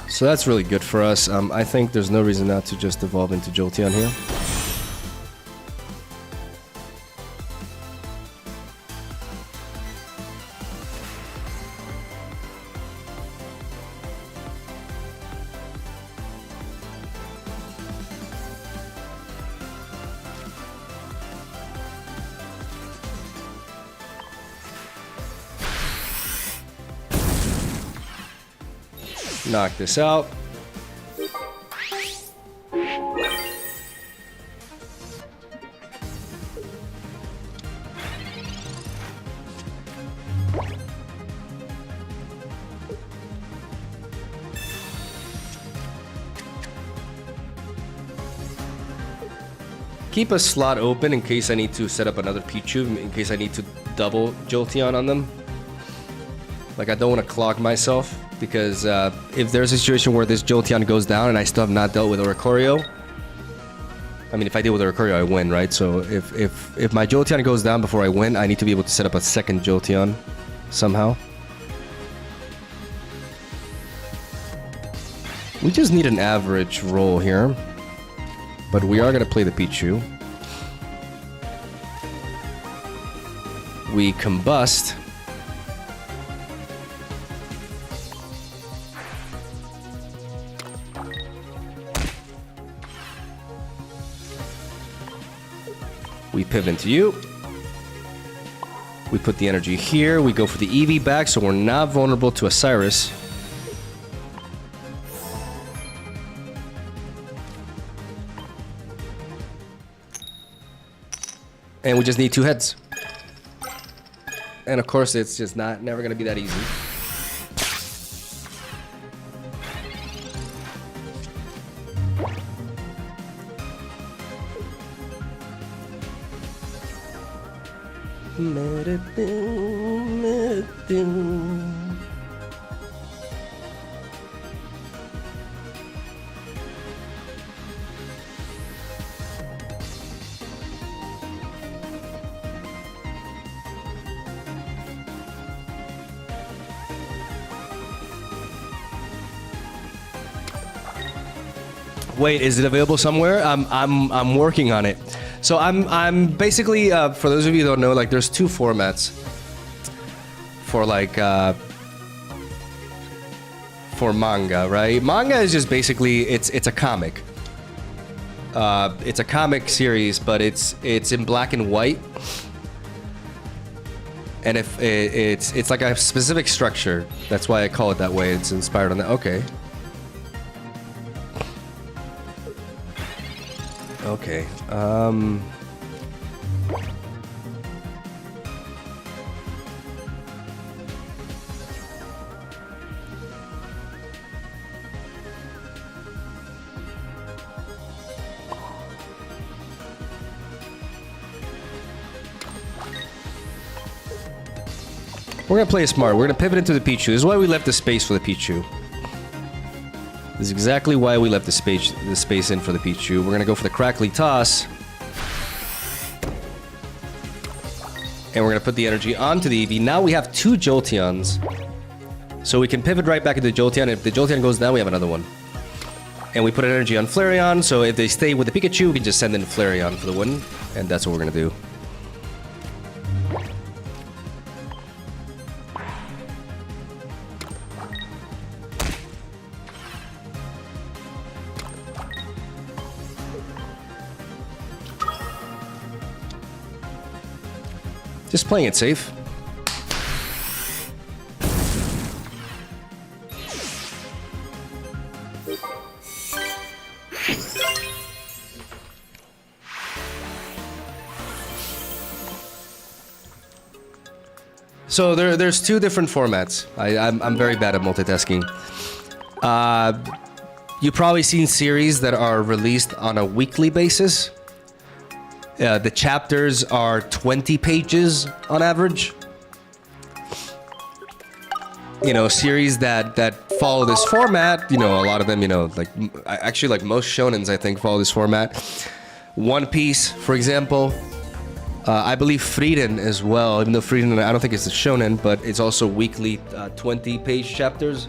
So that's really good for us. I think there's no reason not to just evolve into Jolteon here. Knock this out. Keep a slot open in case I need to set up another Pichu, in case I need to double Jolteon on them. Like, I don't want to clog myself, because if there's a situation where this Jolteon goes down and I still have not dealt with Oricorio, I mean, if I deal with Oricorio, I win, right? So if my Jolteon goes down before I win, I need to be able to set up a second Jolteon somehow. We just need an average roll here, but we are going to play the Pichu. We combust. We pivot into you. We put the energy here. We go for the EV back, so we're not vulnerable to a Cyrus. And we just need 2 heads. And of course, it's just never gonna be that easy. Wait, is it available somewhere? I'm working on it. So I'm basically for those of you who don't know, like, there's 2 formats for like for manga, right? Manga is just basically it's a comic. It's a comic series, but it's in black and white. And if it's like a specific structure, that's why I call it that way. It's inspired on that. Okay. Okay. We're gonna play it smart. We're gonna pivot into the Pichu. This is why we left the space for the Pichu. This is exactly why we left the space in for the Pichu. We're gonna go for the crackly toss. And we're gonna put the energy onto the Eevee. Now we have 2 Jolteons. So we can pivot right back into Jolteon. If the Jolteon goes down, we have another one. And we put energy on Flareon, so if they stay with the Pikachu, we can just send in Flareon for the win. And that's what we're gonna do. Just playing it safe. So there's 2 different formats. I'm very bad at multitasking. You've probably seen series that are released on a weekly basis. The chapters are 20 pages on average. You know, series that follow this format, you know, a lot of them, you know, like actually like most shonens I think follow this format. One Piece, for example. I believe Frieren as well, even though Frieren I don't think it's a shonen, but it's also weekly 20-page chapters.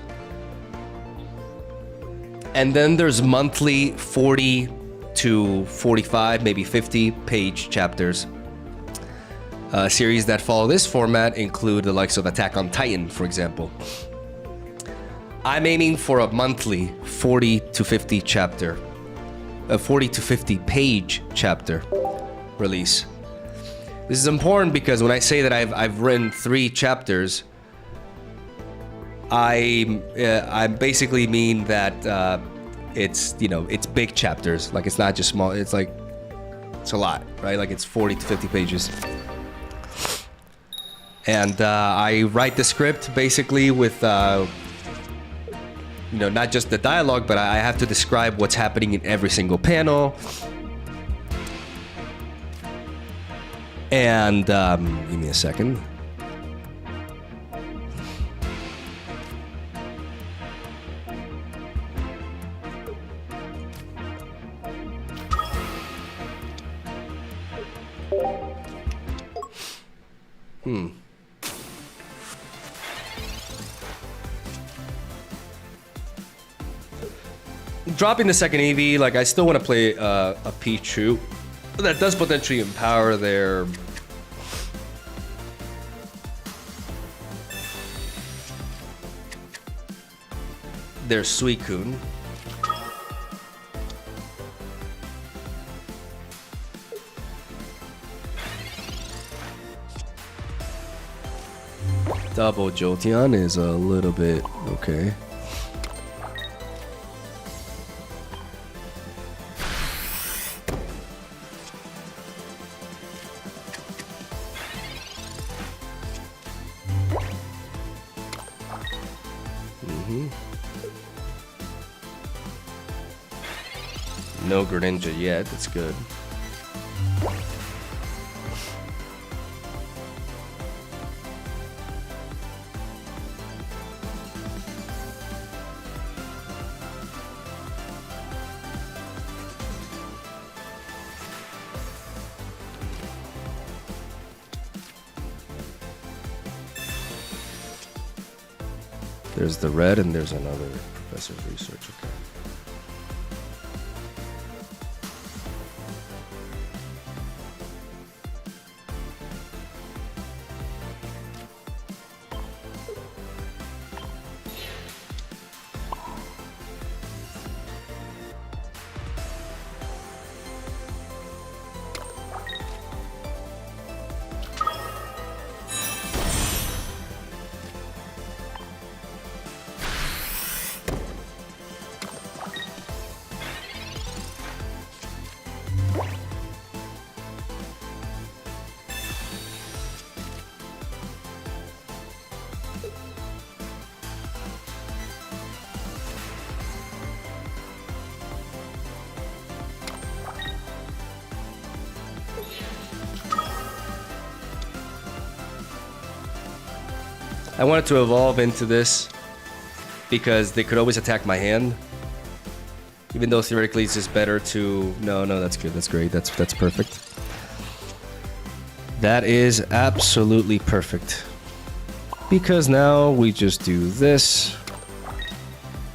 And then there's monthly 40 to 45, maybe 50-page chapters. Series that follow this format include the likes of Attack on Titan, for example. I'm aiming for a monthly 40 to 50 chapter, a 40 to 50 page chapter release. This is important because when I say that I've written 3 chapters, I basically mean that it's, you know, it's big chapters. Like it's not just small. It's like it's a lot, right? Like it's 40 to 50 pages. And I write the script basically with, you know, not just the dialogue, but I have to describe what's happening in every single panel. And give me a second. Dropping the second Eevee, like I still want to play a Pichu. That does potentially empower their Suicune. Double Jolteon is a little bit okay. No Greninja yet, that's good. There's the red and there's another Professor's Research, okay. I wanted to evolve into this because they could always attack my hand. Even though theoretically it's just better to... No, that's good. That's great. That's perfect. That is absolutely perfect. Because now we just do this.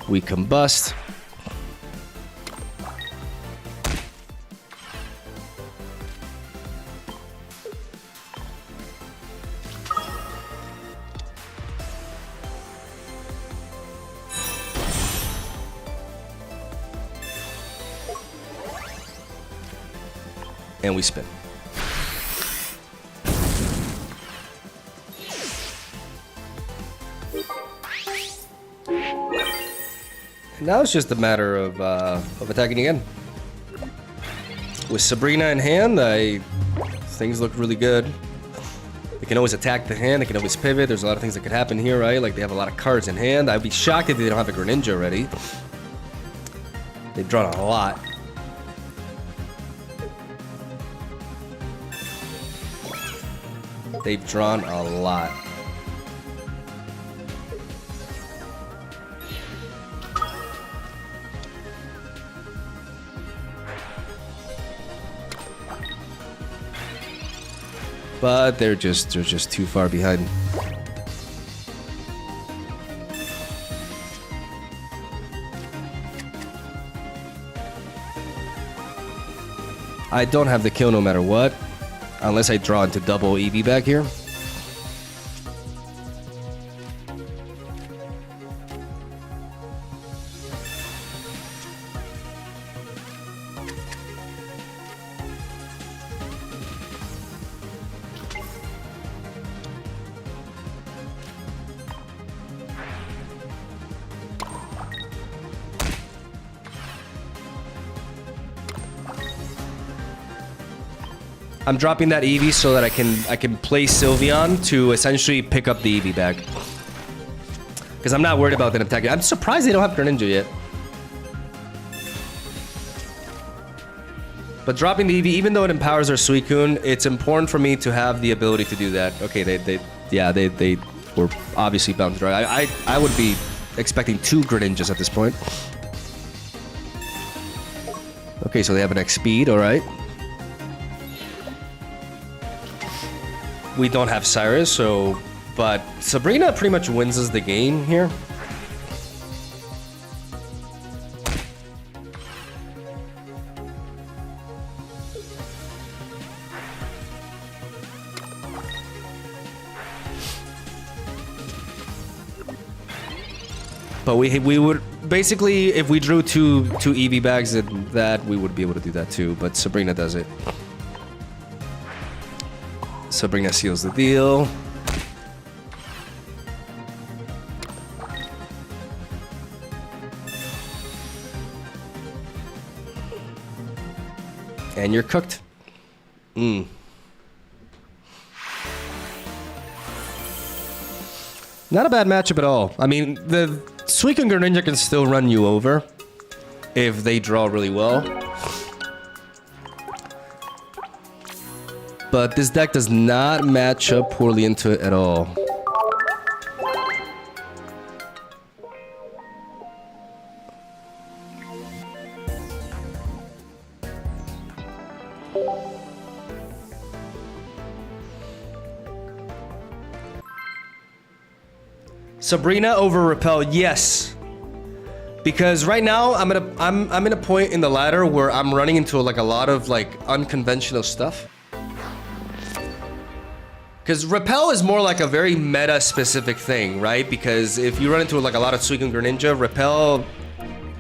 We combust. And we spin. And now it's just a matter of attacking again. With Sabrina in hand, things look really good. They can always attack the hand, they can always pivot. There's a lot of things that could happen here, right? Like they have a lot of cards in hand. I'd be shocked if they don't have a Greninja already. They've drawn a lot. They've drawn a lot. But they're just too far behind. I don't have the kill no matter what. Unless I draw into double EV back here. I'm dropping that Eevee so that I can play Sylveon to essentially pick up the Eevee back. Because I'm not worried about them attacking. I'm surprised they don't have Greninja yet. But dropping the Eevee, even though it empowers their Suicune, it's important for me to have the ability to do that. Okay, they were obviously bound to draw. I would be expecting 2 Greninjas at this point. Okay, so they have an X speed, alright. We don't have Cyrus, so... But Sabrina pretty much wins us the game here. But we would... Basically, if we drew two Eevee bags, that we would be able to do that too. But Sabrina does it. Sabrina seals the deal. And you're cooked. Not a bad matchup at all. I mean, the Suicune Greninja can still run you over if they draw really well. But this deck does not match up poorly into it at all. Sabrina over Repel, yes. Because right now I'm in a point in the ladder where I'm running into like a lot of like unconventional stuff. Because Repel is more like a very meta-specific thing, right? Because if you run into like a lot of Suicune Greninja, Repel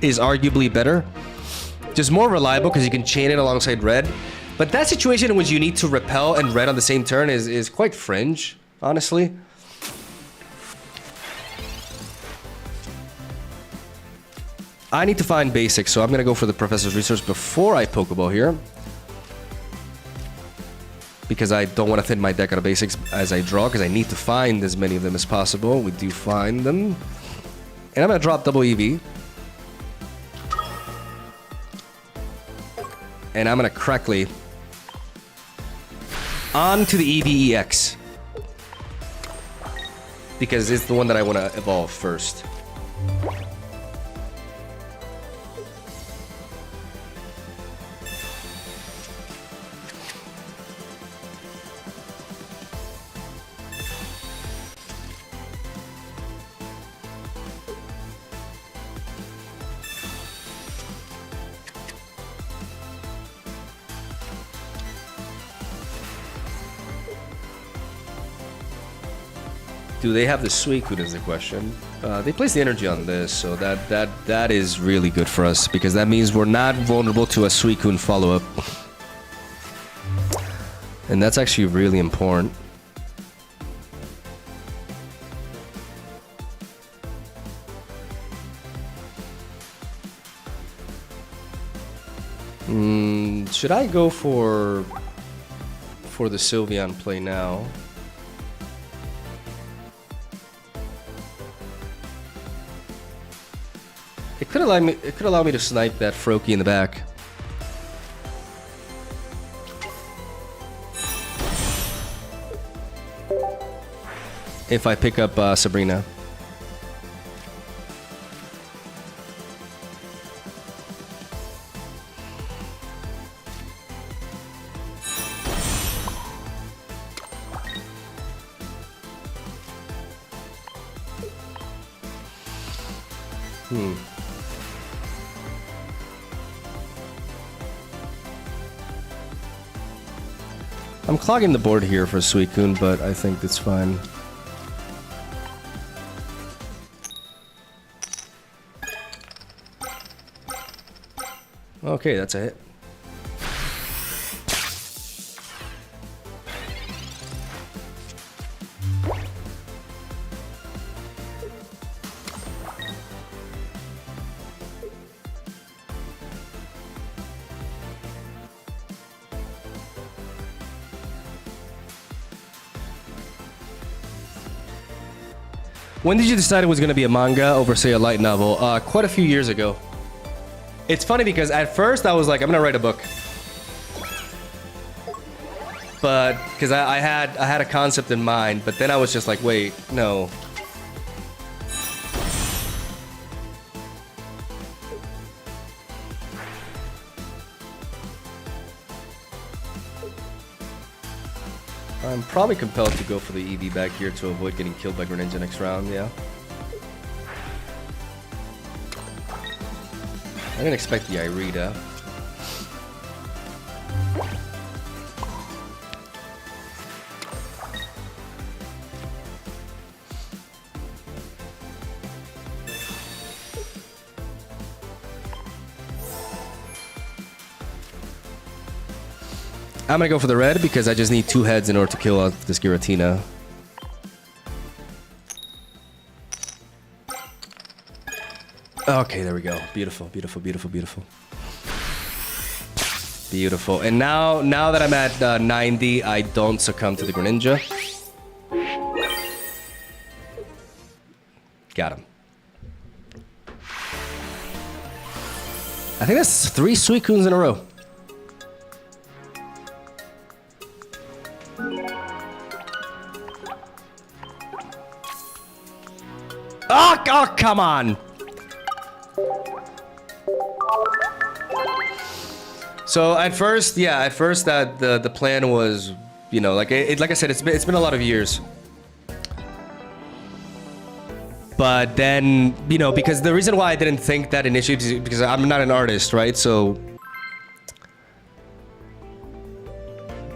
is arguably better. Just more reliable because you can chain it alongside Red. But that situation in which you need to Repel and Red on the same turn is quite fringe, honestly. I need to find basics, so I'm gonna go for the Professor's Research before I Pokeball here. Because I don't want to thin my deck out of basics as I draw, because I need to find as many of them as possible. We do find them. And I'm going to drop double EV. And I'm going to correctly onto the EVEX. Because it's the one that I want to evolve first. Do they have the Suicune is the question. They place the energy on this, so that is really good for us, because that means we're not vulnerable to a Suicune follow-up. And that's actually really important. Should I go for the Sylveon play now? It could allow me to snipe that Froakie in the back. If I pick up Sabrina. I'm clogging the board here for Suicune, but I think that's fine. Okay, that's a hit. When did you decide it was going to be a manga over, say, a light novel? Quite a few years ago. It's funny because at first I was like, I'm going to write a book. But, because I had a concept in mind, but then I was just like, wait, no. I'm probably compelled to go for the EV back here to avoid getting killed by Greninja next round, yeah. I didn't expect the Irida. I'm gonna go for the red because I just need 2 heads in order to kill off this Giratina. Okay, there we go. Beautiful, beautiful, beautiful, beautiful. Beautiful. And now that I'm at 90, I don't succumb to the Greninja. Got him. I think that's 3 Suicunes in a row. Oh, come on! So at first that the plan was, you know, like I said, it's been a lot of years. But then, you know, because the reason why I didn't think that initially is because I'm not an artist, right? So,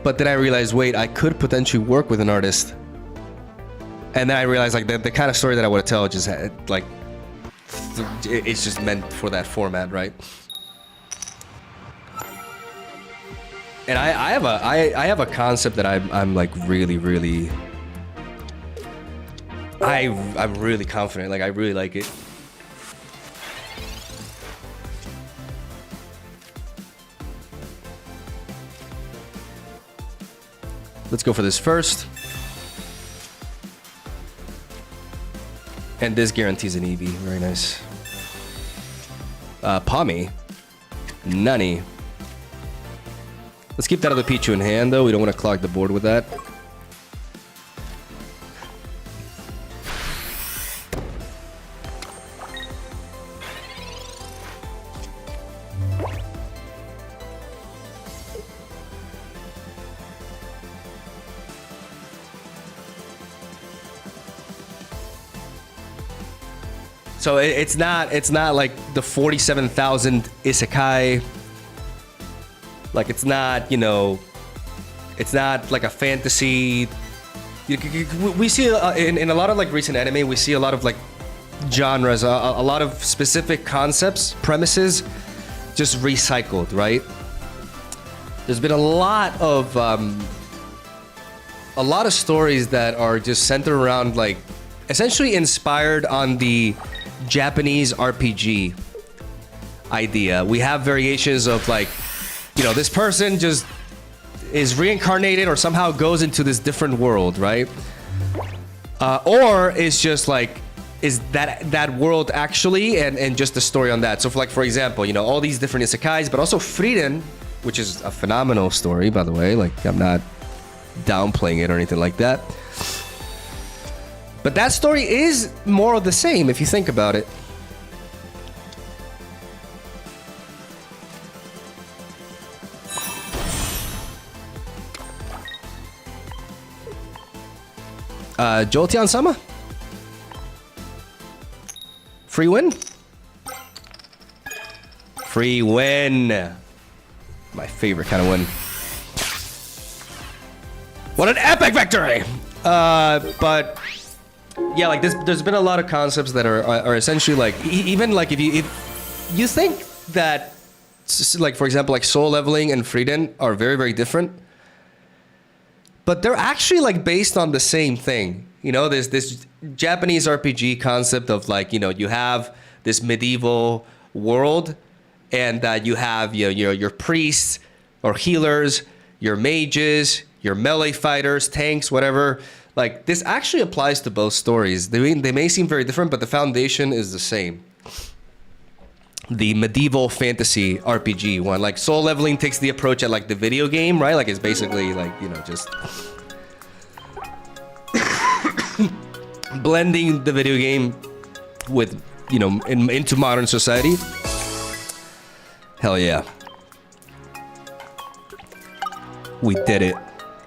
but then I realized, wait, I could potentially work with an artist. And then I realized, like, the kind of story that I want to tell just had, like, it's just meant for that format, right? And I have a concept that I'm like really I'm really confident. Like, I really like it. Let's go for this first. And this guarantees an EV. Very nice. Pommy. Nunny. Let's keep that other Pichu in hand, though. We don't want to clog the board with that. So it's not like the 47,000 isekai. Like, it's not, you know, it's not like a fantasy We see in a lot of like recent anime, we see a lot of like genres, a lot of specific concepts, premises, just recycled, right? There's been a lot of stories that are just centered around like essentially inspired on the Japanese RPG idea. We have variations of like, you know, this person just is reincarnated or somehow goes into this different world, right? Or it's just like, is that world actually, and just the story on that. So for example, you know, all these different isekais, but also Frieren, which is a phenomenal story, by the way. Like, I'm not downplaying it or anything like that. But that story is more of the same if you think about it. Jolteon-sama? Free win? Free win. My favorite kind of win. What an epic victory! But yeah, like there's been a lot of concepts that are essentially like, even like if you think that, like for example, like soul leveling and Frieren are very, very different, but they're actually like based on the same thing. You know, there's this Japanese RPG concept of like, you know, you have this medieval world, and that you have your priests or healers, your mages, your melee fighters, tanks, whatever. Like, this actually applies to both stories. They may seem very different, but the foundation is the same. The medieval fantasy RPG one, like soul leveling takes the approach at like the video game, right? Like, it's basically like, you know, just blending the video game with, you know, into modern society. Hell yeah. We did it.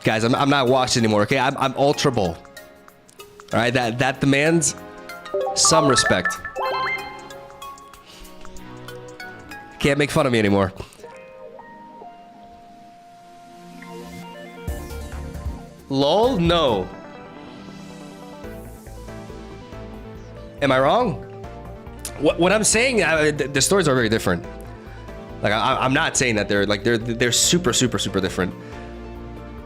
Guys, I'm not washed anymore, okay? I'm Ultra Bull. Alright, that demands some respect. Can't make fun of me anymore. LOL? No. Am I wrong? What I'm saying, the stories are very different. Like, I'm not saying that they're super, super, super different.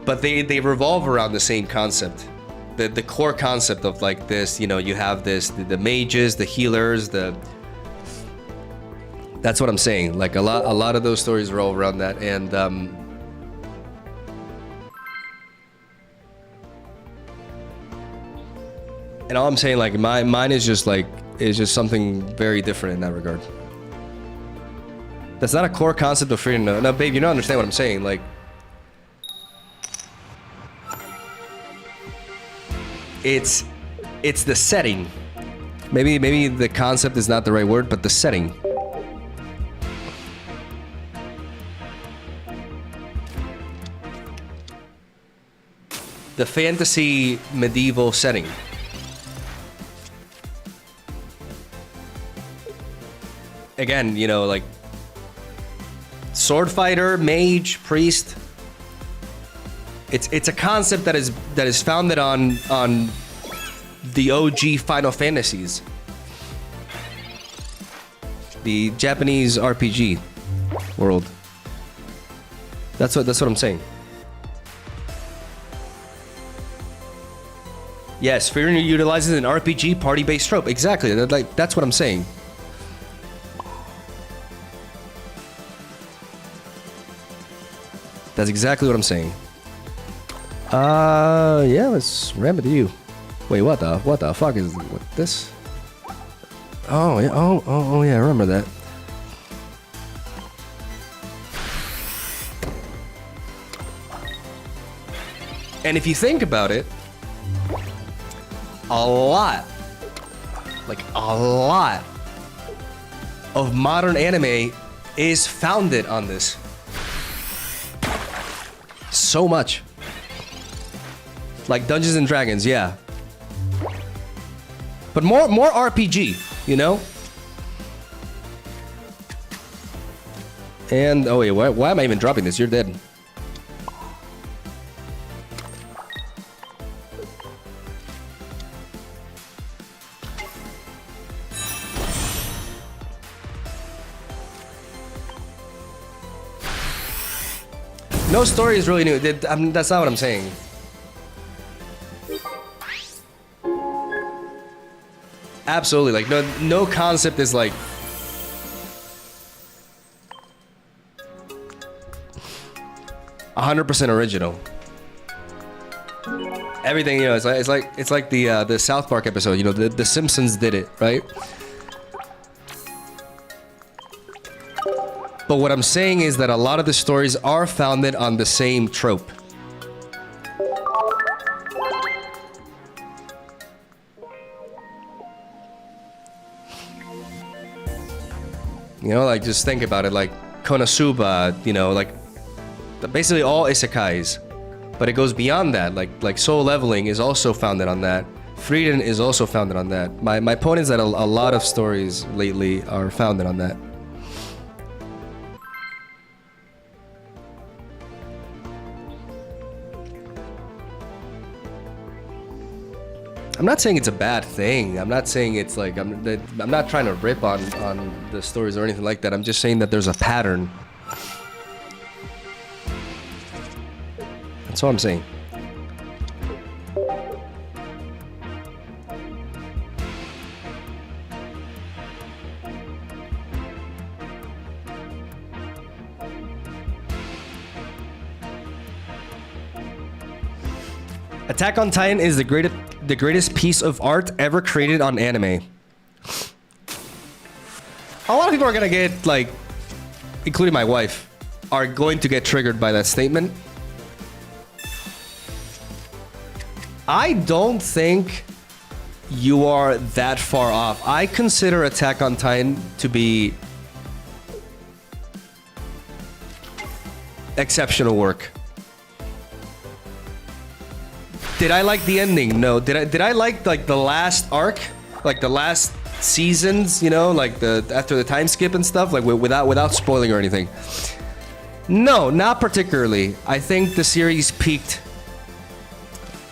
But they revolve around the same concept. The core concept of like this, you know, you have this, the mages, the healers, that's what I'm saying. Like a lot of those stories revolve around that, and all I'm saying, like mine is just something very different in that regard. That's not a core concept of freedom. No, babe, you don't understand what I'm saying. Like, it's the setting. Maybe the concept is not the right word, but the setting. The fantasy medieval setting. Again, you know, like sword fighter, mage, priest. It's a concept that is founded on the OG Final Fantasies, the Japanese RPG world. That's what I'm saying. Yes, Frieren utilizes an RPG party-based trope. Exactly. That's what I'm saying. That's exactly what I'm saying. Yeah, let's ram it to you. Wait, what the fuck is this? Oh yeah, oh yeah, I remember that. And if you think about it, a lot of modern anime is founded on this. So much. Like Dungeons and Dragons, yeah. But more RPG, you know? And oh wait, why am I even dropping this? You're dead. No story is really new. That's not what I'm saying. Absolutely, like no concept is like 100% original. Everything, you know, it's like the South Park episode. You know, the Simpsons did it, right? But what I'm saying is that a lot of the stories are founded on the same trope. You know, like, just think about it, like Konosuba, you know, like basically all isekais. But it goes beyond that, like Soul Leveling is also founded on that. Frieden is also founded on that. My point is that a lot of stories lately are founded on that. I'm not saying it's a bad thing. I'm not saying it's like I'm not trying to rip on the stories or anything like that. I'm just saying that there's a pattern. That's all I'm saying. Attack on Titan is the greatest piece of art ever created on anime. A lot of people are gonna get, like, including my wife, are going to get triggered by that statement. I don't think you are that far off. I consider Attack on Titan to be exceptional work. Did I like the ending? No. Did I like the last arc, like the last seasons? You know, like after the time skip and stuff, like without spoiling or anything. No, not particularly. I think the series peaked.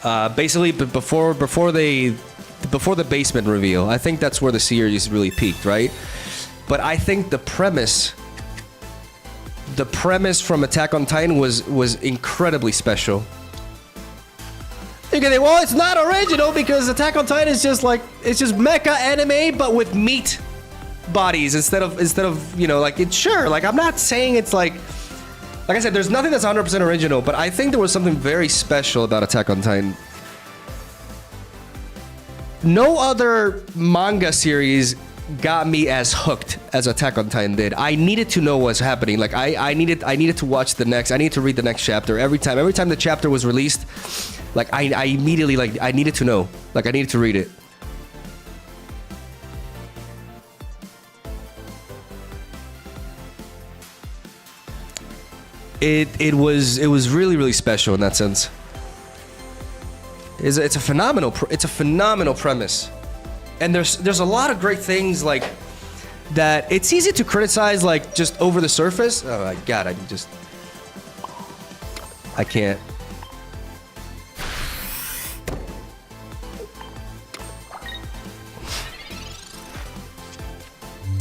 Basically, before the basement reveal. I think that's where the series really peaked, right? But I think the premise from Attack on Titan was incredibly special. You can think, well, it's not original because Attack on Titan is just like, it's just mecha anime, but with meat bodies instead of you know, like, it's sure. Like, I'm not saying it's like I said, there's nothing that's 100% original, but I think there was something very special about Attack on Titan. No other manga series got me as hooked as Attack on Titan did. I needed to know what's happening. Like, I needed to watch the next. I needed to read the next chapter every time the chapter was released. Like, I immediately, like, I needed to know. Like, I needed to read it. It was really special in that sense. It's a phenomenal premise, and there's a lot of great things like that. It's easy to criticize, like, just over the surface. Oh my god, I can't.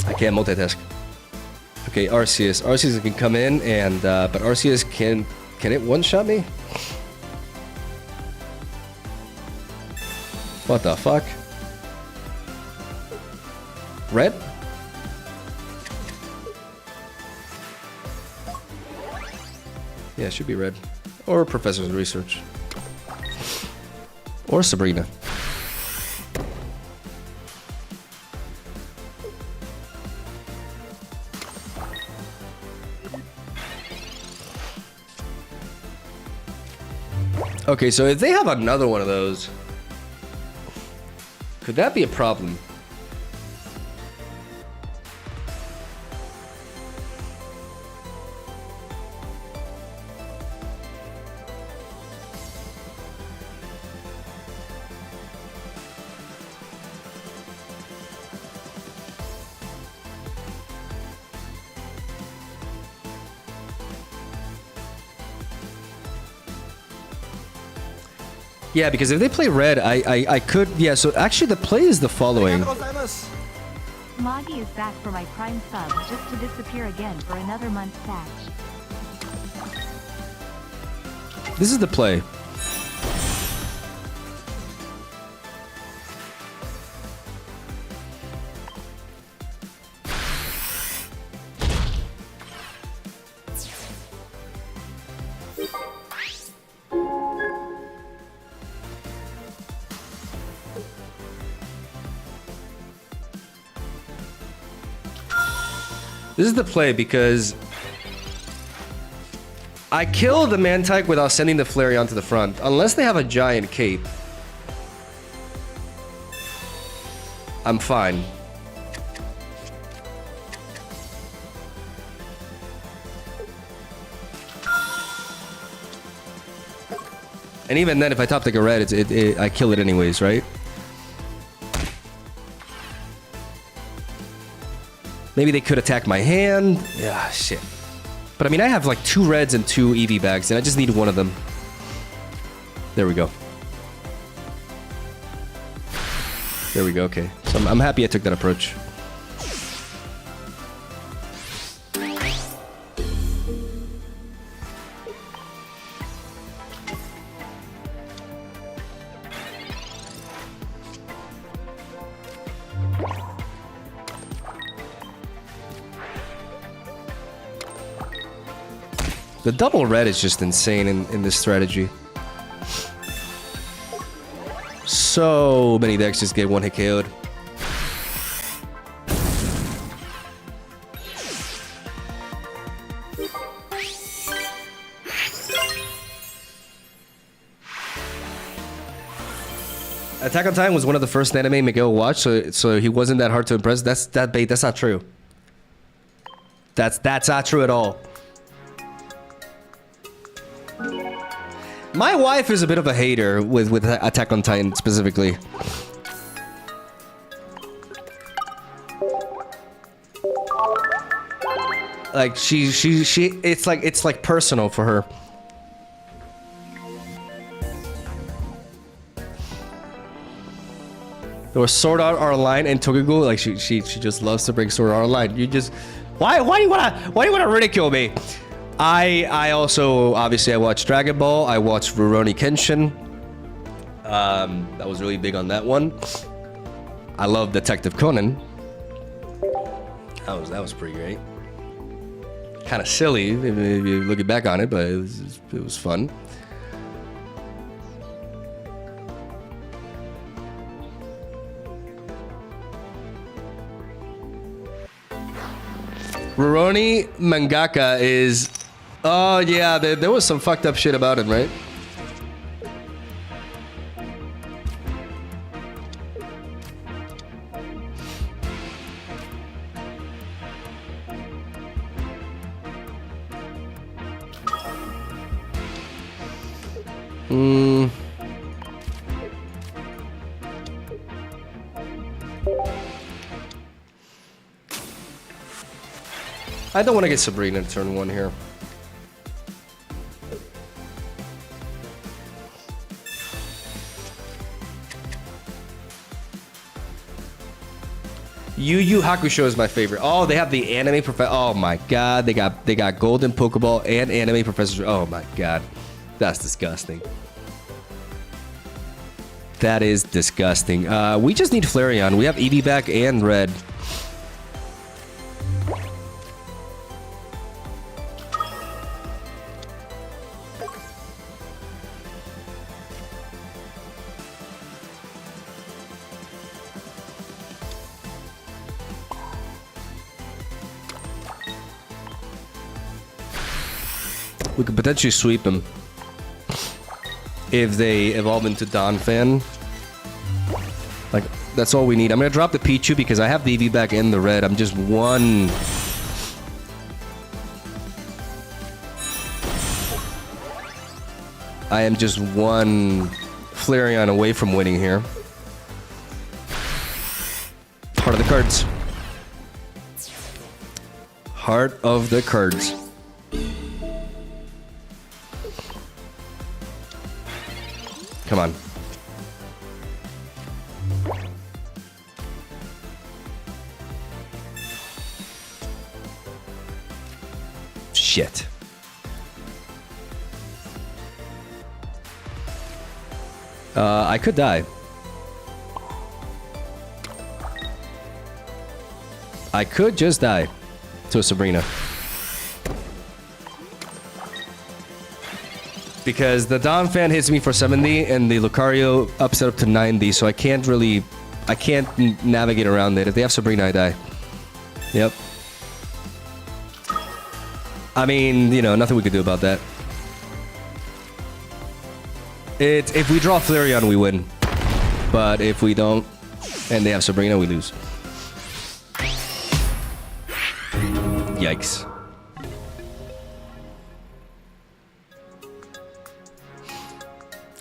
I can't multitask. Okay, Arceus can come in and but Arceus can it one-shot me? What the fuck? Red? Yeah, it should be red. Or Professor's Research. Or Sabrina. Okay, so if they have another one of those, could that be a problem? Yeah, because if they play red, I could. Yeah, so actually the play is the following. Moggy is back for my Prime sub, just to disappear again for another month's patch. This is the play. This is the play because I kill the Mantike without sending the Flareon to the front. Unless they have a giant cape, I'm fine. And even then, if I top deck a red, I kill it anyways, right? Maybe they could attack my hand. Yeah, shit. But I mean, I have like 2 reds and 2 EV bags, and I just need one of them. There we go. There we go, okay. So I'm happy I took that approach. The double red is just insane in this strategy. So many decks just get one hit KO'd. Attack on Titan was one of the first anime Miguel watched, so he wasn't that hard to impress. That's not true. That's not true at all. My wife is a bit of a hater with Attack on Titan specifically. Like it's like personal for her. There was Sword Art Online and Togego. Like she just loves to bring Sword Art Online. You just why do you wanna ridicule me? I also obviously I watched Dragon Ball. I watched Rurouni Kenshin. That was really big on that one. I love Detective Conan. That was pretty great. Kind of silly if you look back on it, but it was fun. Rurouni mangaka is... Oh, yeah, there was some fucked up shit about him, right? I don't want to get Sabrina in turn 1 here. Yu Yu Hakusho is my favorite. Oh, they have the anime professor. Oh my god, they got Golden Pokeball and anime professor. Oh my god, that's disgusting. That is disgusting. We just need Flareon. We have Eevee back and red. We could potentially sweep him if they evolve into Donphan. Like, that's all we need. I'm gonna drop the Pichu because I have the EV back in the red. I'm just one... I am just one Flareon away from winning here. Heart of the cards. Heart of the cards. Come on. Shit. I could die. I could just die to a Sabrina. Because the Dom fan hits me for 70 and the Lucario ups it up to 90, so I can't navigate around it. If they have Sabrina, I die. Yep. I mean, you know, nothing we could do about that. If we draw Flareon, we win. But if we don't, and they have Sabrina, we lose. Yikes.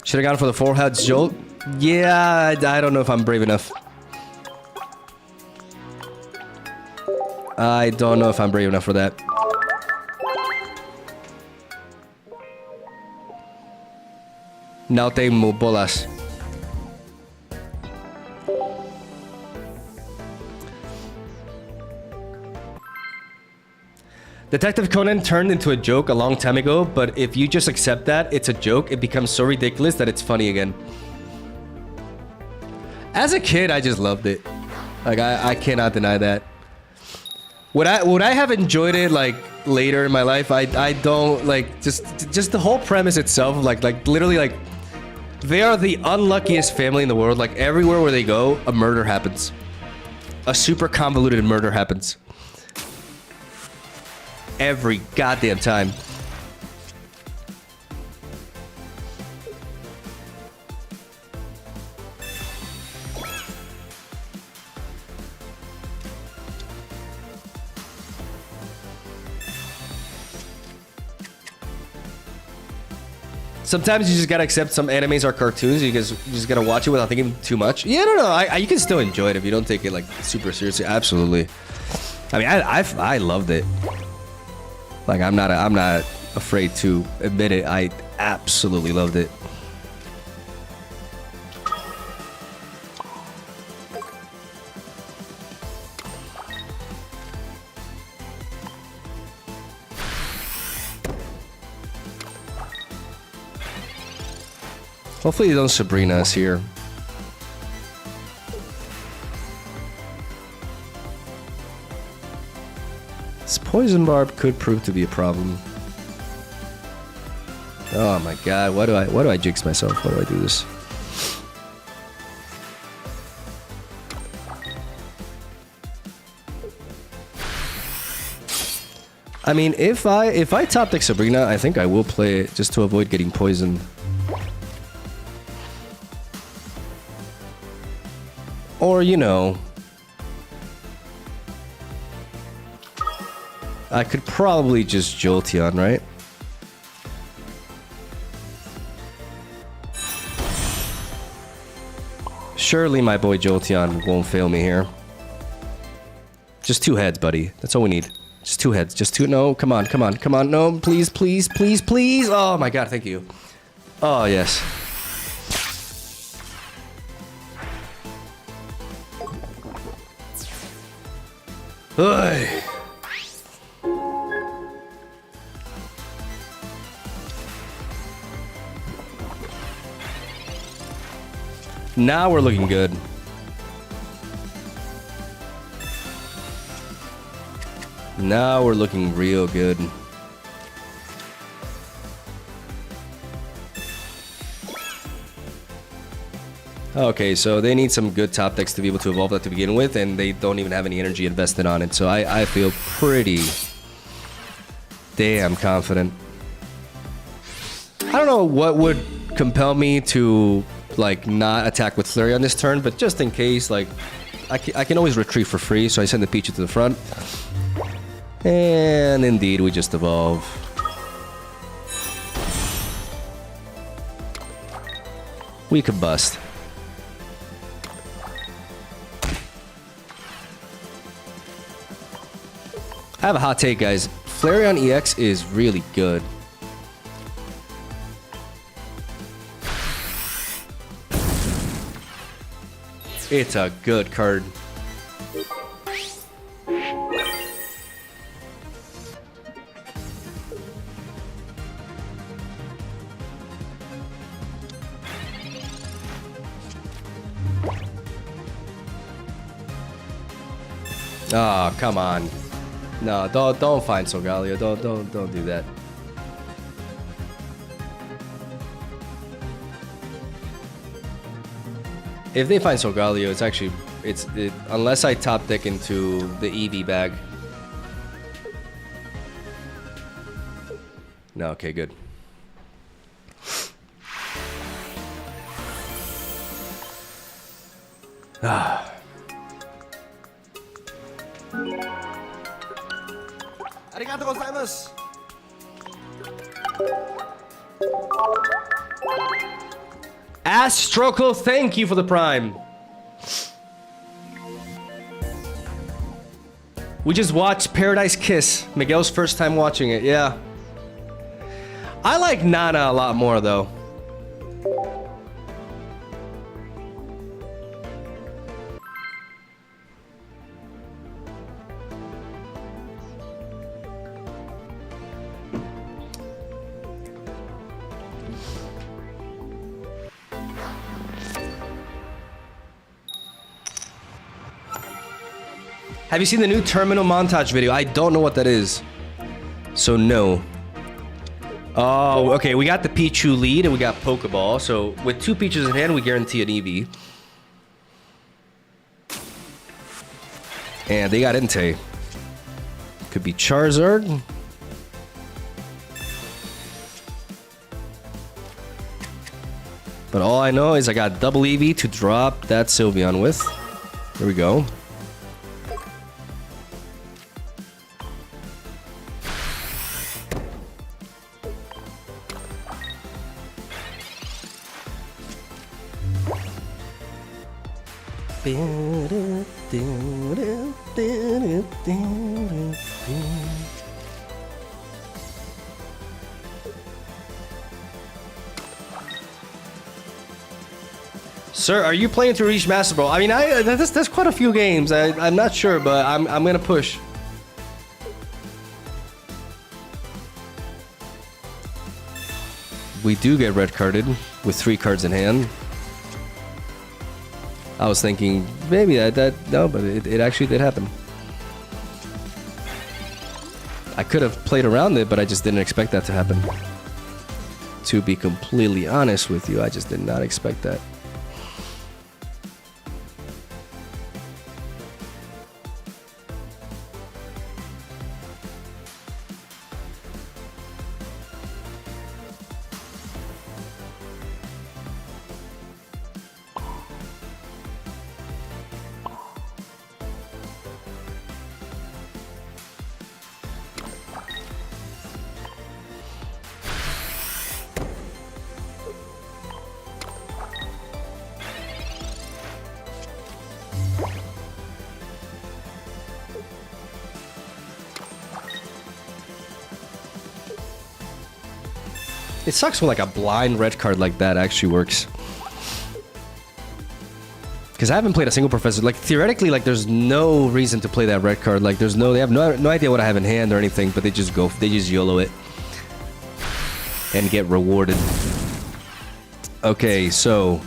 Should have gone for the forehead jolt. Yeah, I don't know if I'm brave enough. I don't know if I'm brave enough for that. No tengo bolas. Detective Conan turned into a joke a long time ago, but if you just accept that it's a joke, it becomes so ridiculous that it's funny again. As a kid, I just loved it. Like, I cannot deny that. Would I have enjoyed it, like, later in my life? I don't, like, just the whole premise itself, like literally, like, they are the unluckiest family in the world. Like, everywhere where they go, a murder happens. A super convoluted murder happens. Every goddamn time. Sometimes you just gotta accept some animes or cartoons. You just gotta watch it without thinking too much. Yeah, no. You can still enjoy it if you don't take it like super seriously. Absolutely. I mean, I loved it. Like, I'm not afraid to admit it. I absolutely loved it. Hopefully you don't Sabrina us here. This poison barb could prove to be a problem. Oh my god, why do I jinx myself? Why do I do this? I mean, if I top deck Sabrina, I think I will play it just to avoid getting poisoned. Or, you know, I could probably just Jolteon, right? Surely my boy Jolteon won't fail me here. Just 2 heads, buddy. That's all we need. Just 2 heads. Just 2. No, come on. No, please. Oh my god, thank you. Oh, yes. Ugh. Now we're looking good. Now we're looking real good. Okay, so they need some good top decks to be able to evolve that to begin with, and they don't even have any energy invested on it, so I feel pretty damn confident. I don't know what would compel me to, like, not attack with Flurry on this turn, but just in case, like, I can always retreat for free, so I send the Pichu to the front. And indeed, we just evolve. We could bust. I have a hot take, guys. Flareon EX is really good. It's a good card. Oh, come on. No, don't find Solgaleo. Don't do that. If they find Solgaleo, it's actually unless I top deck into the EV bag. No, okay, good. Ah. Arigatou gozaimasu. Astroco, thank you for the prime. We just watched Paradise Kiss. Miguel's first time watching it, yeah. I like Nana a lot more, though. Have you seen the new terminal montage video? I don't know what that is. So no. Oh, okay. We got the Pichu lead and we got Pokeball. So with 2 Pichus in hand, we guarantee an EV. And they got Entei. Could be Charizard. But all I know is I got double EV to drop that Sylveon with. Here we go. Sir, are you playing to reach Master Ball? I mean, that's quite a few games. I'm not sure, but I'm gonna push. We do get red carded with 3 cards in hand. I was thinking maybe no, but it actually did happen. I could have played around it, but I just didn't expect that to happen. To be completely honest with you, I just did not expect that. It sucks when like a blind red card like that actually works. Because I haven't played a single professor. Like theoretically, like there's no reason to play that red card. Like they have no idea what I have in hand or anything, but they just YOLO it and get rewarded. Okay, so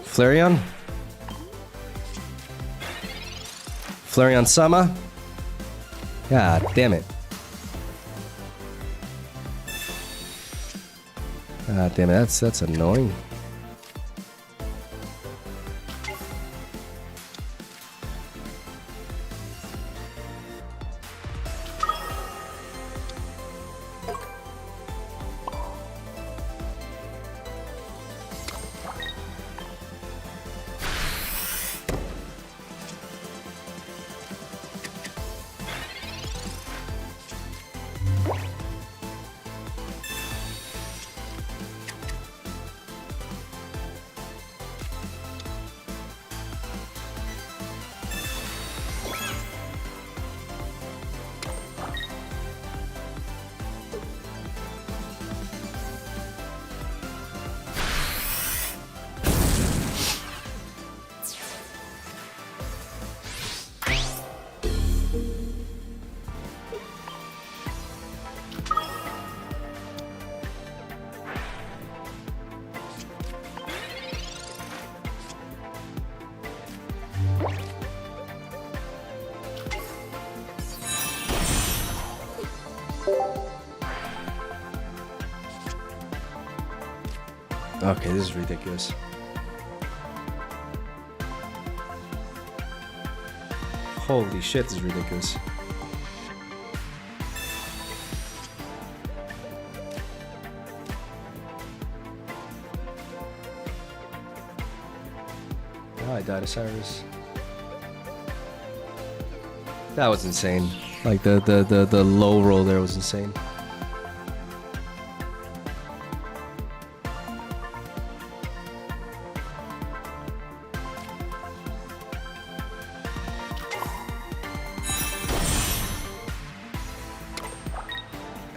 Flareon? Flareon Sama? God damn it. God damn it, that's annoying. Okay, this is ridiculous. Holy shit, this is ridiculous. Oh, I died, Osiris. That was insane. Like the low roll there was insane.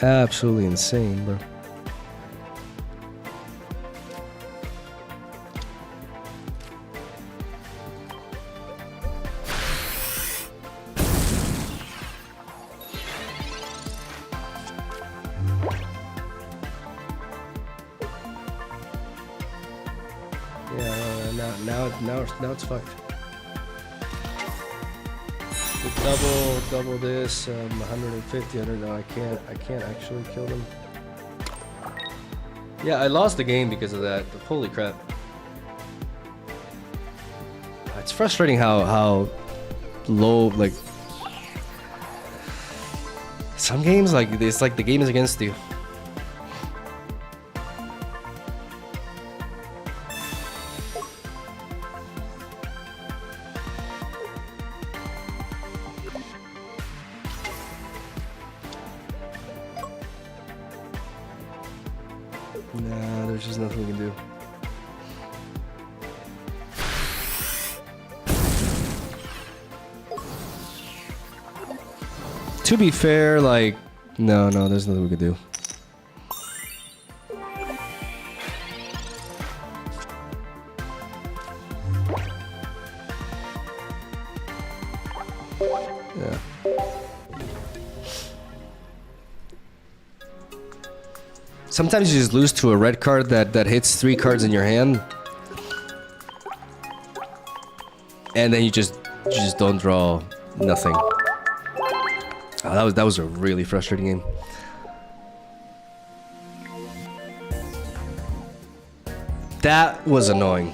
Absolutely insane, bro. Yeah, now it's fucked. Double this, 150. I don't know. I can't actually kill them. Yeah, I lost the game because of that. Holy crap! It's frustrating how low, like, some games, like, it's like the game is against you. Nah, there's just nothing we can do. To be fair, like, no, there's nothing we can do. Yeah. Sometimes you just lose to a red card that hits 3 cards in your hand, and then you just don't draw nothing. Oh, that was a really frustrating game. That was annoying.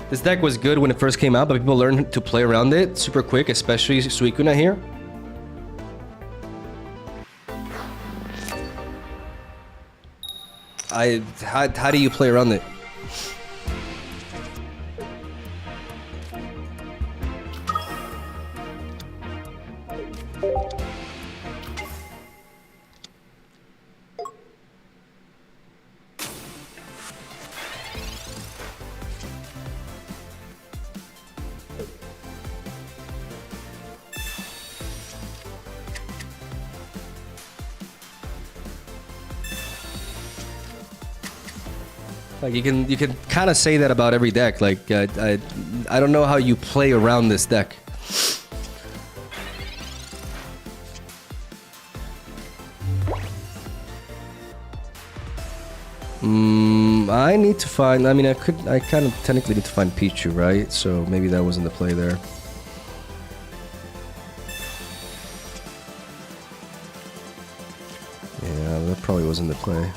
This deck was good when it first came out, but people learned to play around it super quick, especially Suicuna here. How do you play around it? Like, you can kind of say that about every deck. Like, I don't know how you play around this deck. I need to find. I mean, I kind of technically need to find Pichu, right? So maybe that wasn't the play there. Yeah, that probably wasn't the play.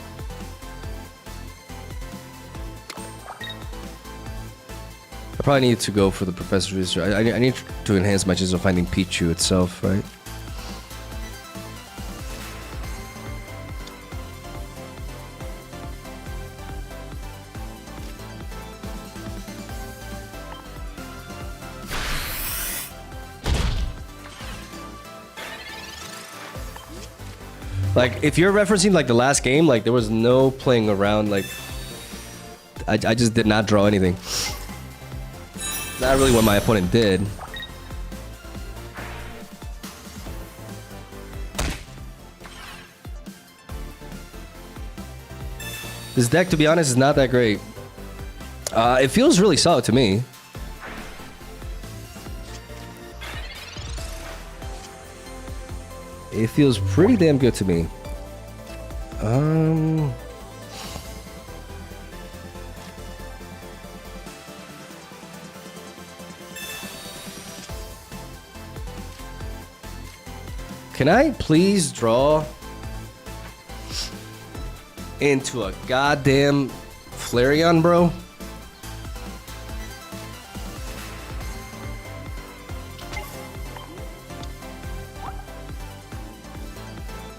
I probably need to go for the Professor's Research. I need to enhance my chances of finding Pichu itself, right? Like, if you're referencing like the last game, like there was no playing around. Like, I just did not draw anything. Not really what my opponent did. This deck, to be honest, is not that great. It feels really solid to me. It feels pretty damn good to me. Can I please draw into a goddamn Flareon, bro?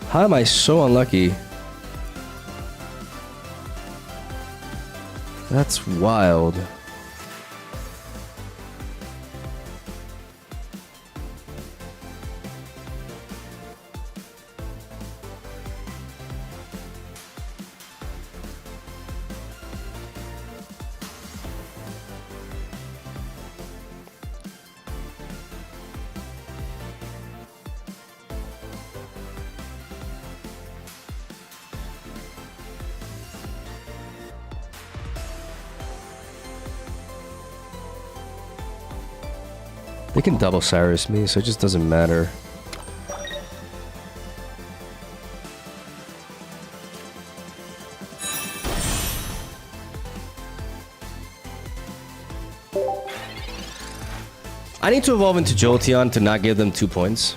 How am I so unlucky? That's wild. They can double Cyrus me, so it just doesn't matter. I need to evolve into Jolteon to not give them 2 points.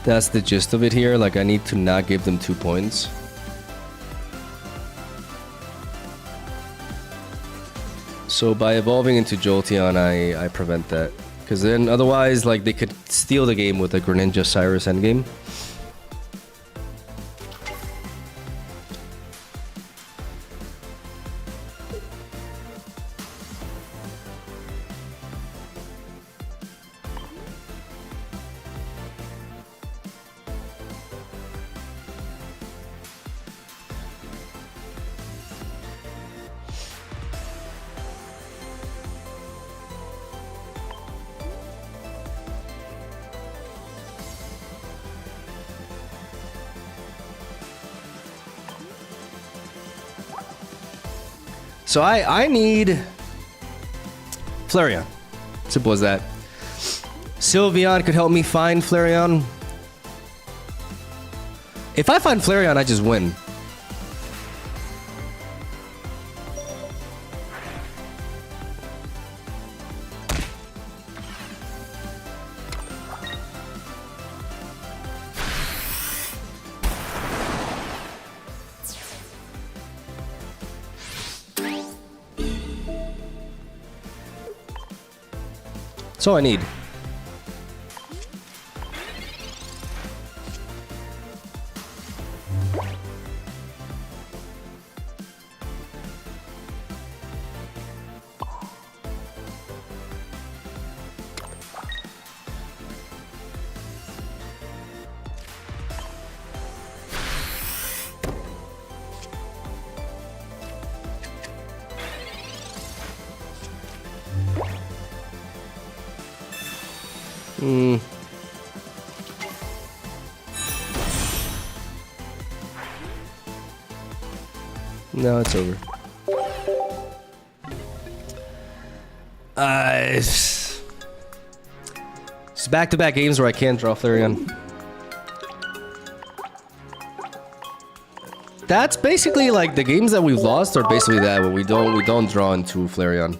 That's the gist of it here. Like, I need to not give them 2 points. So by evolving into Jolteon, I prevent that. Because then otherwise, like, they could steal the game with a Greninja Cyrus endgame. So I need Flareon. Simple as that. Sylveon could help me find Flareon. If I find Flareon, I just win. That's all I need. No, it's over. It's back-to-back games where I can't draw Flareon. That's basically like the games that we've lost are basically that where we don't draw into Flareon.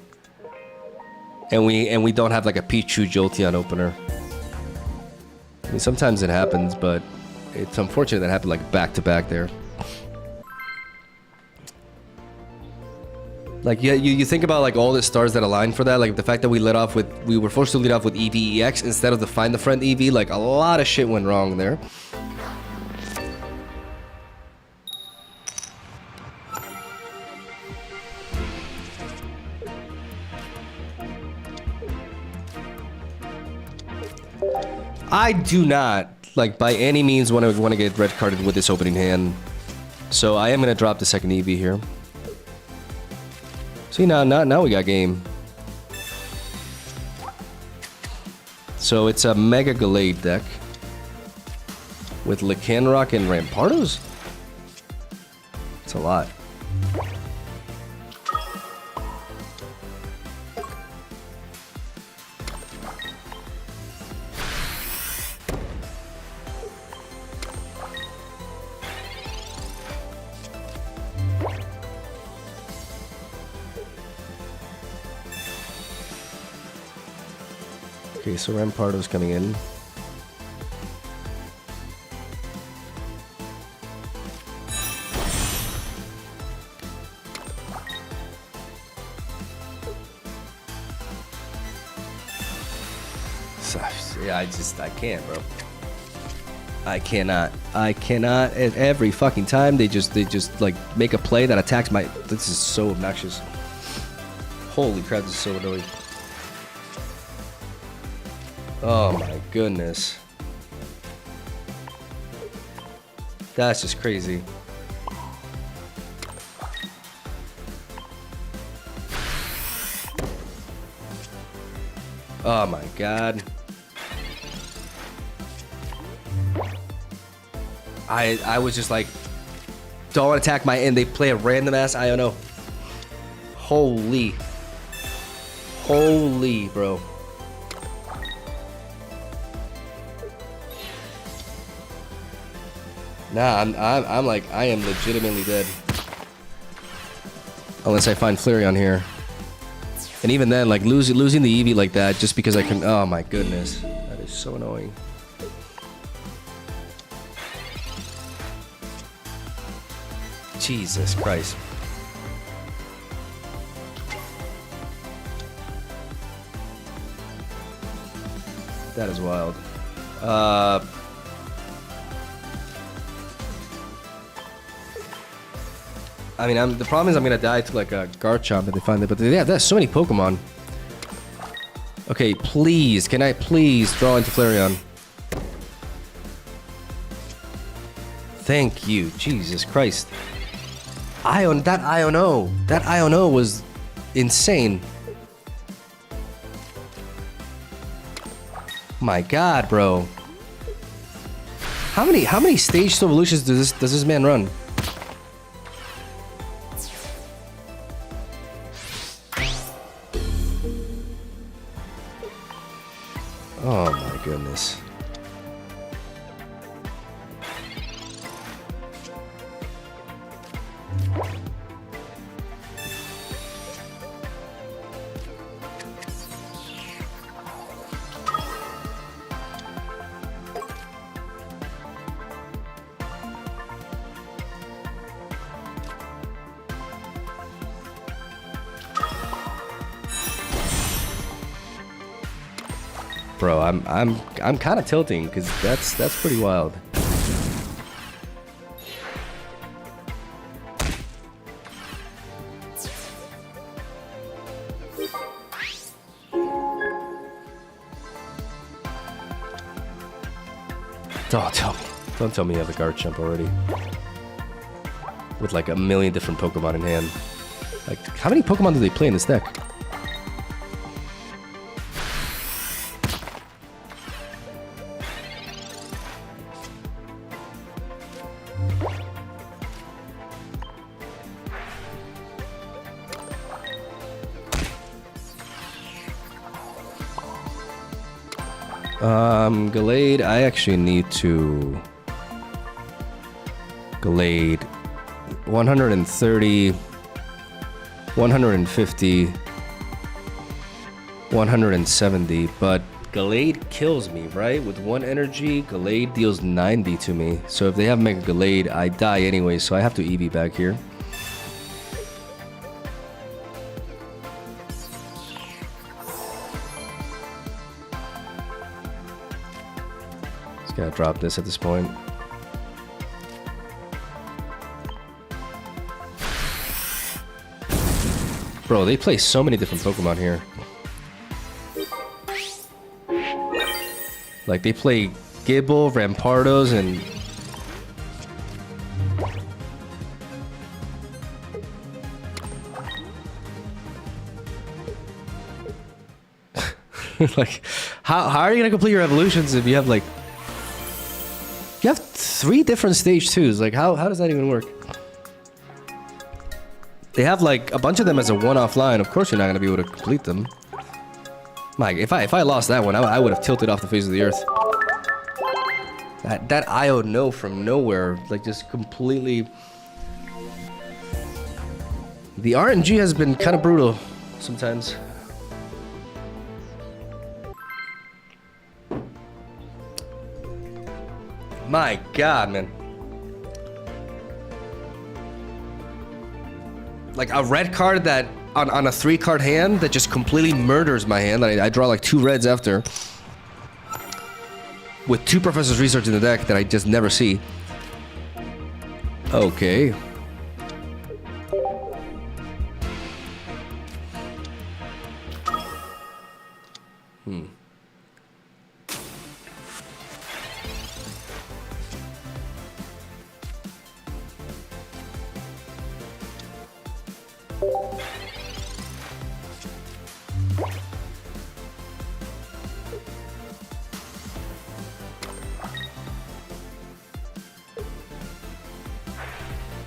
And we don't have like a Pichu Jolteon opener. I mean, sometimes it happens, but it's unfortunate that happened like back-to-back there. Like, yeah, you think about like all the stars that align for that, like the fact that we were forced to lead off with EVEX instead of the Find a Friend EV, like a lot of shit went wrong there. I do not, like, by any means want to get red carded with this opening hand. So I am going to drop the second EV here. See, now we got game. So it's a Mega Gallade deck with Lycanroc and Rampardos? It's a lot. Okay, so Rampardo's coming in. Yeah, I can't, bro. I cannot. Every fucking time they just like make a play that attacks my. This is so obnoxious. Holy crap, this is so annoying. Oh my goodness. That's just crazy. Oh my god. I was just like, don't attack my end. They play a random ass IONO. Holy, bro. Nah, I'm like, I am legitimately dead. Unless I find Flareon here. And even then, like losing the Eevee like that just because I can. Oh my goodness, that is so annoying. Jesus Christ. That is wild. I mean, the problem is I'm gonna die to like a Garchomp if they find it, but yeah, there's so many Pokemon. Okay, please, can I please draw into Flareon? Thank you, Jesus Christ. That Iono was insane. My God, bro. How many stage evolutions does this man run? Oh my goodness. Bro, I'm kind of tilting because that's pretty wild. Don't tell me you have a Garchomp already. With like a million different Pokemon in hand. Like, how many Pokemon do they play in this deck? Gallade, I actually need to Gallade 130, 150, 170, but Gallade kills me, right? With one energy, Gallade deals 90 to me. So if they have Mega Gallade, I die anyway, so I have to Eevee back here. Gotta drop this at this point. Bro, they play so many different Pokemon here. Like, they play Gible, Rampardos, and... like, how are you gonna complete your evolutions if you have, like... You have 3 different stage 2s. Like, how does that even work? They have, like, a bunch of them as a one-off line. Of course you're not going to be able to complete them. Mike, if I lost that one, I would have tilted off the face of the earth. That IO from nowhere, like, just completely... The RNG has been kind of brutal sometimes. My God, man. Like a red card that on a 3-card hand that just completely murders my hand. I draw like 2 reds after. With 2 Professor's Research in the deck that I just never see. Okay.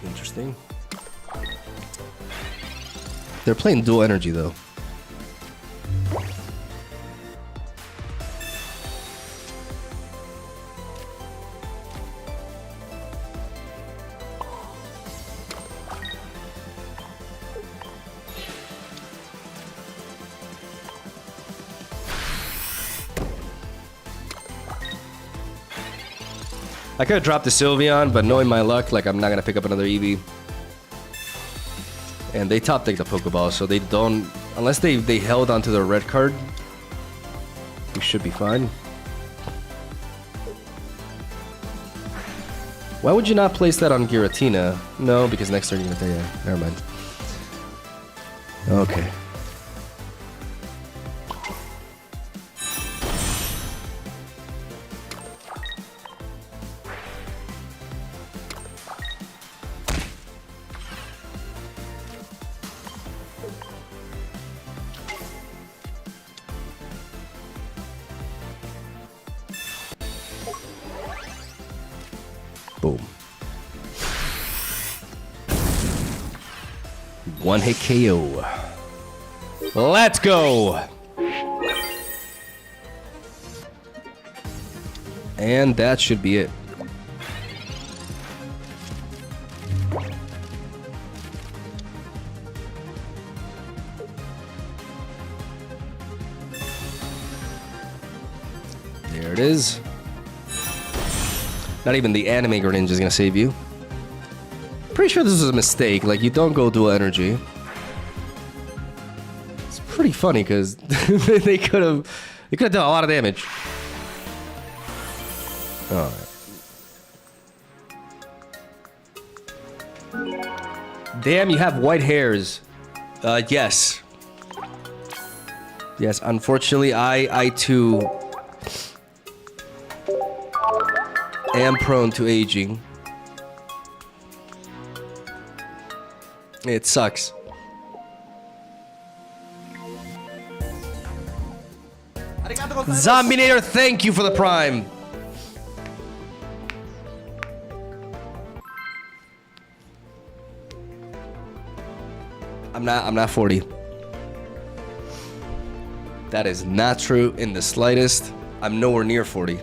Interesting. They're playing dual energy though. I could have dropped the Sylveon, but knowing my luck, like I'm not gonna pick up another Eevee. And they top deck the Pokeball, so they don't, unless they held onto the red card, we should be fine. Why would you not place that on Giratina? No, because next turn you're gonna yeah, never mind. Okay. Boom. 1-hit KO. Let's go. And that should be it. There it is. Not even the anime Greninja is gonna save you. Pretty sure this is a mistake. Like, you don't go dual energy. It's pretty funny because they could have done a lot of damage. All right. Damn, you have white hairs. Yes. Yes, unfortunately, I too am prone to aging. It sucks. Zombinator, thank you for the prime. I'm not 40. That is not true in the slightest. I'm nowhere near 40.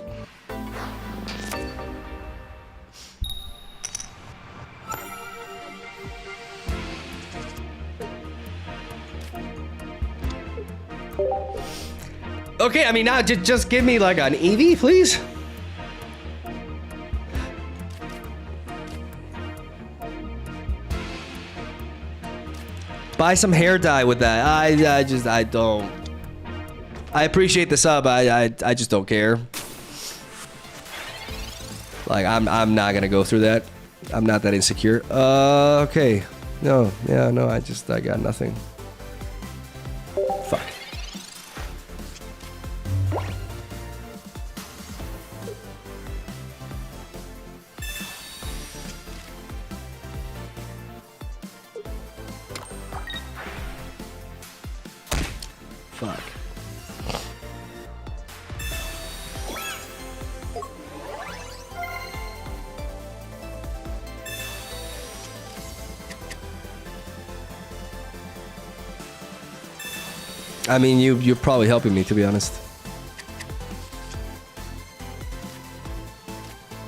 Okay, I mean, now just give me like an Eevee, please. Buy some hair dye with that. I don't. I appreciate the sub. I just don't care. Like I'm not gonna go through that. I'm not that insecure. Okay. No, yeah, no. I got nothing. Fuck. Fuck. I mean, you're probably helping me, to be honest.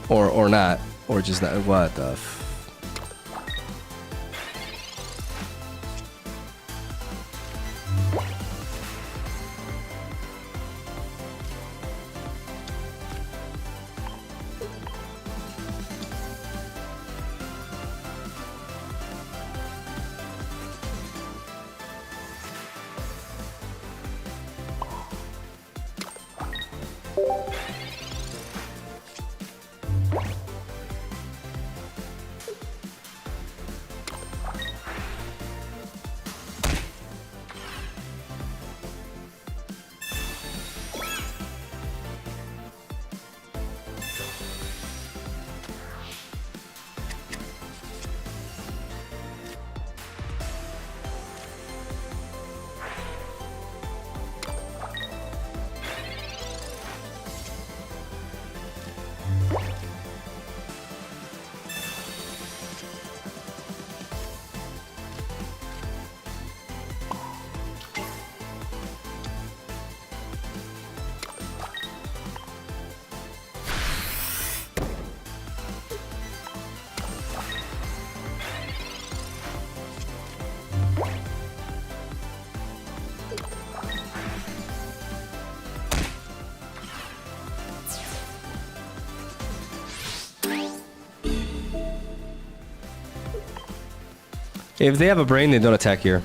Or not. Or just not. What the f... If they have a brain, they don't attack here.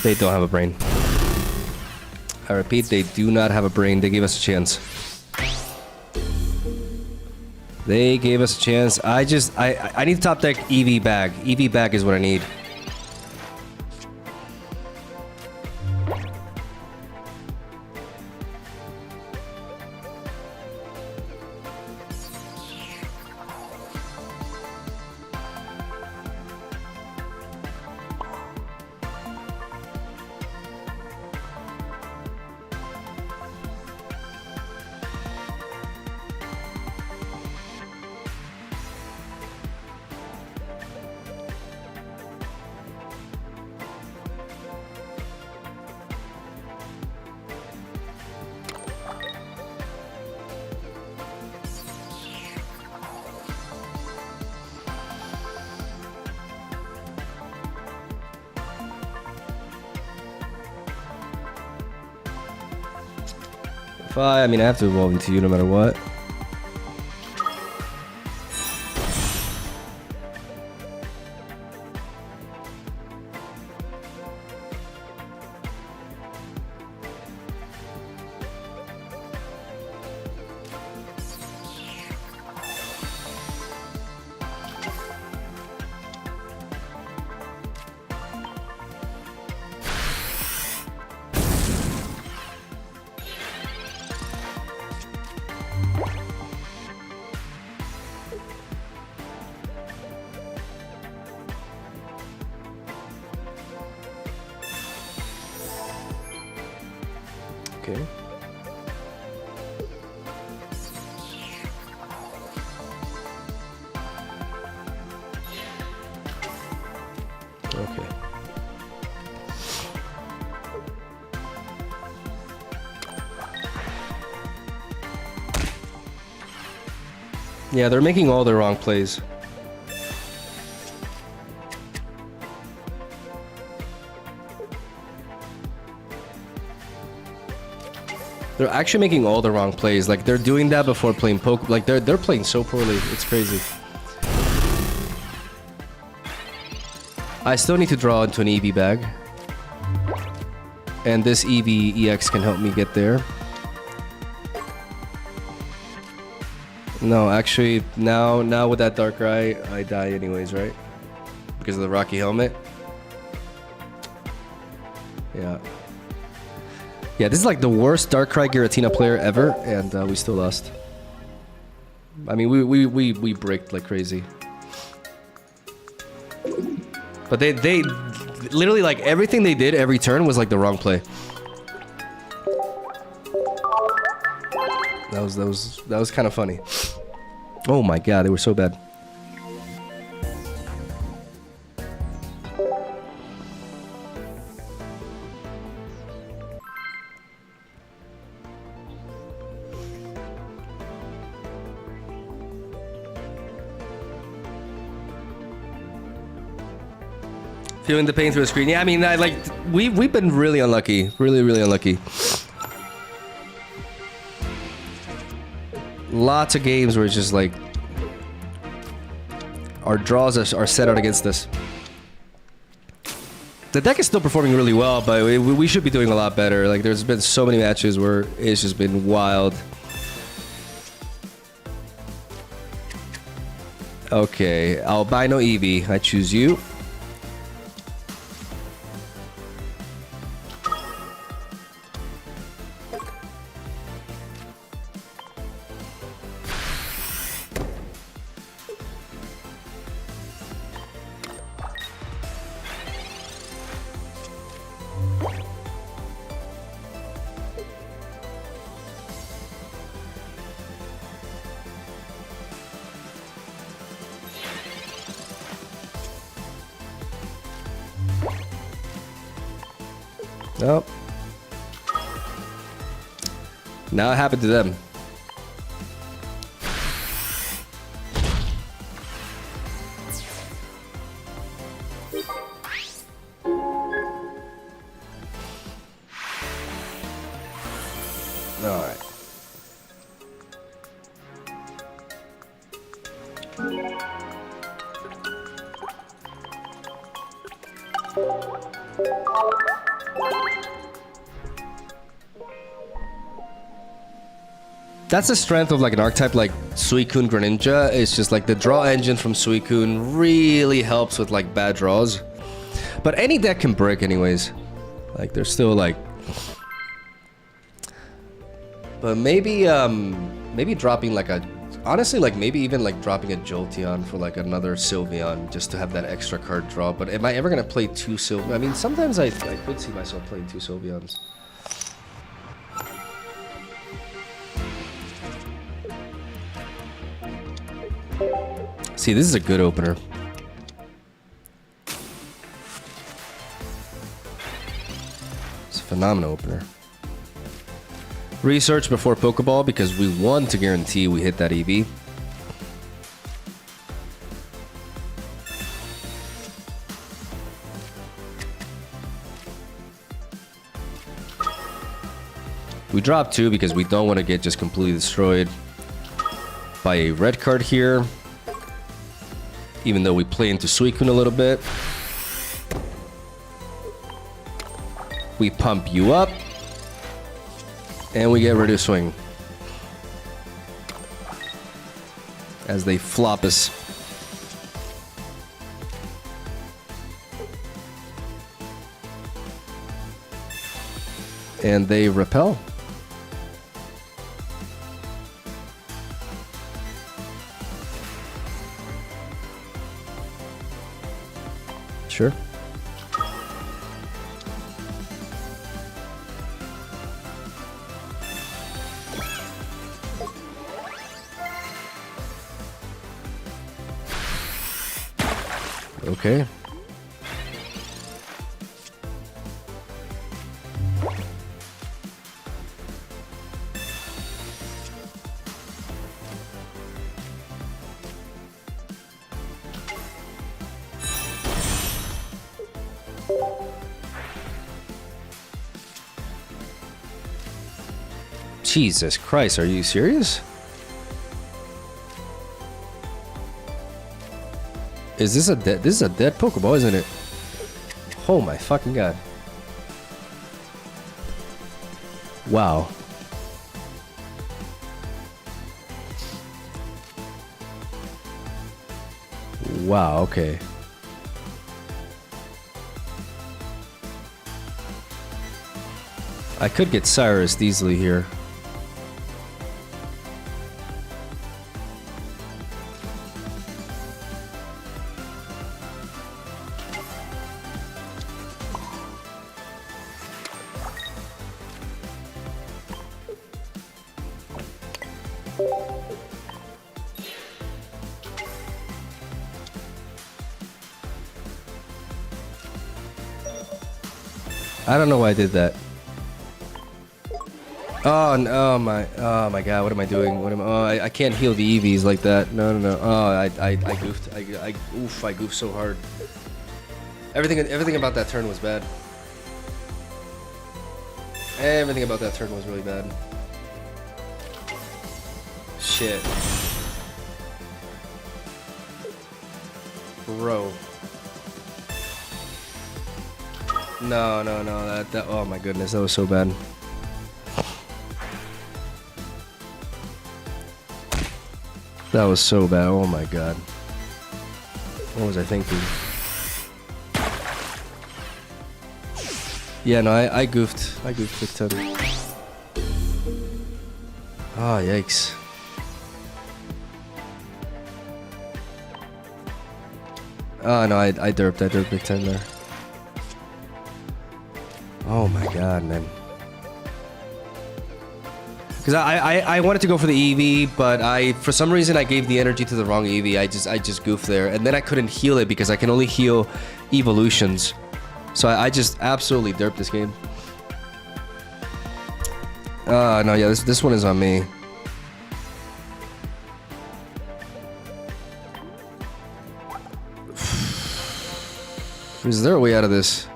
They don't have a brain. I repeat, they do not have a brain. They gave us a chance. They gave us a chance. I need top deck EV bag. EV bag is what I need. I mean, I have to evolve into you no matter what. Okay. Okay. Yeah, they're making all the wrong plays. They're actually making all the wrong plays. Like, they're doing that before playing poke. Like, they're playing so poorly. It's crazy. I still need to draw into an EV bag. And this EV EX can help me get there. No, actually, now with that Darkrai, I die anyways, right? Because of the Rocky Helmet. Yeah. Yeah, this is like the worst Darkrai Giratina player ever, and we still lost. I mean, we bricked like crazy. But they literally, like, everything they did every turn was like the wrong play. That was kind of funny. Oh my god, they were so bad. Feeling the pain through the screen. Yeah, I mean, we've been really unlucky. Really unlucky. Lots of games where it's just like our draws are set out against us. The deck is still performing really well, but we should be doing a lot better. Like, there's been so many matches where it's just been wild. Okay, albino Eevee. I choose you. Nope. Now it happened to them. All right. That's the strength of like an archetype like Suicune Greninja. It's just like the draw engine from Suicune really helps with like bad draws. But any deck can break anyways. Like there's still like... But maybe maybe dropping like a... Honestly, like maybe even like dropping a Jolteon for like another Sylveon just to have that extra card draw. But am I ever gonna play two Sylveons? I mean, sometimes I could see myself playing two Sylveons. See, this is a good opener. It's a phenomenal opener. Research before Pokeball because we want to guarantee we hit that EV. We drop 2 because we don't want to get just completely destroyed by a red card here. Even though we play into Suicune a little bit. We pump you up. And we get ready to swing. As they flop us. And they repel. Sure. Okay. Jesus Christ, are you serious? Is this a dead? This is a dead Pokeball, isn't it? Oh my fucking god! Wow. Wow. Okay. I could get Cyrus easily here. I don't know why I did that. Oh no! Oh my god! What am I doing? What am I? Oh, I can't heal the EVs like that. No. Oh, I goofed. I goofed so hard. Everything about that turn was bad. Everything about that turn was really bad. Shit. Bro. No, no, no. That. Oh my goodness, that was so bad. That was so bad. Oh my god. What was I thinking? Yeah, no, I goofed. I goofed big time. Ah, yikes. Oh no, I derped big time there. Oh my god, man. Because I wanted to go for the EV, but for some reason I gave the energy to the wrong EV. I just goofed there, and then I couldn't heal it because I can only heal evolutions. So I just absolutely derped this game. No, yeah, this one is on me. Is there a way out of this?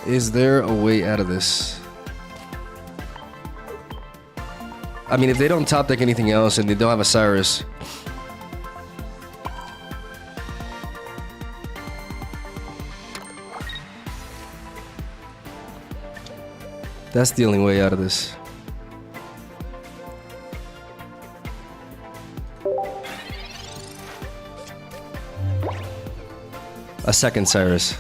Is there a way out of this? I mean, if they don't top deck anything else and they don't have a Cyrus. That's the only way out of this. A second Cyrus.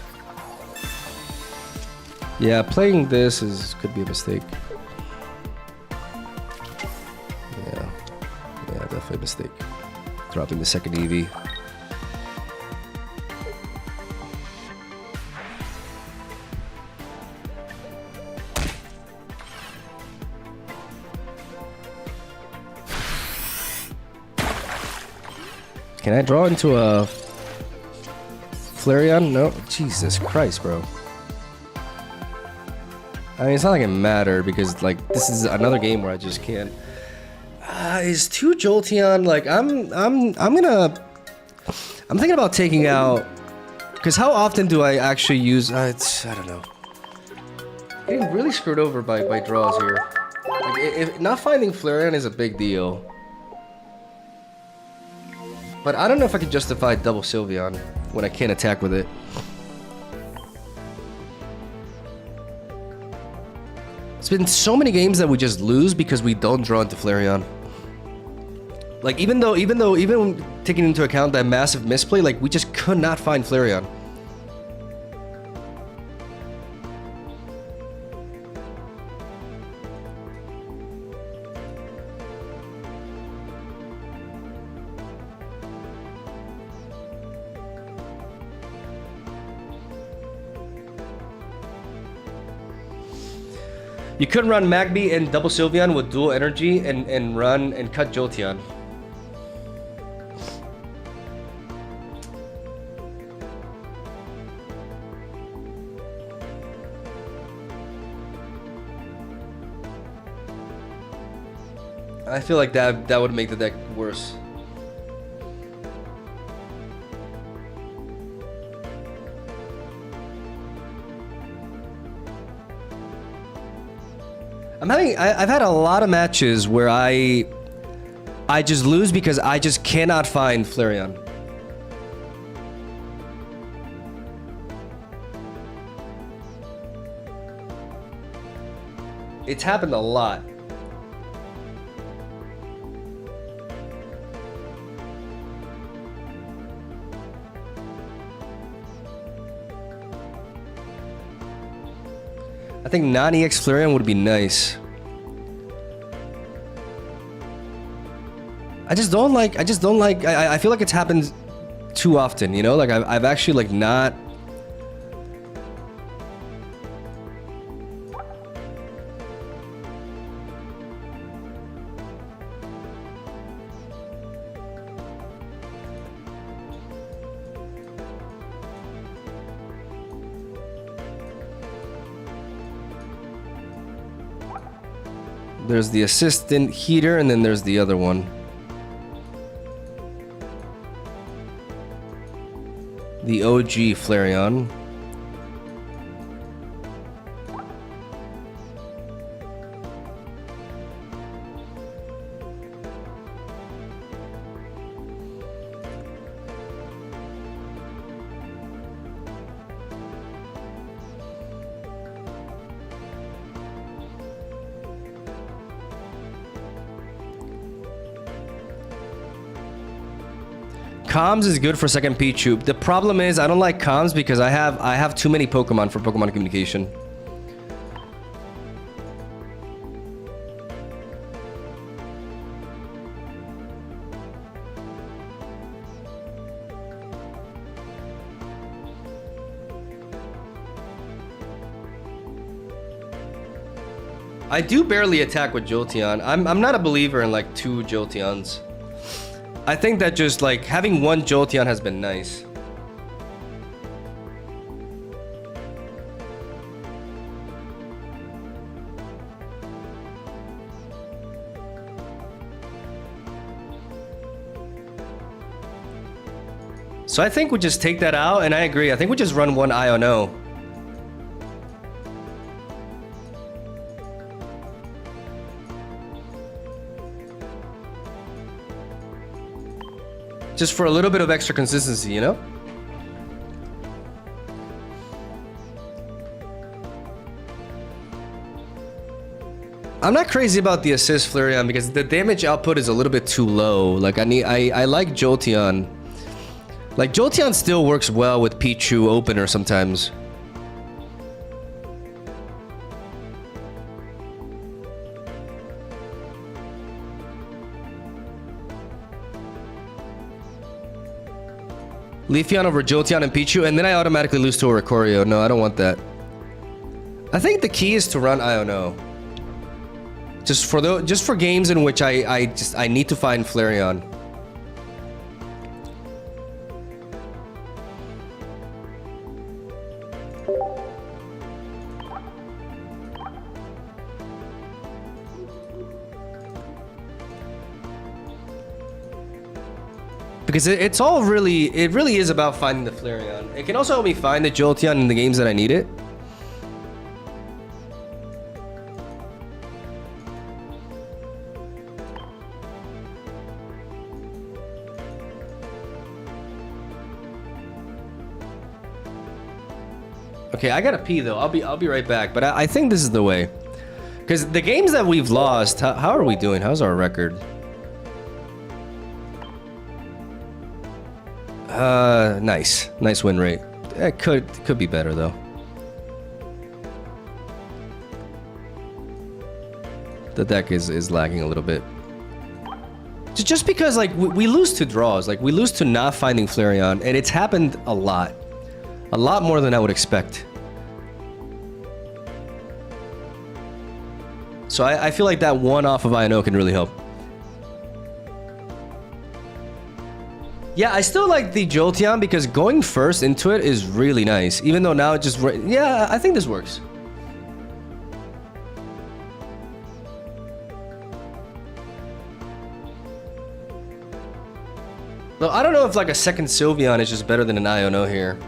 Yeah, playing this could be a mistake. Yeah, definitely a mistake. Dropping the second EV. Can I draw into a Flareon? No. Jesus Christ, bro. I mean, it's not like it mattered because, like, this is another game where I just can't. Is 2 Jolteon, like, I'm thinking about taking out, because how often do I actually use, I don't know. Getting really screwed over by draws here. Like, if not finding Flareon is a big deal. But I don't know if I could justify double Sylveon when I can't attack with it. It's been so many games that we just lose because we don't draw into Flareon. Like, even taking into account that massive misplay, like, we just could not find Flareon. You could run Magby and double Sylveon with dual energy and run and cut Jolteon. I feel like that would make the deck worse. I've had a lot of matches where I just lose because I just cannot find Flareon. It's happened a lot. I think non-EX Flareon would be nice. I feel like it's happened too often, you know? Like, I've actually, like, not... There's the assistant heater, and then there's the other one. The OG Flareon. Comms is good for second Pichu. The problem is I don't like comms because I have too many Pokemon for Pokemon communication. I do barely attack with Jolteon. I'm not a believer in like 2 Jolteons. I think that just like having 1 Jolteon has been nice. So I think we just take that out, and I agree. I think we just run 1 Iono. Just for a little bit of extra consistency, you know? I'm not crazy about the assist Flareon because the damage output is a little bit too low. Like I like Jolteon. Like Jolteon still works well with Pichu opener sometimes. Leafeon over Jolteon and Pichu, and then I automatically lose to a Recorio. No, I don't want that. I think the key is to run Iono. Just for games in which I need to find Flareon. Because it really is about finding the Flareon. It can also help me find the Jolteon in the games that I need it. Okay, I gotta pee though. I'll be right back. But I think this is the way. Because the games that we've lost, how are we doing? How's our record? Nice win rate. It could be better though. The deck is lagging a little bit. Just because like we lose to draws, like we lose to not finding Flareon, and it's happened a lot more than I would expect. So I feel like that one off of Iono can really help. Yeah, I still like the Jolteon because going first into it is really nice. Even though now it just... Yeah, I think this works. Though I don't know if like a second Sylveon is just better than an Iono here.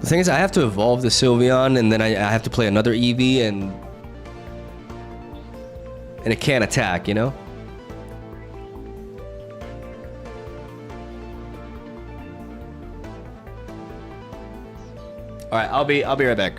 The thing is, I have to evolve the Sylveon, and then I have to play another Eevee, and it can't attack, you know? All right, I'll be right back.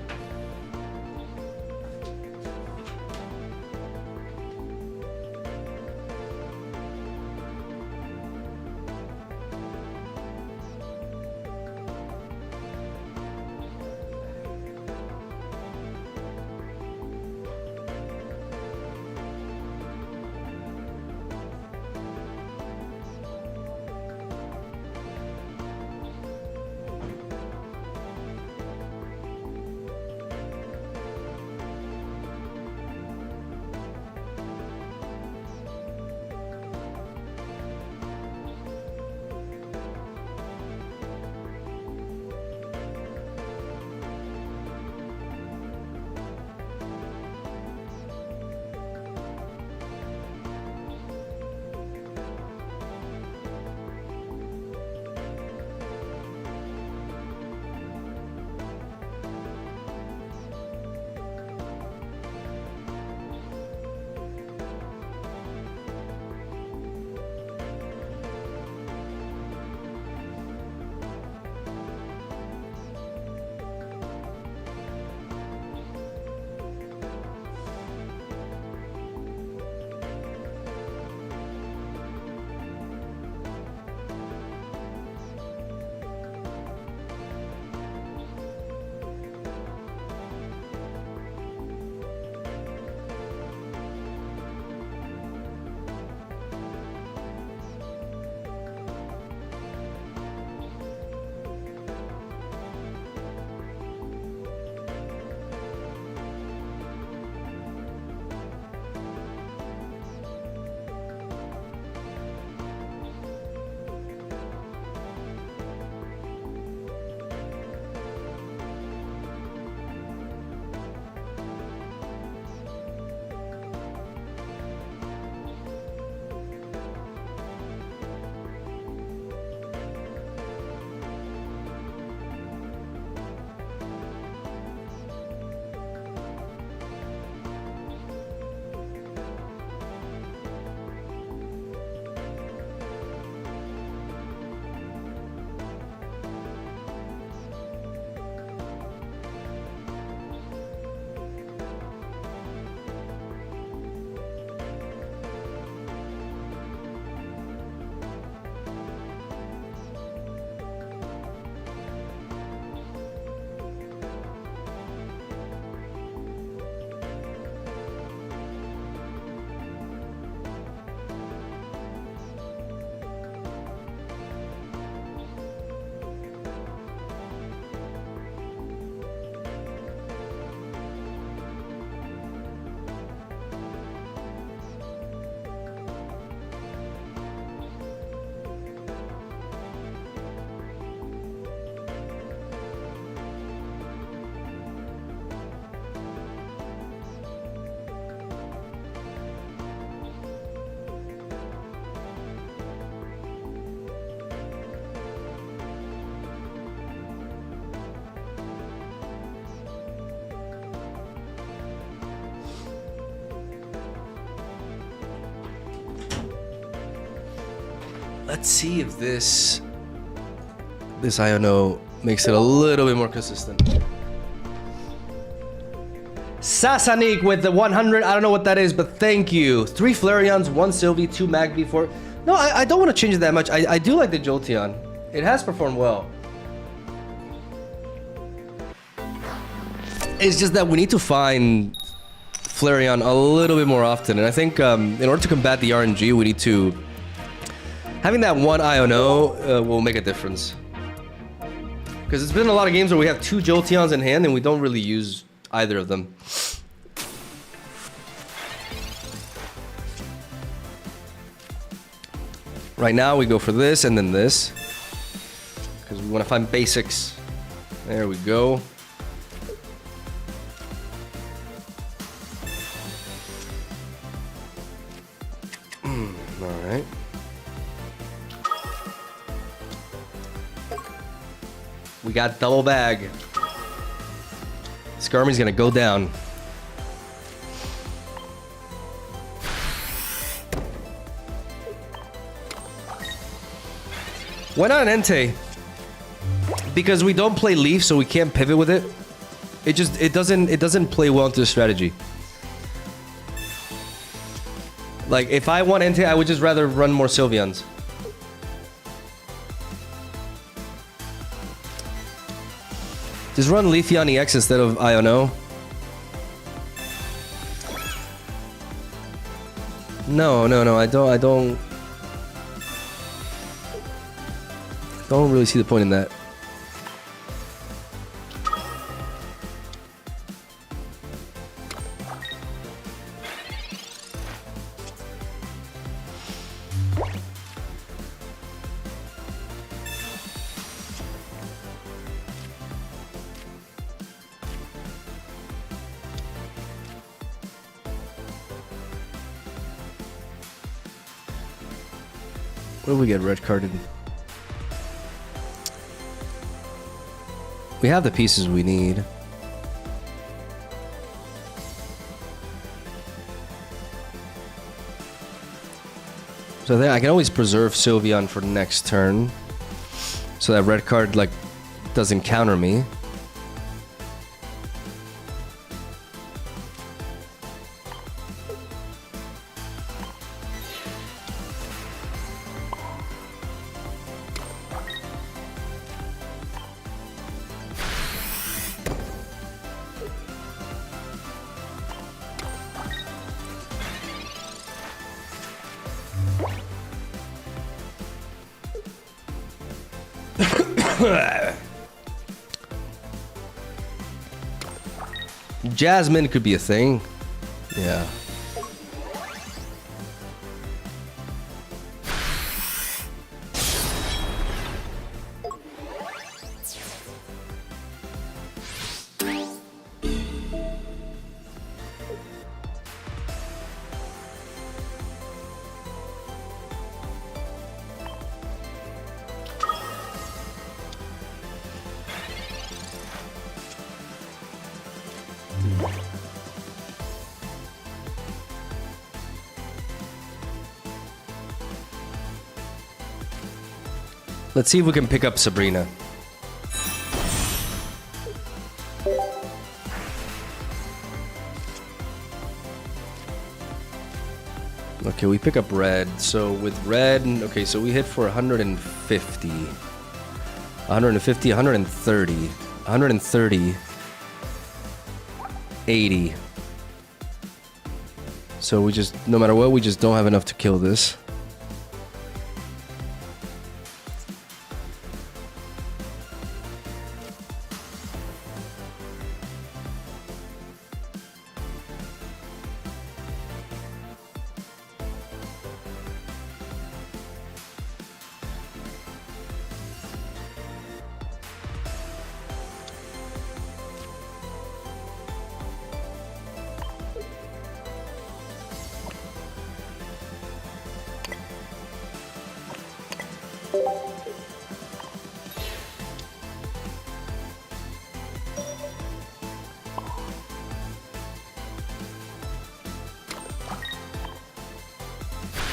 Let's see if this Iono makes it a little bit more consistent. Sasanik with the 100. I don't know what that is, but thank you. 3 Flareons, 1 Sylvie, 2 Magby, 4. No, I don't want to change it that much. I do like the Jolteon. It has performed well. It's just that we need to find Flareon a little bit more often, and I think in order to combat the RNG, we need to... Having that one Iono will make a difference. Because it's been a lot of games where we have 2 Jolteons in hand and we don't really use either of them. Right now we go for this and then this. Because we want to find basics. There we go. Alright. We got double bag. Skarmory's gonna go down. Why not an Entei? Because we don't play Leaf, so we can't pivot with it. It doesn't play well into the strategy. Like, if I want Entei, I would just rather run more Sylveons. Just run Leafeon EX instead of Iono. No, I don't really see the point in that. What do we get red carded? We have the pieces we need. So then I can always preserve Sylveon for next turn. So that red card, like, doesn't counter me. Jasmine could be a thing. Yeah. Let's see if we can pick up Sabrina. Okay, we pick up red. So with red, okay, so we hit for 150. 150, 130. 130. 80. So we just, no matter what, we just don't have enough to kill this.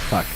Fuck.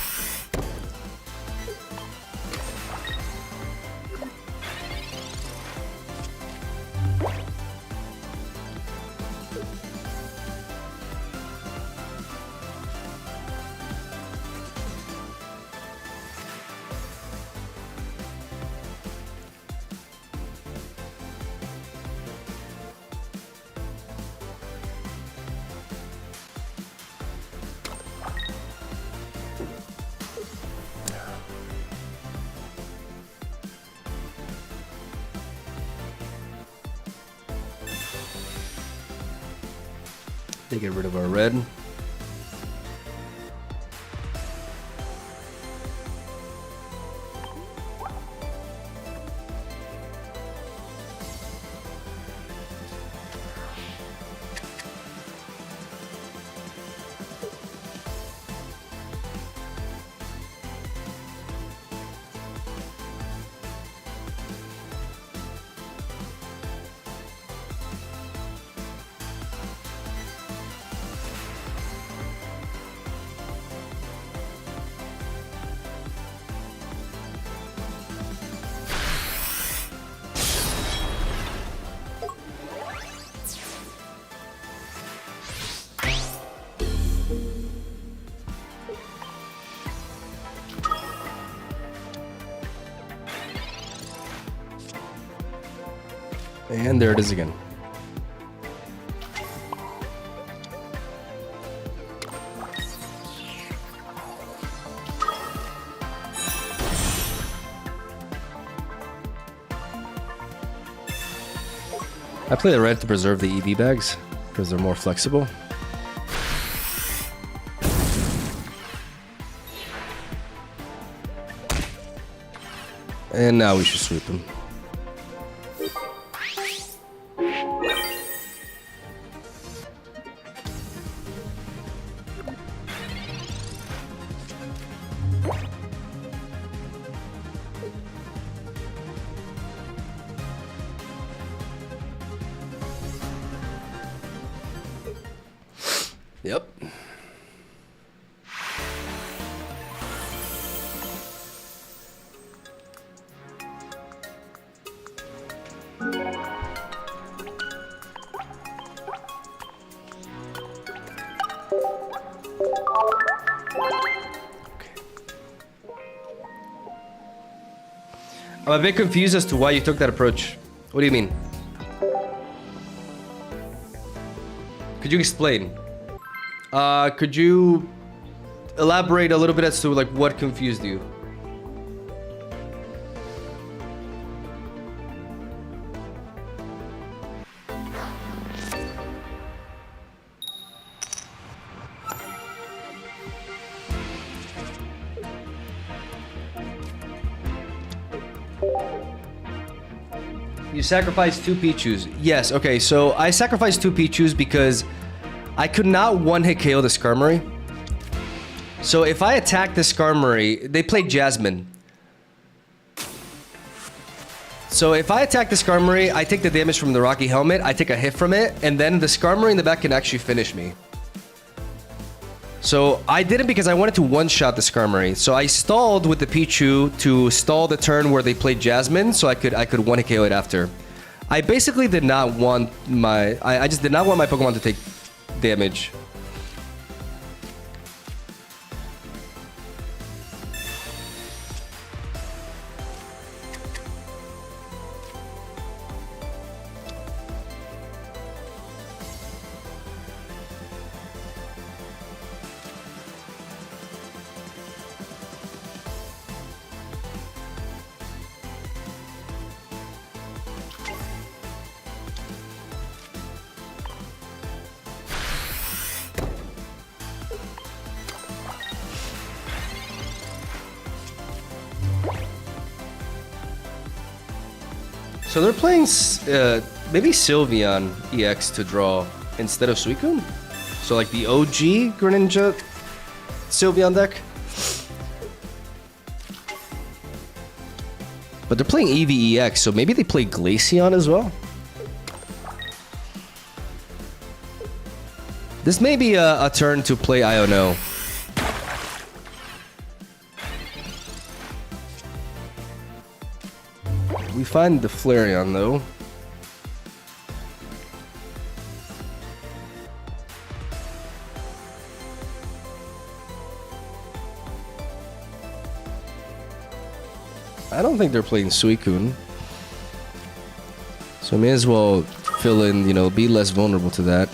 They get rid of our red. And there it is again. I play the red to preserve the EV bags because they're more flexible. And now we should sweep them. Yep. I'm a bit confused as to why you took that approach. What do you mean? Could you explain? Could you elaborate a little bit as to like what confused you? You sacrificed 2 Pichus. Yes, okay, so I sacrificed 2 Pichus because I could not one-hit KO the Skarmory. So if I attack the Skarmory, they played Jasmine. So if I attack the Skarmory, I take the damage from the Rocky Helmet, I take a hit from it, and then the Skarmory in the back can actually finish me. So I did it because I wanted to one-shot the Skarmory. So I stalled with the Pichu to stall the turn where they played Jasmine, so I could one-hit KO it after. I basically did not want my... I just did not want my Pokemon to take damage. So they're playing maybe Sylveon EX to draw instead of Suicune? So like the OG Greninja Sylveon deck? But they're playing EVEX, so maybe they play Glaceon as well? This may be a turn to play Iono. We find the Flareon though. I don't think they're playing Suicune. So I may as well fill in, you know, be less vulnerable to that.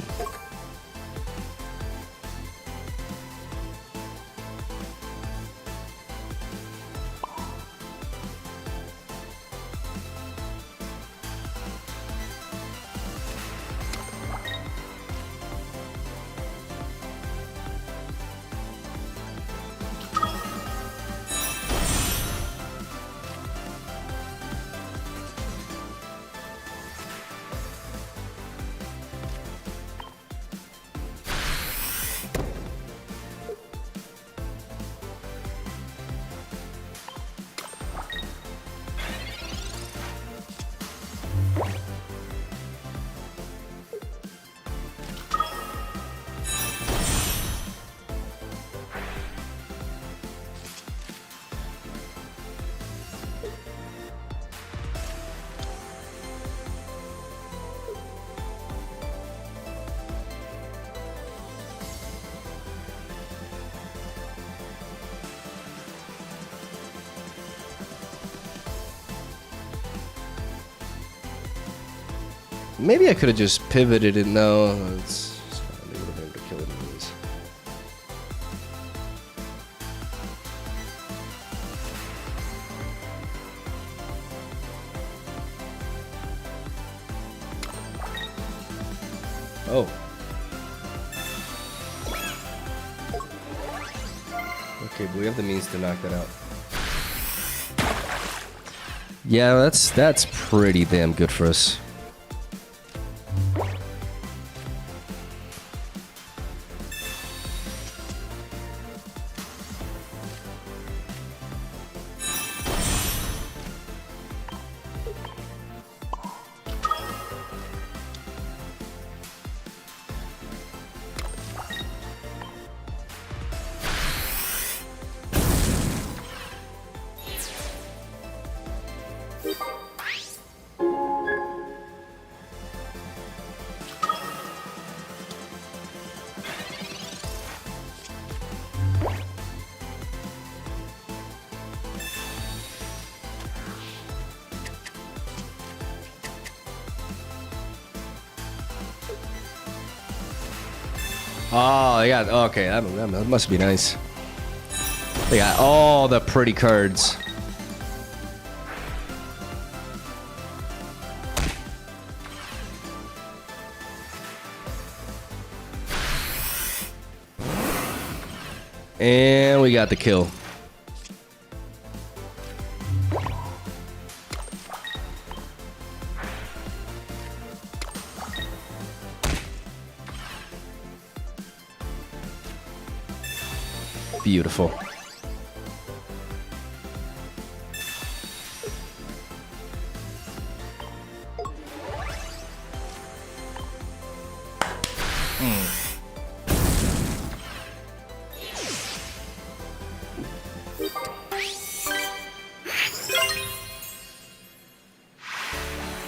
Maybe I could have just pivoted it. No, it's fine. They would have been able to kill it anyways. Oh. Okay, but we have the means to knock that out. Yeah, that's pretty damn good for us. Oh, yeah. Okay, that must be nice. They got all the pretty cards. And we got the kill. Beautiful.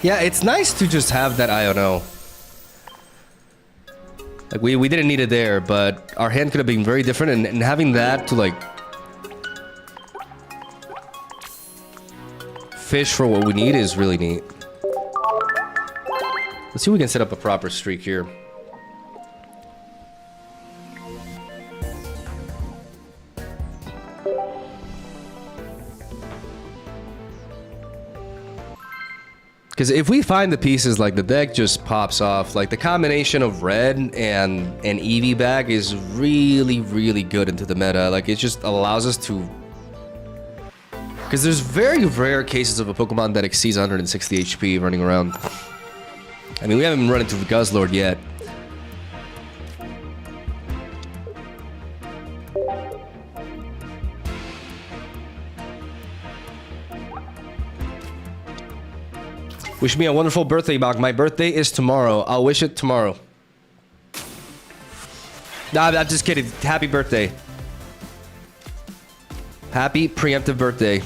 Yeah, it's nice to just have that INO. Like, we didn't need it there, but our hand could have been very different, and having that to, like, fish for what we need is really neat. Let's see if we can set up a proper streak here. Because if we find the pieces, like, the deck just pops off. Like, the combination of red and an Eevee bag is really, really good into the meta. Like, it just allows us to... Because there's very rare cases of a Pokemon that exceeds 160 HP running around. I mean, we haven't run into the Guzzlord yet. Wish me a wonderful birthday, Bach. My birthday is tomorrow. I'll wish it tomorrow. Nah, I'm just kidding. Happy birthday. Happy preemptive birthday.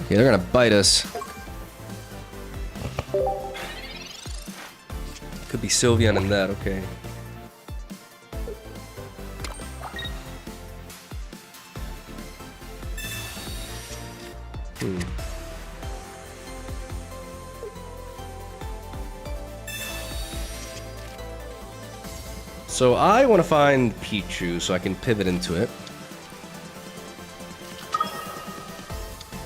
Okay, they're gonna bite us. Could be Sylveon in that, okay. So I want to find Pichu so I can pivot into it.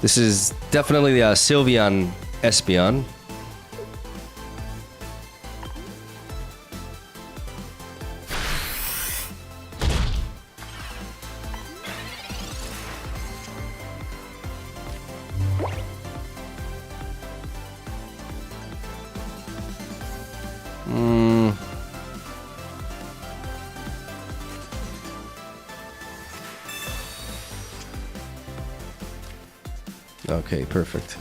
This is definitely the Sylveon Espeon. Okay, perfect.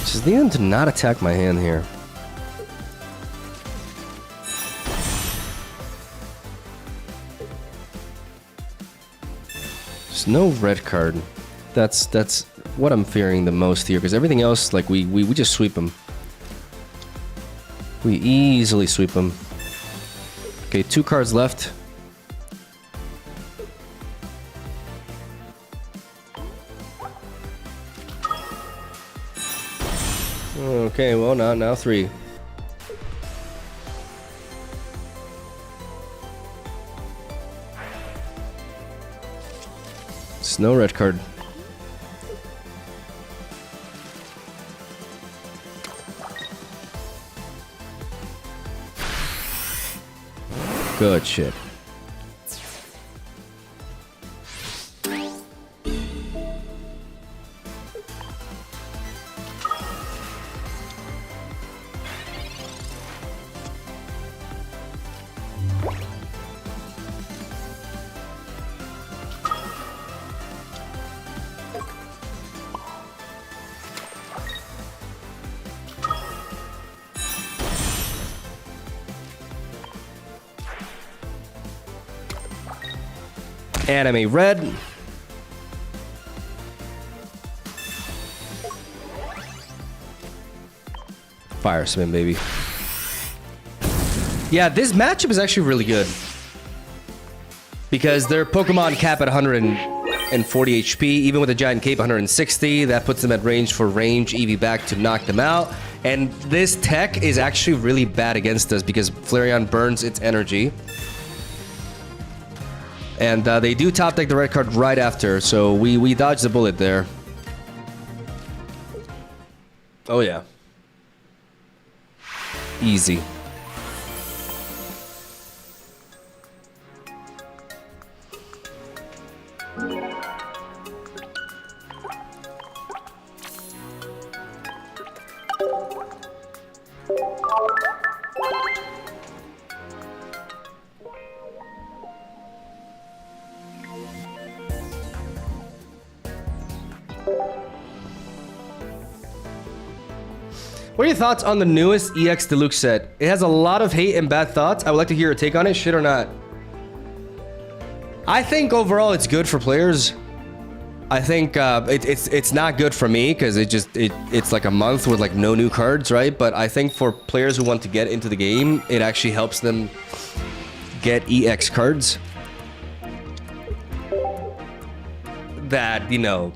Just need them to not attack my hand here. There's no red card. That's what I'm fearing the most here, because everything else, like, we just sweep them. We easily sweep them. Okay, 2 cards left. Okay, well, now 3. It's no red card. Good shit. Anime red. Fire spin, baby. Yeah, this matchup is actually really good. Because their Pokemon cap at 140 HP, even with a Giant Cape 160, that puts them at range for range EV back to knock them out. And this tech is actually really bad against us because Flareon burns its energy. And they do top deck the red card right after, so we dodged the bullet there. Oh yeah. Easy. What are your thoughts on the newest EX Deluxe set? It has a lot of hate and bad thoughts. I would like to hear your take on it, shit or not. I think overall it's good for players. I think it's not good for me because it's like a month with like no new cards, right? But I think for players who want to get into the game, it actually helps them get EX cards that, you know,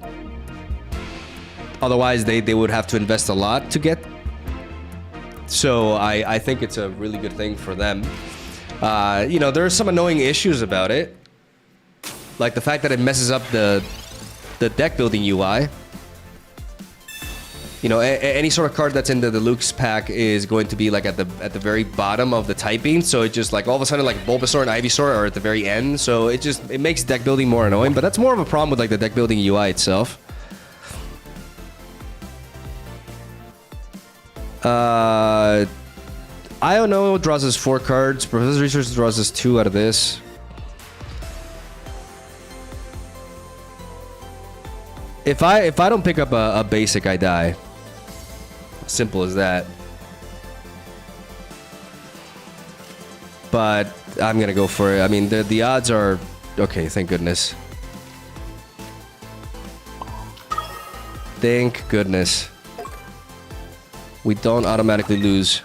otherwise they would have to invest a lot to get. So I think it's a really good thing for them. You know, there are some annoying issues about it. Like the fact that it messes up the deck building UI. You know, any sort of card that's in the Deluxe pack is going to be like at the very bottom of the typing. So it just like all of a sudden like Bulbasaur and Ivysaur are at the very end. So it makes deck building more annoying. But that's more of a problem with like the deck building UI itself. I don't know. Draws us 4 cards. Professor Research draws us 2 out of this. If I don't pick up a basic, I die. Simple as that. But I'm gonna go for it. I mean, the odds are okay. Thank goodness. Thank goodness. We don't automatically lose.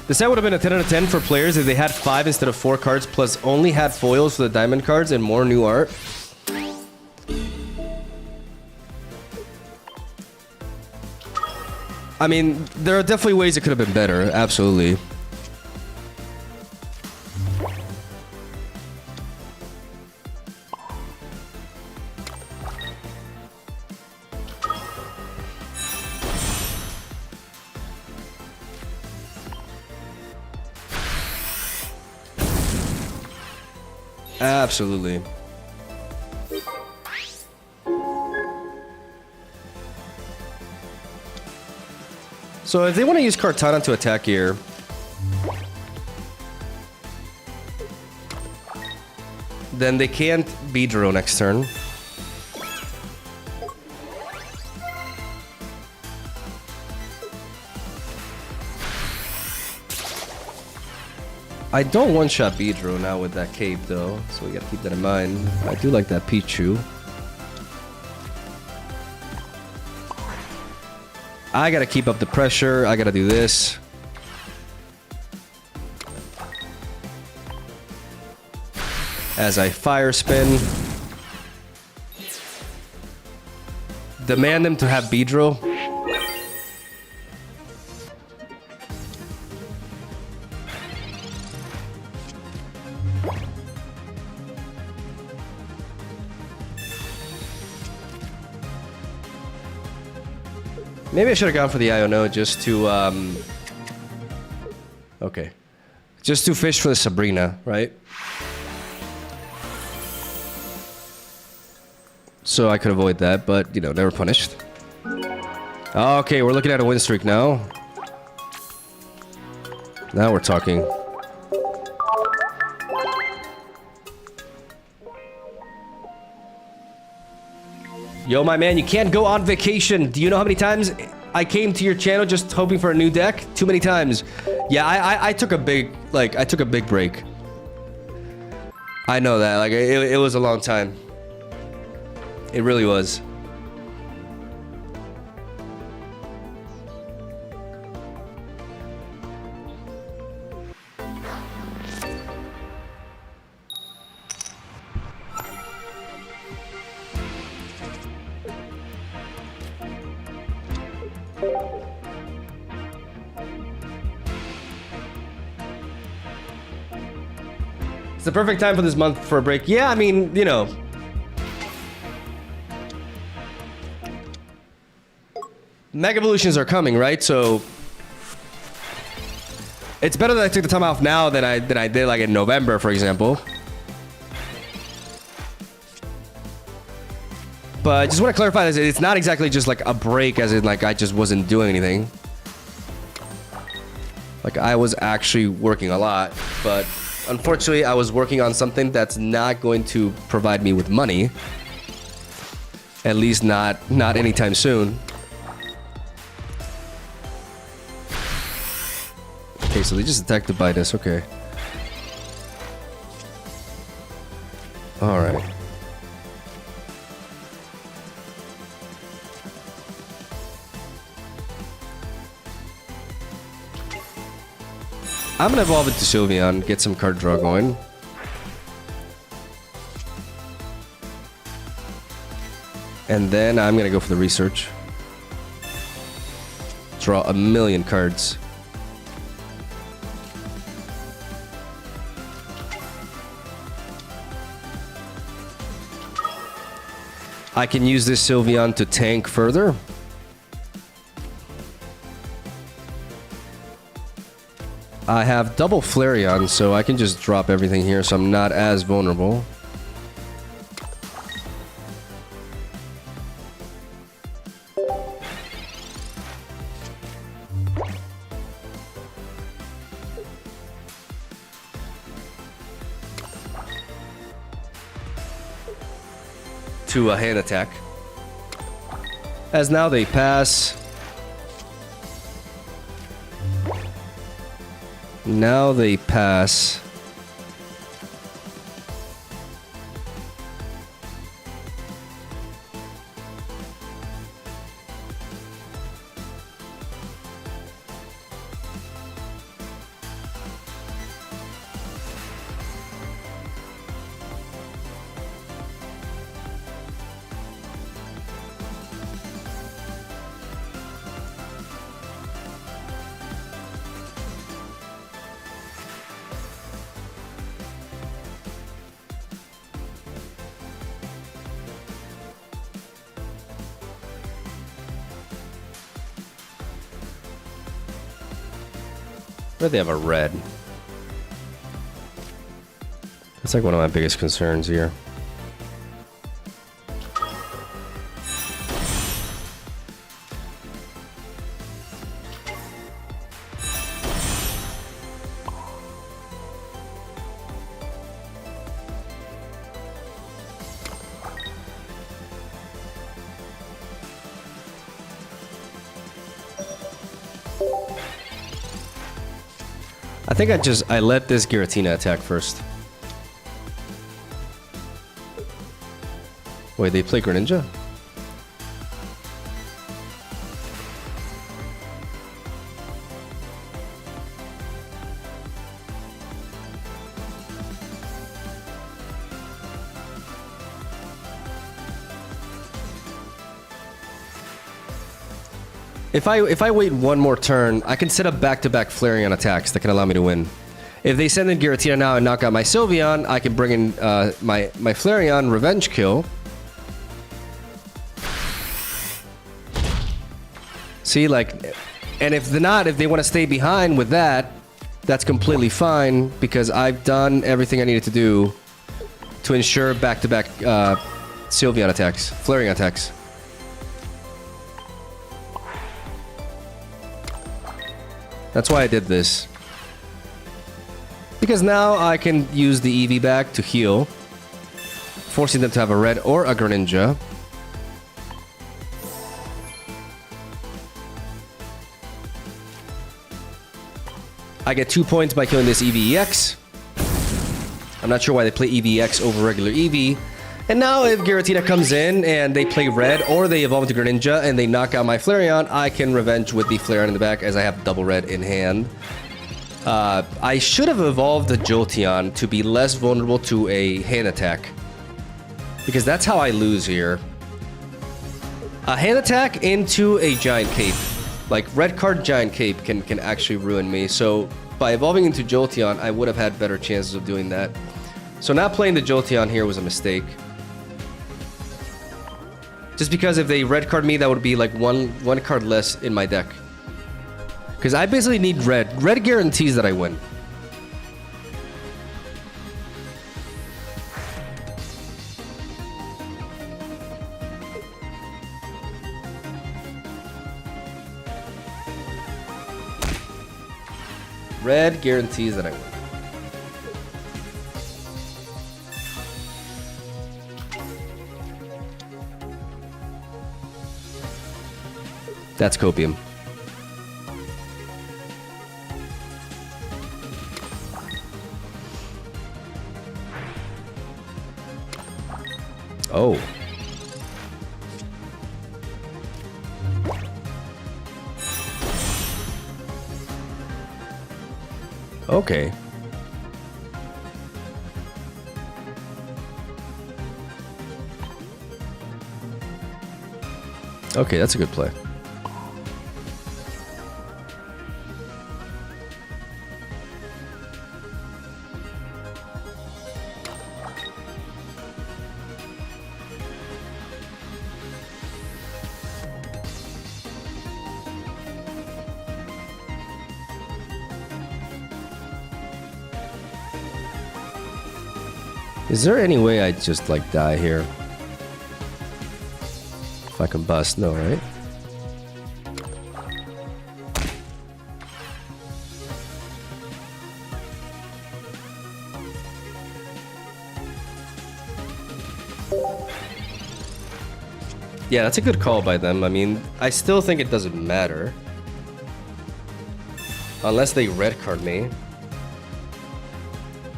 The set would have been a 10 out of 10 for players if they had 5 instead of 4 cards, plus only had foils for the diamond cards and more new art. I mean, there are definitely ways it could have been better, absolutely. Absolutely. So if they want to use Kartana to attack here... then they can't Beedrill next turn. I don't one-shot Beedrill now with that cape though, so we gotta keep that in mind. I do like that Pichu. I gotta keep up the pressure, I gotta do this. As I fire spin. Demand them to have Beedrill. Maybe I should have gone for the Iono just to, okay. Just to fish for the Sabrina, right? So I could avoid that, but, you know, never punished. Okay, we're looking at a win streak now. Now we're talking. Yo, my man, you can't go on vacation. Do you know how many times I came to your channel just hoping for a new deck? Too many times. Yeah, I took a big, like, I took a big break. I know that, like, it was a long time. It really was. It's the perfect time for this month for a break. Yeah, I mean, you know. Mega Evolutions are coming, right? So it's better that I took the time off now than I did like in November, for example. But I just want to clarify this. It's not exactly just like a break as in like I just wasn't doing anything. Like I was actually working a lot, but unfortunately I was working on something that's not going to provide me with money. At least not anytime soon. Okay, so they just attacked the Bitus, okay. Alright. I'm gonna evolve it to Sylveon, get some card draw going. And then I'm gonna go for the research. Draw a million cards. I can use this Sylveon to tank further. I have double Flareon, so I can just drop everything here, so I'm not as vulnerable. To a hand attack. As now they pass. Now they pass. Where they have a red. That's like one of my biggest concerns here. think I let this Giratina attack first. Wait, they play Greninja? If I wait one more turn, I can set up back-to-back Flareon attacks that can allow me to win. If they send in Giratina now and knock out my Sylveon, I can bring in my Flareon Revenge Kill. See, like, and if they want to stay behind with that, that's completely fine because I've done everything I needed to do to ensure back-to-back Sylveon attacks, Flareon attacks. That's why I did this. Because now I can use the EV back to heal, forcing them to have a red or a Greninja. I get 2 points by killing this EVEX. I'm not sure why they play EVEX over regular EV. And now if Giratina comes in and they play red or they evolve into Greninja and they knock out my Flareon, I can revenge with the Flareon in the back as I have double red in hand. I should have evolved the Jolteon to be less vulnerable to a hand attack. Because that's how I lose here. A hand attack into a Giant Cape. Like, red card Giant Cape can actually ruin me. So by evolving into Jolteon, I would have had better chances of doing that. So not playing the Jolteon here was a mistake. Just because if they red card me, that would be like one card less in my deck. Because I basically need red. Red guarantees that I win. Red guarantees that I win. That's Copium. Oh. Okay. Okay, that's a good play. Is there any way I just like die here? If I can bust, no, right? Yeah, that's a good call by them. I mean, I still think it doesn't matter. Unless they red card me.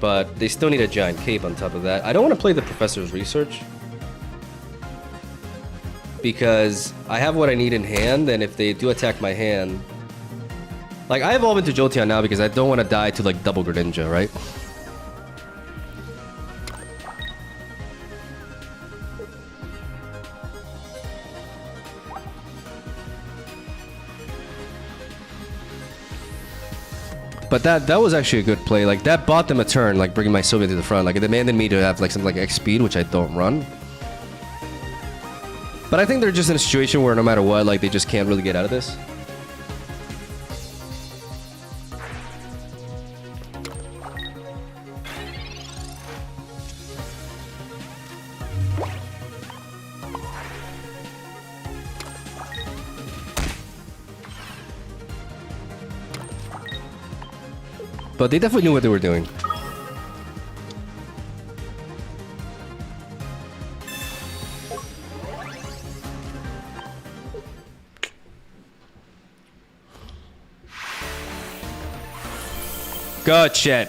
But they still need a Giant Cape on top of that. I don't want to play the Professor's Research. Because I have what I need in hand, and if they do attack my hand... Like, I evolve into Jolteon now because I don't want to die to, like, double Greninja, right? But that was actually a good play. Like, that bought them a turn, like, bringing my Sylveon to the front. Like, it demanded me to have, like, something like X speed, which I don't run. But I think they're just in a situation where no matter what, like, they just can't really get out of this. But they definitely knew what they were doing. Good shit.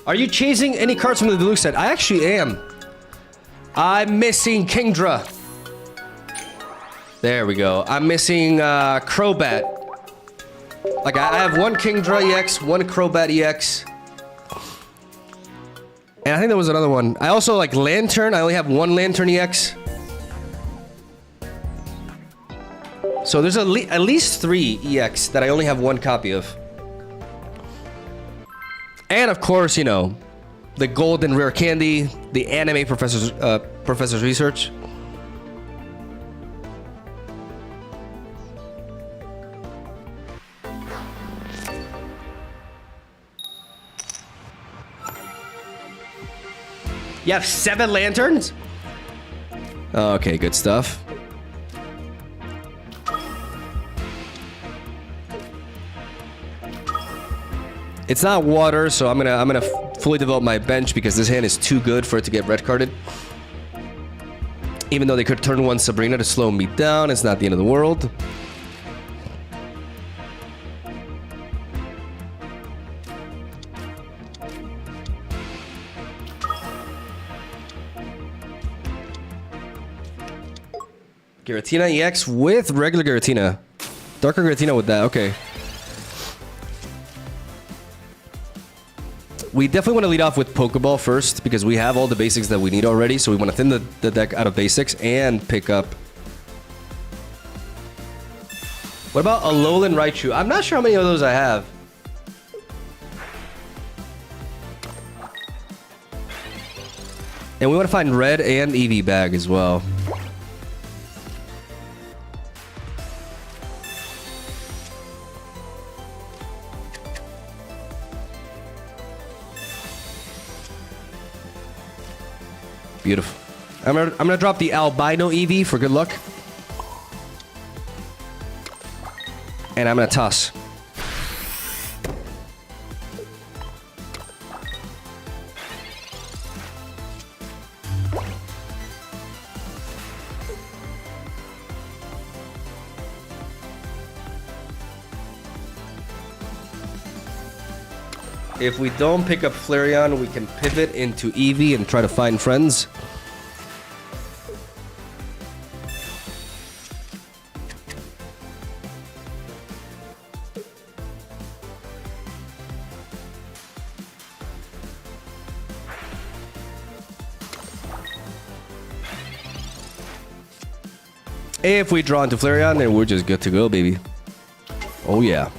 Are you chasing any cards from the deluxe set? I actually am. I'm missing Kingdra. There we go. I'm missing Crobat. Like I have one Kingdra EX, one Crobat EX. And I think there was another one. I also like Lantern. I only have one Lantern EX. So there's at least 3 EX that I only have one copy of. And of course, you know, the golden rare candy, the anime professor's research. You have 7 lanterns? Okay, good stuff. It's not water, so I'm gonna fully develop my bench because this hand is too good for it to get red carded. Even though they could turn one Sabrina to slow me down, it's not the end of the world. Giratina EX with regular Giratina. Darker Giratina with that, okay. We definitely want to lead off with Pokeball first because we have all the basics that we need already. So we want to thin the deck out of basics and pick up. What about Alolan Raichu? I'm not sure how many of those I have. And we want to find red and Eevee bag as well. Beautiful. I'm gonna drop the albino Eevee for good luck. And I'm gonna toss. If we don't pick up Flareon, we can pivot into Eevee and try to find friends. If we draw into Flareon, then we're just good to go, baby. Oh yeah.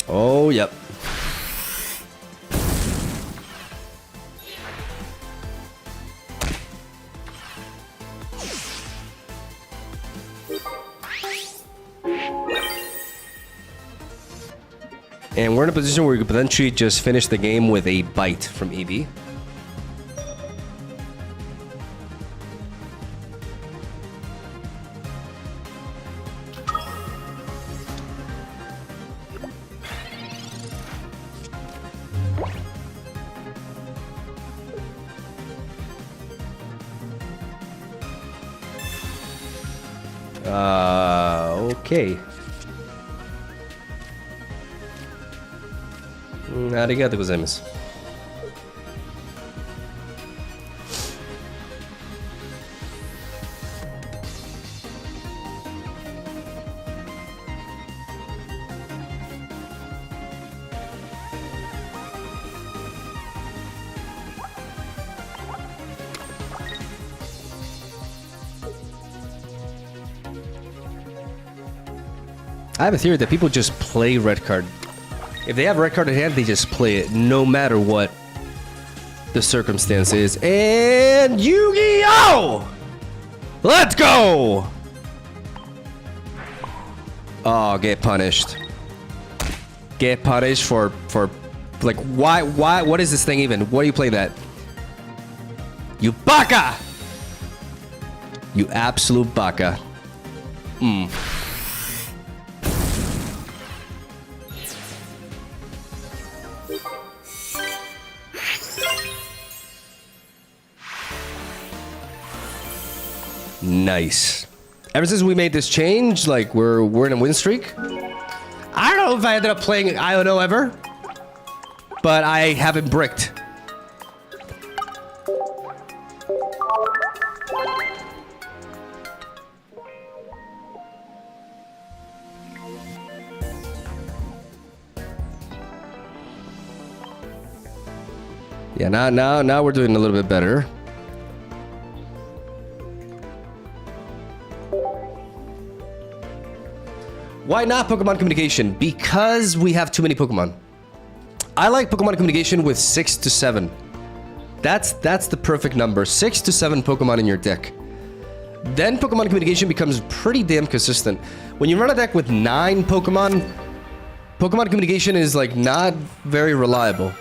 Oh, yep. And we're in a position where we could potentially just finish the game with a bite from Eevee. Okay. Arigatou gozaimasu. I have a theory that people just play red card. If they have red card in hand, they just play it no matter what the circumstance is. And Yu-Gi-Oh! Let's go! Oh, get punished. Get punished for like why what is this thing even? Why do you play that? You baka! You absolute baka. Nice. Ever since we made this change, like, we're in a win streak. I don't know if I ended up playing IO ever, but I haven't bricked. Yeah, now we're doing a little bit better. Why not Pokemon communication? Because we have too many Pokemon. I like Pokemon communication with 6 to 7. That's the perfect number. 6 to 7 Pokemon in your deck. Then Pokemon communication becomes pretty damn consistent. When you run a deck with 9 Pokemon, Pokemon communication is like not very reliable.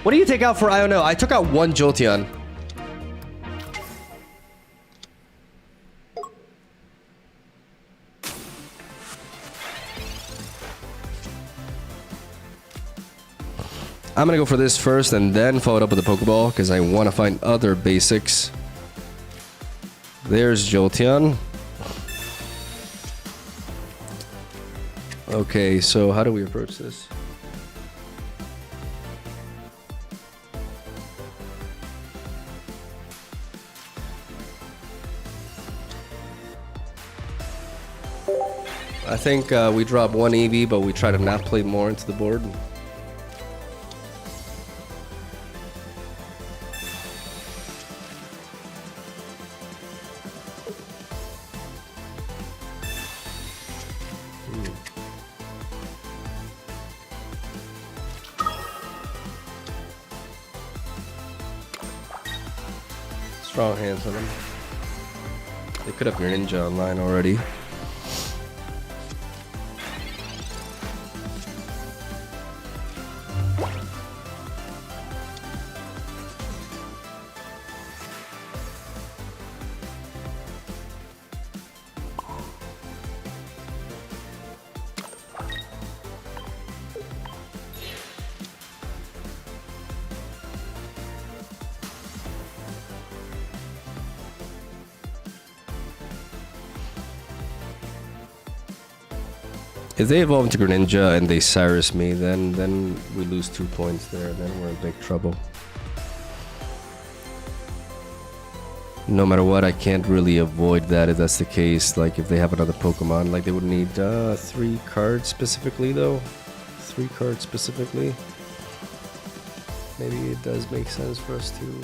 What do you take out for I don't know? I took out 1 Jolteon. I'm gonna go for this first and then follow it up with a Pokeball because I want to find other basics. There's Jolteon. Okay, so how do we approach this? I think we drop 1 EV, but we try to not play more into the board. Strong hands on them. They could have Greninja online already. If they evolve into Greninja and they Cyrus me, then we lose 2 points there. Then we're in big trouble. No matter what, I can't really avoid that if that's the case. Like if they have another Pokemon, like they would need 3 cards specifically, though. 3 cards specifically. Maybe it does make sense for us to.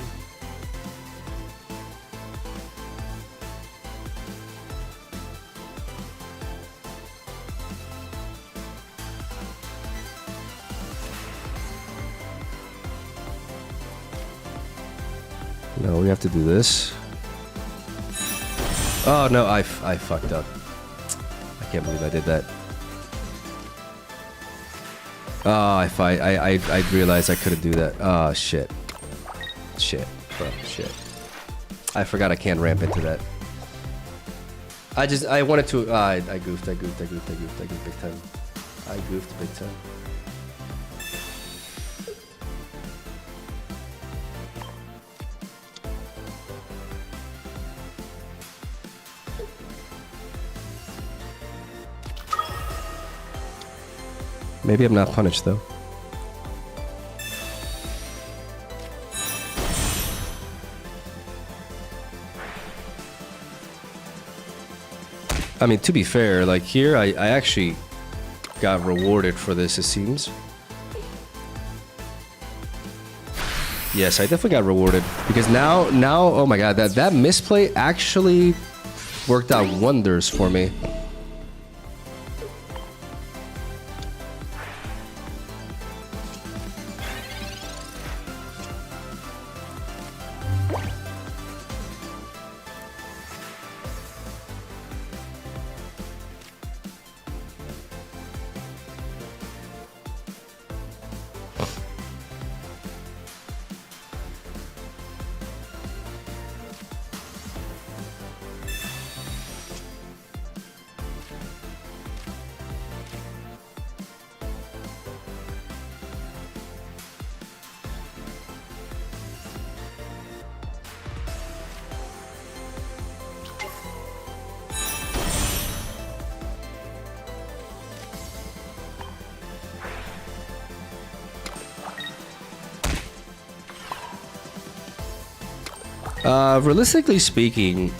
No, we have to do this. Oh no, I fucked up. I can't believe I did that. Oh, I realized I couldn't do that. Oh shit. Shit, bro, shit. I forgot I can't ramp into that. I wanted to. I goofed big time. I goofed big time. Maybe I'm not punished though. I mean, to be fair, like here, I actually got rewarded for this, it seems. Yes, I definitely got rewarded because now, oh my god, that misplay actually worked out wonders for me. Realistically speaking,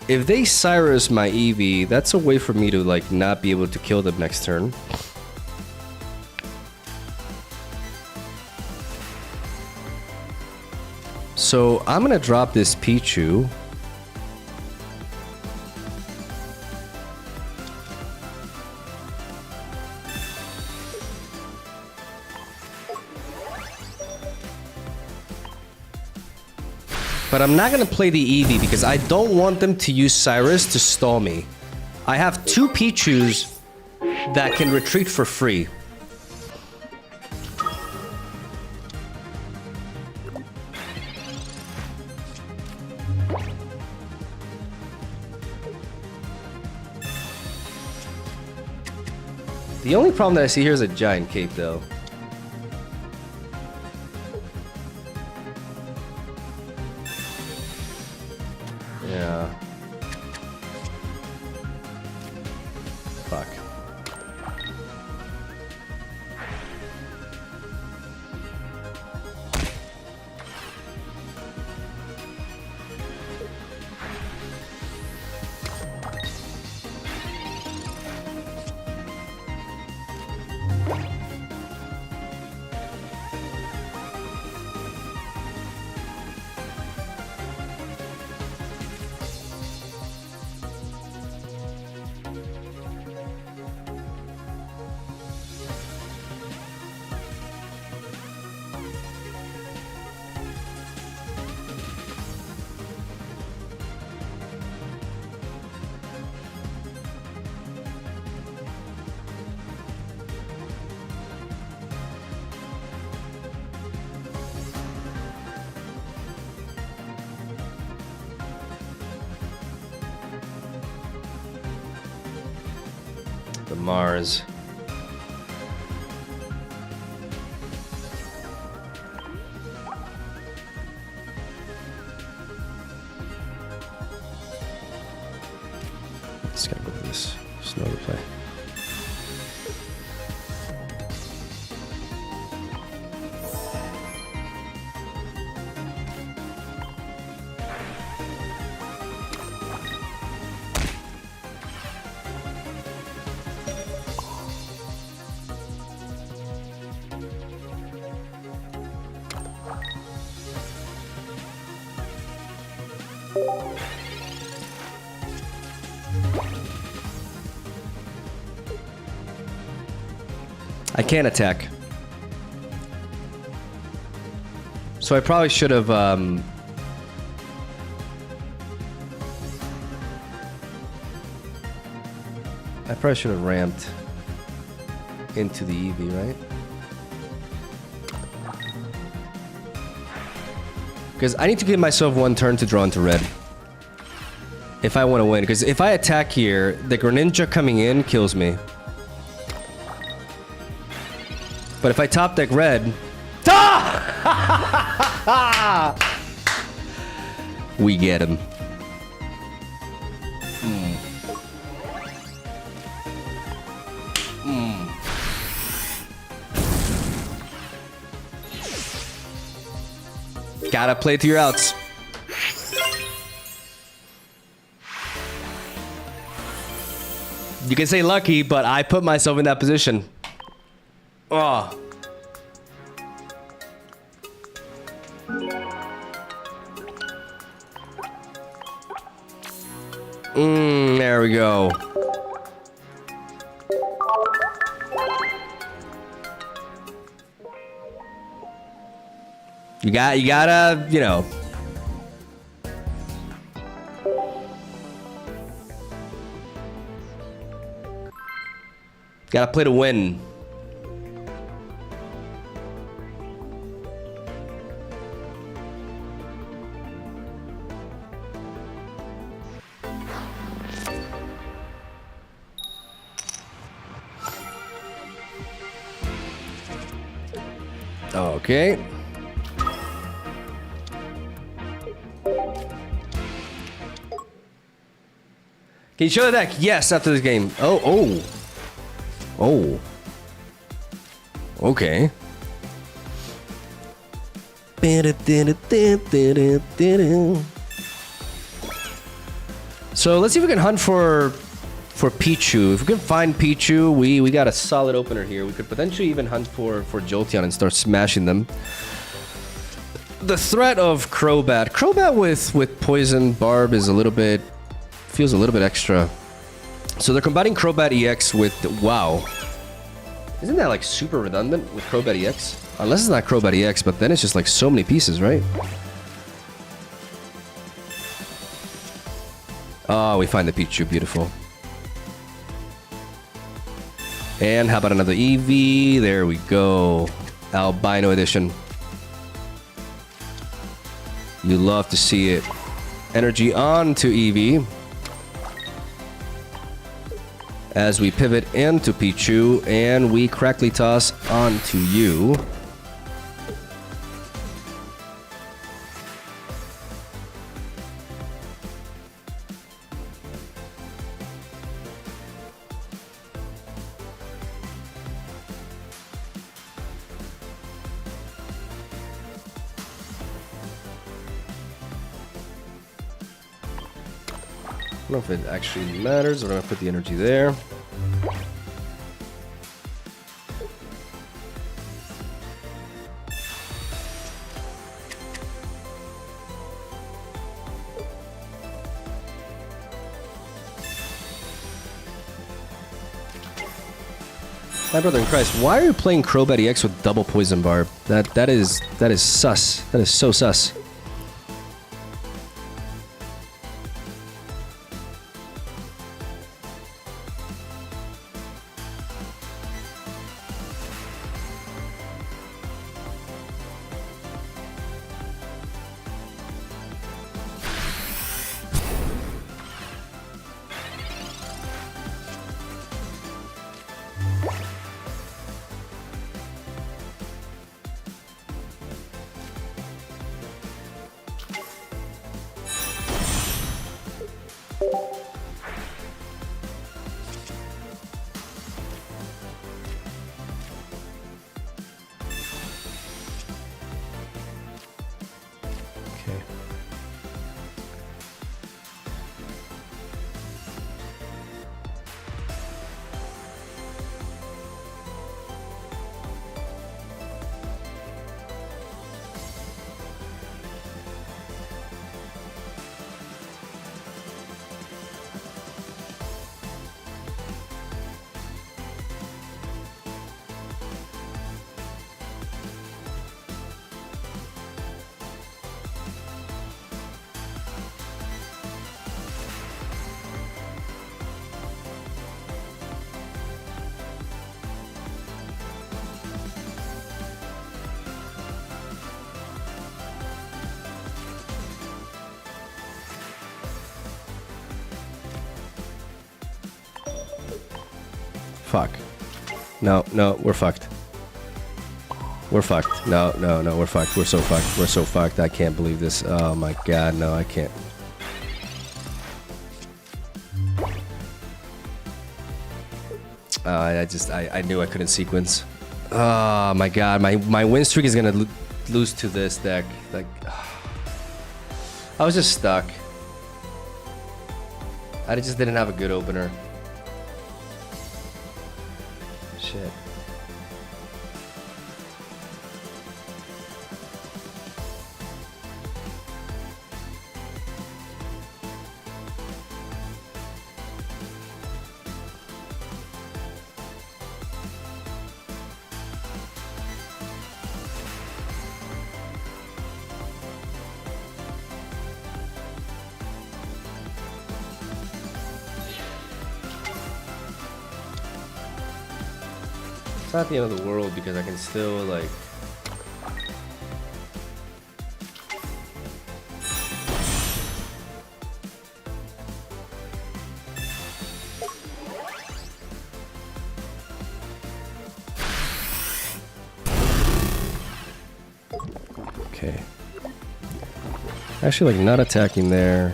if they Cyrus my Eevee, that's a way for me to like not be able to kill them next turn. So I'm gonna drop this Pichu. But I'm not gonna play the Eevee because I don't want them to use Cyrus to stall me. I have 2 Pichus that can retreat for free. The only problem that I see here is a giant cape though. Yeah. Fuck. The Mars. Just gotta go for this. Just no replay. I can't attack. So I probably should have, I probably should have ramped into the Eevee, right? Because I need to give myself 1 turn to draw into red. If I want to win. Because if I attack here, the Greninja coming in kills me. But if I top deck red... Ah! We get him. Gotta play to your outs. You can say lucky, but I put myself in that position. Oh. There we go. You gotta, you know. Gotta play to win. Okay. Can you show the deck? Yes, after this game. Oh. Okay. So let's see if we can hunt for Pichu. If we can find Pichu, we got a solid opener here. We could potentially even hunt for Jolteon and start smashing them. The threat of Crobat. Crobat with Poison Barb is a little bit... feels a little bit extra. So they're combining Crobat EX with... Wow. Isn't that like super redundant with Crobat EX? Unless it's not Crobat EX, but then it's just like so many pieces, right? Oh, we find the Pichu. Beautiful. And how about another Eevee? There we go. Albino edition. You love to see it. Energy on to Eevee. As we pivot into Pichu, and we crackly toss onto you. I don't know if it actually matters, but I'm gonna put the energy there. My brother in Christ, why are you playing Crobat EX with double Poison Barb? That is sus. That is so sus. Fuck. No, we're fucked. We're fucked. No, we're fucked. We're so fucked. We're so fucked. I can't believe this. Oh my god, no, I can't. I knew I couldn't sequence. Oh my god, my win streak is gonna lose to this deck. Like, I was just stuck. I just didn't have a good opener. Shit. It's not the end of the world because I can still like... Okay. Actually, like, not attacking there.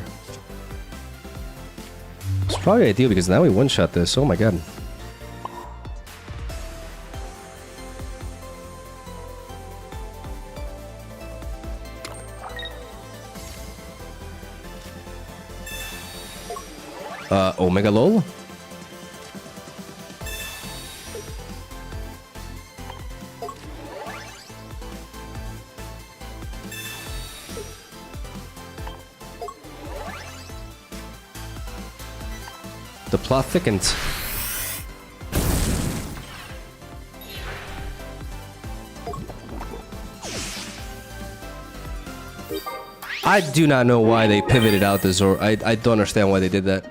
It's probably ideal because now we one-shot this. Oh my god. Omega lol? The plot thickens. I do not know why they pivoted out the Zor. I don't understand why they did that.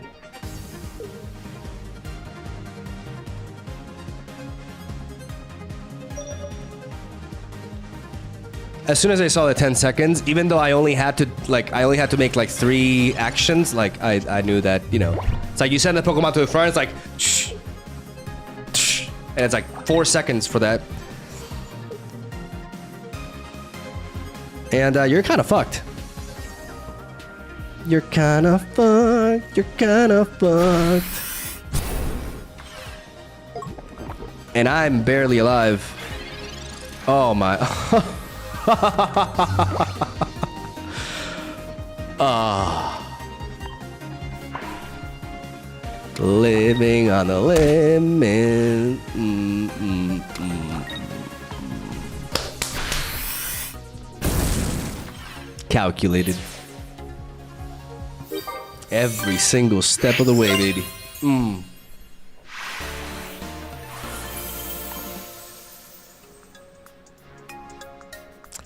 As soon as I saw the 10 seconds, even though I only had to make like 3 actions, like I knew that, you know, it's like you send the Pokemon to the front, it's like, shh, shh, and it's like 4 seconds for that. And you're kind of fucked. You're kind of fucked. You're kind of fucked. And I'm barely alive. Oh my. Living on the limit. Calculated. Every single step of the way, baby.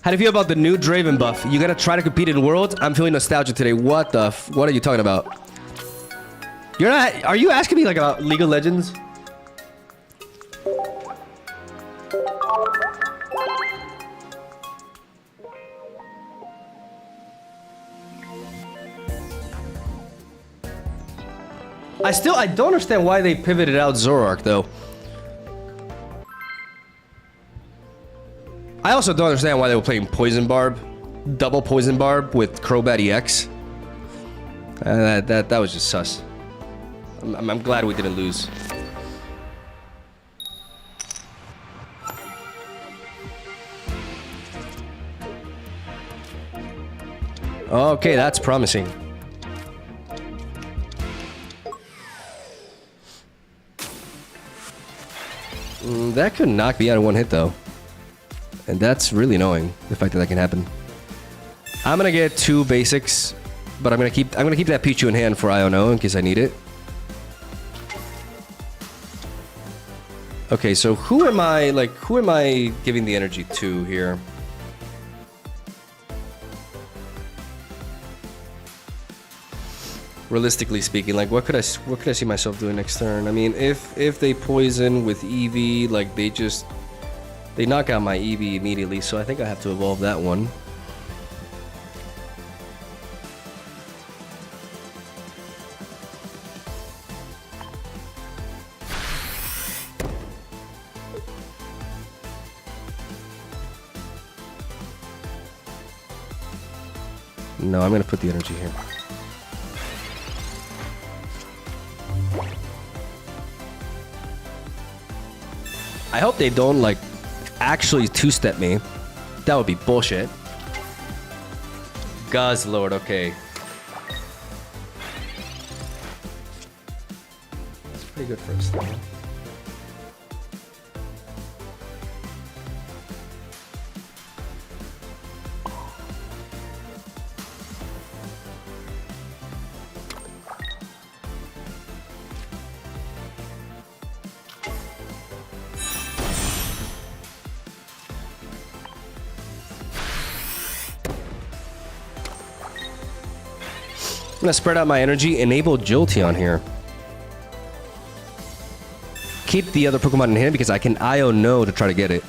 How do you feel about the new Draven buff? You gotta try to compete in Worlds? I'm feeling nostalgia today. What the what are you talking about? You're not... Are you asking me like about League of Legends? I don't understand why they pivoted out Zoroark though. I also don't understand why they were playing Poison Barb, double Poison Barb with Crobat EX. That was just sus. I'm glad we didn't lose. Okay, that's promising. That could knock me out in one hit though. And that's really annoying, the fact that that can happen. I'm gonna get 2 basics, but I'm gonna keep that Pichu in hand for Iono in case I need it. Okay, so who am I giving the energy to here? Realistically speaking, like what could I see myself doing next turn? I mean, if they poison with Eevee, like they knock out my Eevee immediately, so I think I have to evolve that one. No, I'm gonna put the energy here. I hope they don't like actually two-step me. That would be bullshit. Guzzlord, okay. It's pretty good for a start. I'm gonna spread out my energy, enable Jolteon here. Keep the other Pokemon in hand because I can Io-No to try to get it.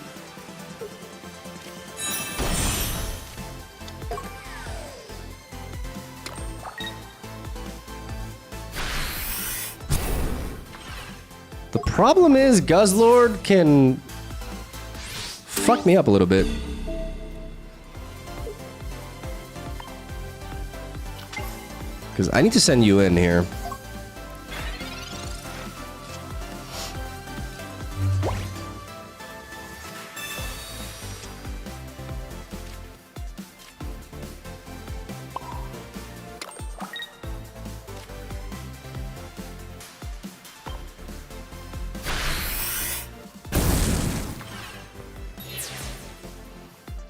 The problem is Guzzlord can fuck me up a little bit. Because I need to send you in here.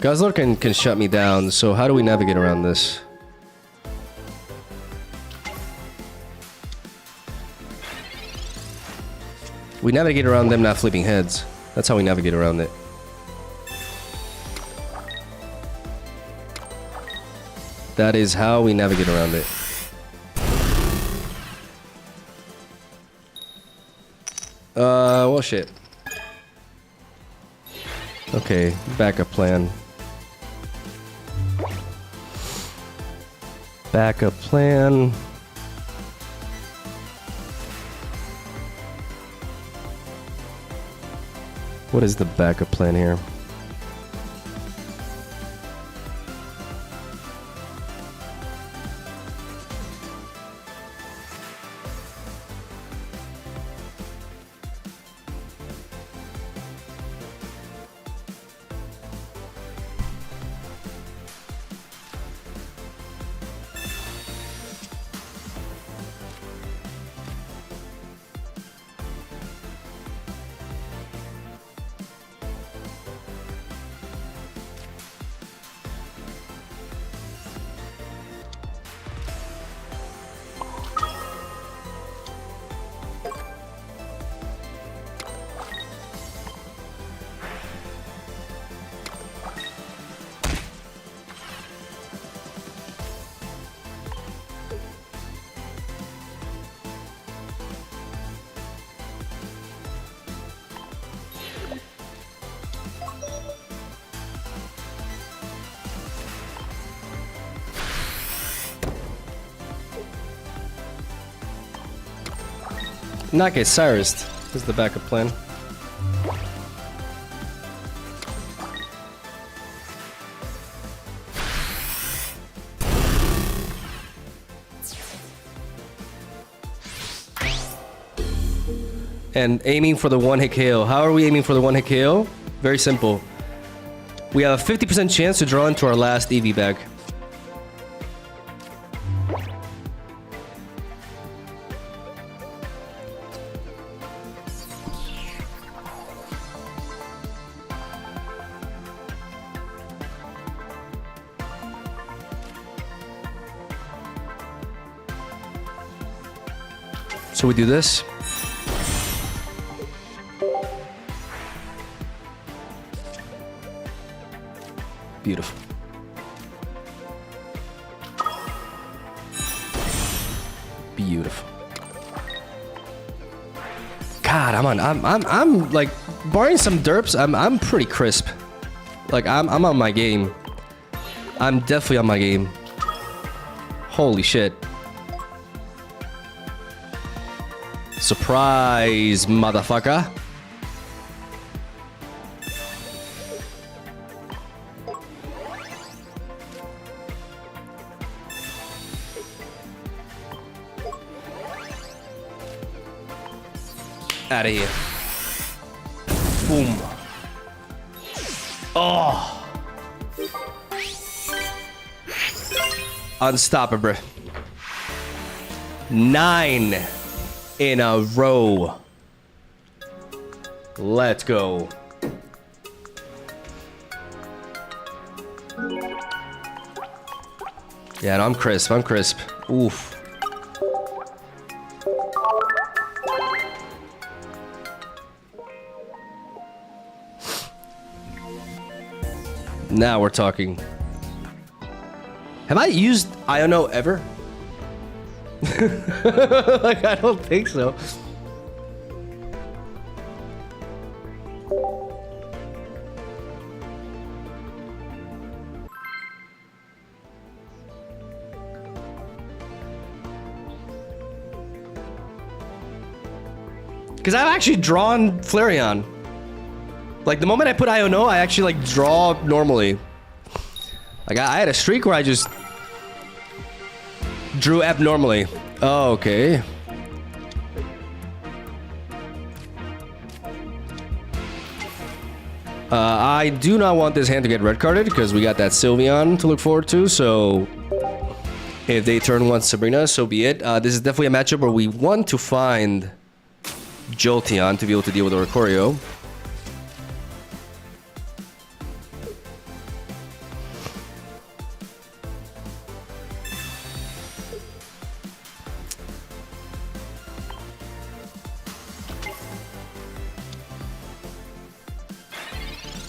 Guzzler can shut me down, so how do we navigate around this? We navigate around them not flipping heads. That's how we navigate around it. That is how we navigate around it. Well, shit. Okay, backup plan. Backup plan. What is the backup plan here? Not get Cyrus. This is the backup plan. And aiming for the one-hit KO. How are we aiming for the one-hit KO? Very simple. We have a 50% chance to draw into our last EV bag. So we do this. Beautiful. Beautiful. God, I'm like, barring some derps, I'm pretty crisp. Like I'm on my game. I'm definitely on my game. Holy shit. Surprise, motherfucker. Out of here. Boom. Oh. Unstoppable. 9 in a row. Let's go. Yeah, no, I'm crisp. I'm crisp. Oof. Now we're talking. Have I used Iono ever? Like, I don't think so. Because I've actually drawn Flareon. Like, the moment I put Iono, I actually, like, draw normally. Like, I had a streak where I just drew abnormally. Oh, okay. I do not want this hand to get red carded because we got that Sylveon to look forward to, so if they turn one Sabrina, so be it. This is definitely a matchup where we want to find Jolteon to be able to deal with Oricorio.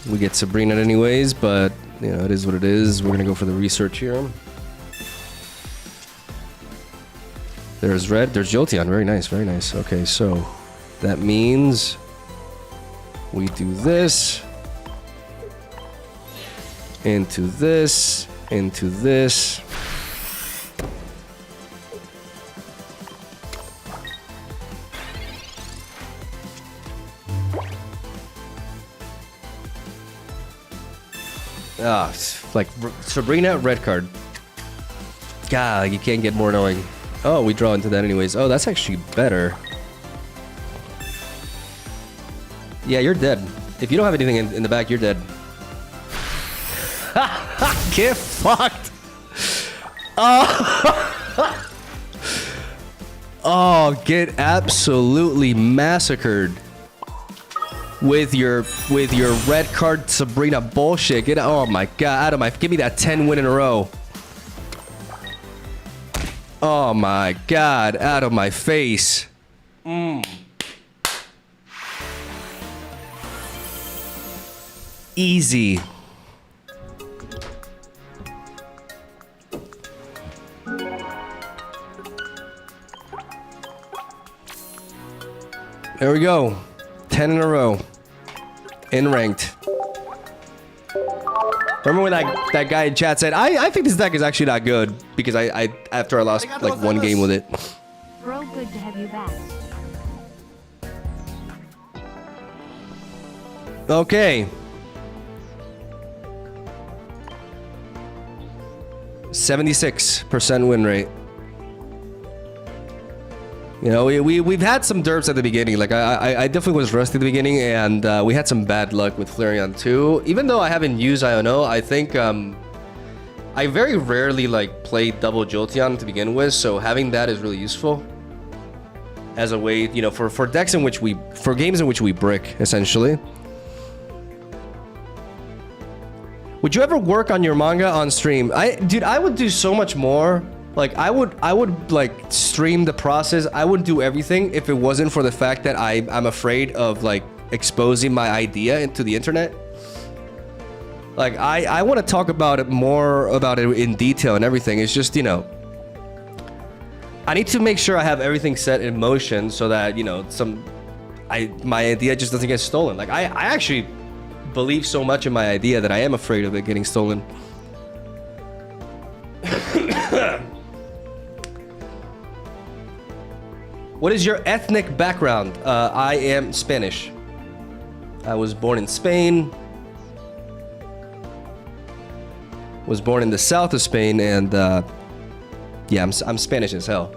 We get Sabrina anyways, but you know, it is what it is. We're gonna go for the research here. There's red, there's Jolteon. Very nice, very nice. Okay, so that means we do this, into this, into this. Ah, like Sabrina, red card. God, you can't get more annoying. Oh, we draw into that anyways. Oh, that's actually better. Yeah, you're dead. If you don't have anything in the back, you're dead. Get fucked. Oh. Oh, get absolutely massacred. With your red card Sabrina bullshit. Get, oh my god, out of my, give me that 10 win in a row. Oh my god, out of my face. Easy. There we go. 10 in a row. In ranked. Remember when that guy in chat said, I think this deck is actually not good because I after I lost like one game with it. Bro, good to have you back. Okay. 76% win rate. You know, we've had some derps at the beginning. Like I definitely was rusty at the beginning, and we had some bad luck with Flareon too. Even though I haven't used Iono, I think I very rarely like play double Jolteon to begin with, so having that is really useful as a way, you know, for decks in which for games in which we brick essentially. Would you ever work on your manga on stream? Dude, I would do so much more. Like I would like stream the process. I would do everything if it wasn't for the fact that I'm afraid of like exposing my idea into the internet. Like I want to talk about it more about it in detail and everything. It's just, you know, I need to make sure I have everything set in motion so that, you know, my idea just doesn't get stolen. Like I actually believe so much in my idea that I am afraid of it getting stolen. What is your ethnic background? I am Spanish. I was born in Spain. Was born in the south of Spain, and yeah, I'm Spanish as hell.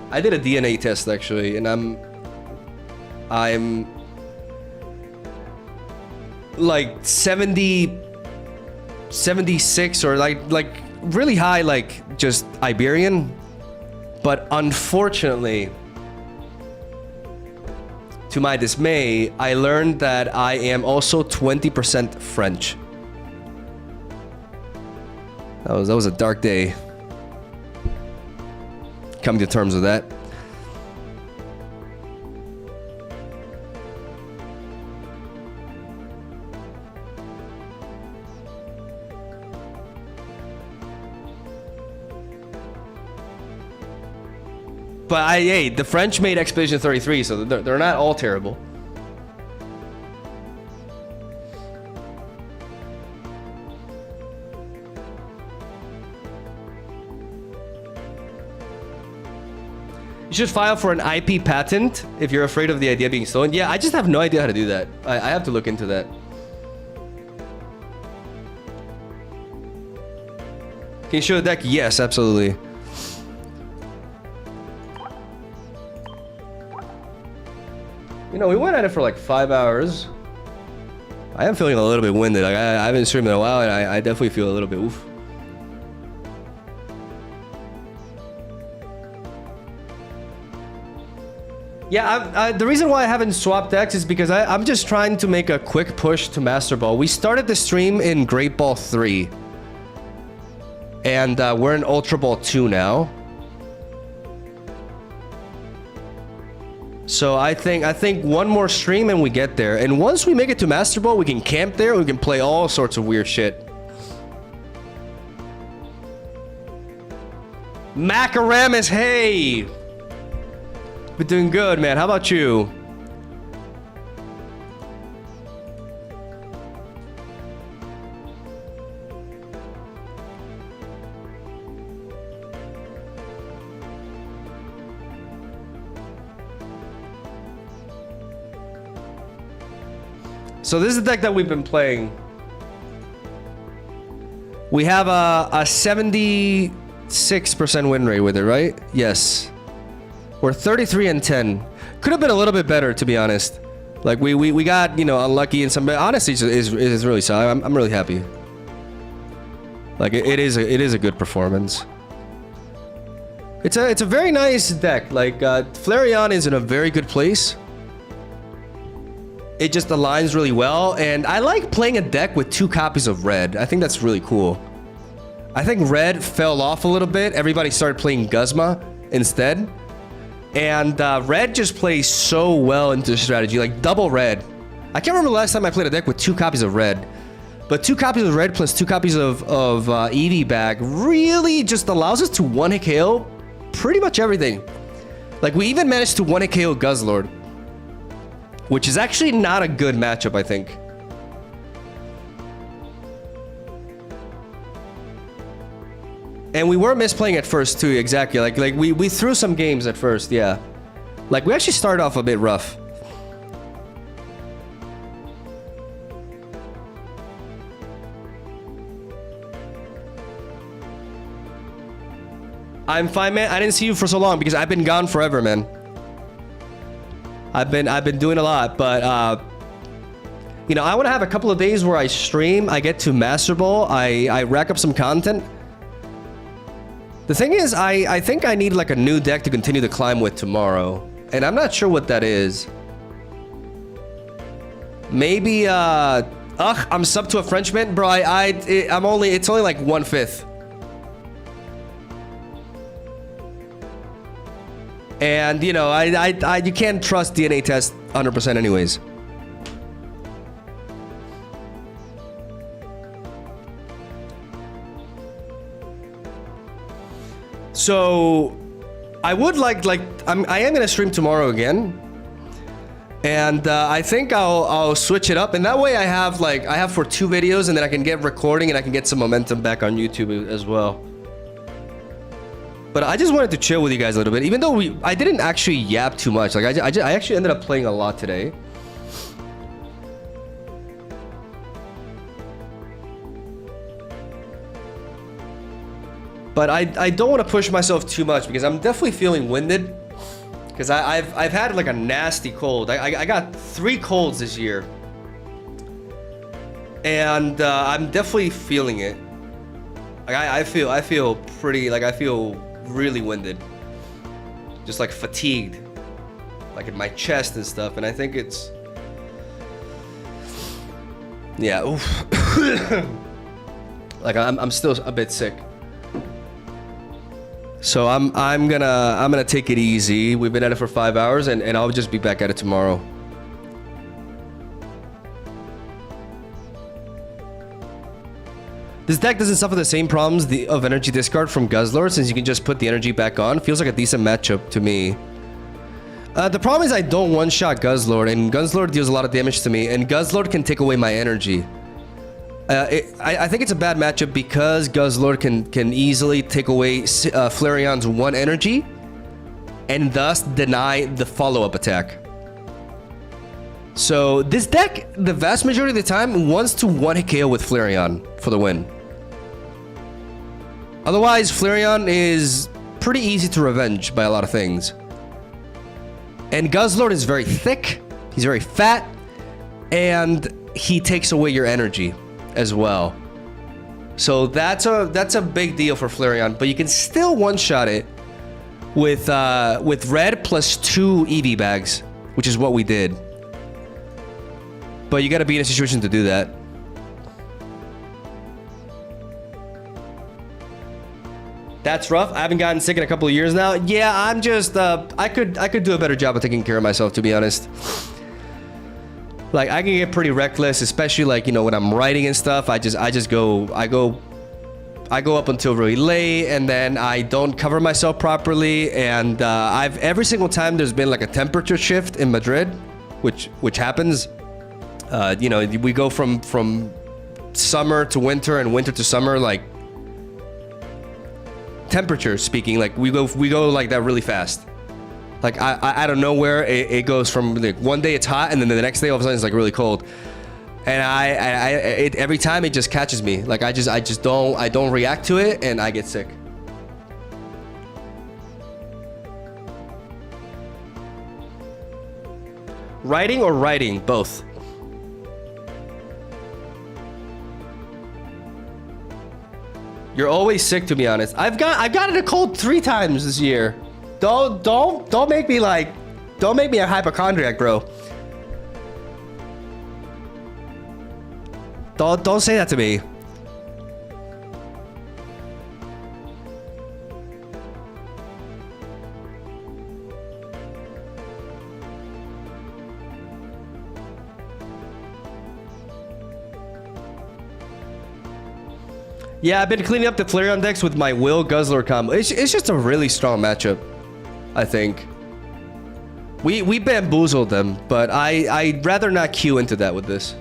I did a DNA test actually, and I'm like 70, 76 or like really high, like just Iberian, but unfortunately, to my dismay, I learned that I am also 20% French. That was a dark day. Coming to terms with that. But hey, the French made Expedition 33, so they're not all terrible. You should file for an IP patent if you're afraid of the idea being stolen. Yeah, I just have no idea how to do that. I have to look into that. Can you show the deck? Yes, absolutely. You know, we went at it for like 5 hours. I am feeling a little bit winded. Like, I haven't streamed in a while, and I definitely feel a little bit oof. Yeah, the reason why I haven't swapped decks is because I'm just trying to make a quick push to Master Ball. We started the stream in Great Ball 3. And we're in Ultra Ball 2 now. So I think one more stream and we get there. And once we make it to Master Ball, we can camp there. We can play all sorts of weird shit. Macaramus, hey! Been doing good, man. How about you? So this is the deck that we've been playing. We have a 76% win rate with it, right? Yes. We're 33 and 10. Could have been a little bit better, to be honest. Like we got, you know, unlucky in some. But honestly, it's really solid. I'm really happy. Like it is a good performance. It's a very nice deck. Like Flareon is in a very good place. It just aligns really well, and I like playing a deck with 2 copies of red. I think that's really cool. I think red fell off a little bit. Everybody started playing Guzma instead. And red just plays so well into the strategy, like double red. I can't remember the last time I played a deck with 2 copies of red. But 2 copies of red plus 2 copies of Eevee bag really just allows us to 1-hit KO pretty much everything. Like we even managed to 1-hit KO Guzzlord, which is actually not a good matchup, I think. And we were misplaying at first too, exactly. Like we threw some games at first, yeah. Like we actually started off a bit rough. I'm fine, man. I didn't see you for so long because I've been gone forever, man. I've been doing a lot, but you know, I want to have a couple of days where I stream, I get to Master Ball, I rack up some content. The thing is, I think I need like a new deck to continue the climb with tomorrow, and I'm not sure what that is. Maybe I'm sub to a Frenchman, bro. It's only like 1/5. And you know, you can't trust DNA test 100% anyways. So I would I am gonna stream tomorrow again, and I think I'll switch it up, and that way I have for 2 videos, and then I can get recording and I can get some momentum back on YouTube as well. But I just wanted to chill with you guys a little bit, even though I didn't actually yap too much. Like I actually ended up playing a lot today. But I don't want to push myself too much because I'm definitely feeling winded. Because I've had like a nasty cold. I got 3 colds this year, and I'm definitely feeling it. Like I feel pretty, like I feel really winded, just like fatigued, like in my chest and stuff. And I think it's, yeah, oof. Like I'm still a bit sick. So I'm gonna take it easy. We've been at it for 5 hours, and I'll just be back at it tomorrow. This deck doesn't suffer the same problems of energy discard from Guzzlord, since you can just put the energy back on. Feels like a decent matchup to me. The problem is I don't one-shot Guzzlord, and Guzzlord deals a lot of damage to me, and Guzzlord can take away my energy. I think it's a bad matchup because Guzzlord can easily take away Flareon's 1 energy, and thus deny the follow-up attack. So this deck, the vast majority of the time, wants to 1-hit KO with Flareon for the win. Otherwise, Flareon is pretty easy to revenge by a lot of things. And Guzzlord is very thick, he's very fat, and he takes away your energy as well. So that's a big deal for Flareon, but you can still one-shot it with red plus 2 Eevee bags, which is what we did. But you gotta be in a situation to do that. That's rough. I haven't gotten sick in a couple of years now. Yeah, I'm just I could do a better job of taking care of myself, to be honest. Like I can get pretty reckless, especially like, you know, when I'm writing and stuff. I go up until really late, and then I don't cover myself properly, and every single time there's been like a temperature shift in Madrid, which happens. You know, we go from summer to winter and winter to summer, like temperature speaking, like we go like that really fast. Like I don't know where it goes from like one day it's hot and then the next day all of a sudden it's like really cold. And every time it just catches me. Like I don't react to it and I get sick. Writing or writing? Both. You're always sick, to be honest. I've gotten a cold 3 times this year. Don't make me like, don't make me a hypochondriac, bro. Don't say that to me. Yeah, I've been cleaning up the Flareon decks with my Will Guzzler combo. It's just a really strong matchup, I think. We bamboozled them, but I'd rather not queue into that with this.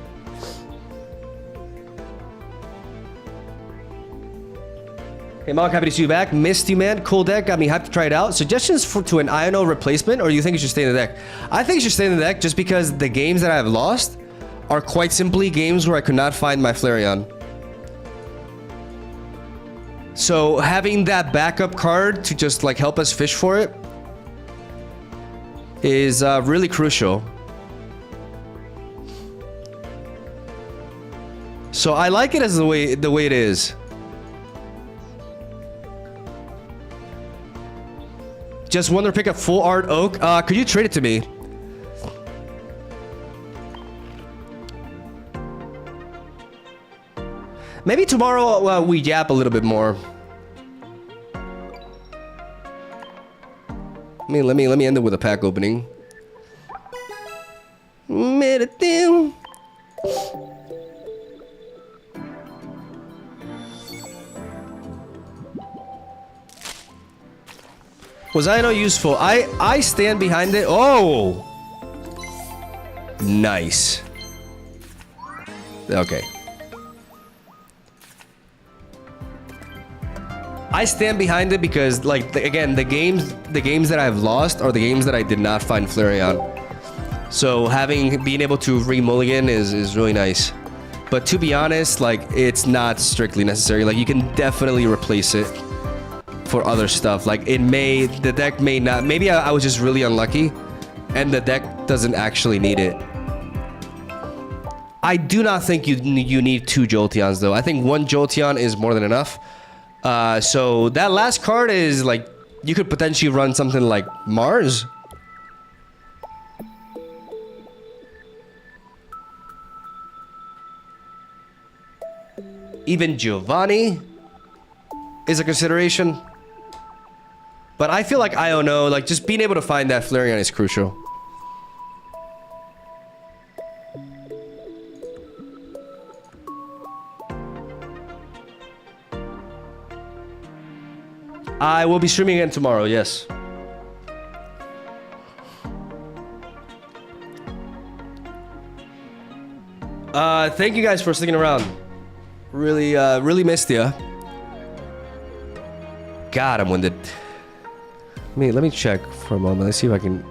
Hey, Mog, happy to see you back. Missed you, man. Cool deck. Got me hyped to try it out. Suggestions to an Iono replacement, or you think it should stay in the deck? I think it should stay in the deck just because the games that I've lost are quite simply games where I could not find my Flareon. So having that backup card to just like help us fish for it is really crucial. So I like it as the way it is. Just want to pick up full art oak. Could you trade it to me? Maybe tomorrow we yap a little bit more. Let me end it with a pack opening. Was I no useful? I stand behind it. Oh, nice. Okay. I stand behind it because, like, again, the games that I've lost are the games that I did not find Flareon. So being able to re-mulligan is really nice. But to be honest, like, it's not strictly necessary. Like, you can definitely replace it for other stuff. Like, the deck may not. Maybe I was just really unlucky, and the deck doesn't actually need it. I do not think you need 2 Jolteons though. I think 1 Jolteon is more than enough. So that last card is like, you could potentially run something like Mars. Even Giovanni is a consideration. But I feel like I don't know, like just being able to find that Flareon is crucial. I will be streaming again tomorrow, yes. Thank you guys for sticking around. Really missed ya. God, I'm winded. Let me check for a moment. Let's see if I can...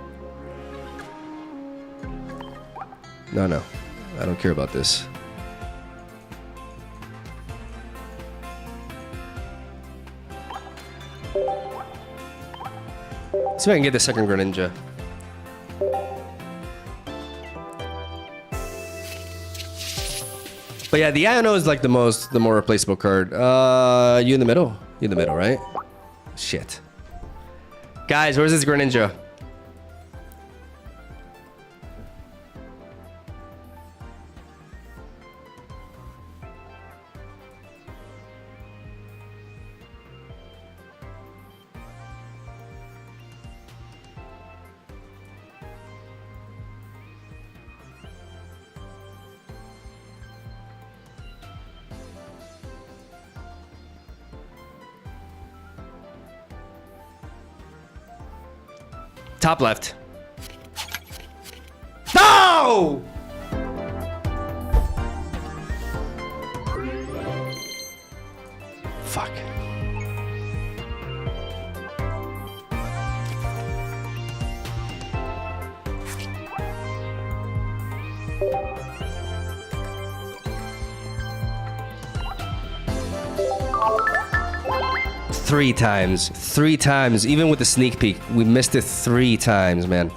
No. I don't care about this. See if I can get the second Greninja. But yeah, the Iono is like the more replaceable card. You in the middle? You in the middle, right? Shit. Guys, where's this Greninja? Top left. No! Fuck. Three times, even with the sneak peek, we missed it 3 times, man.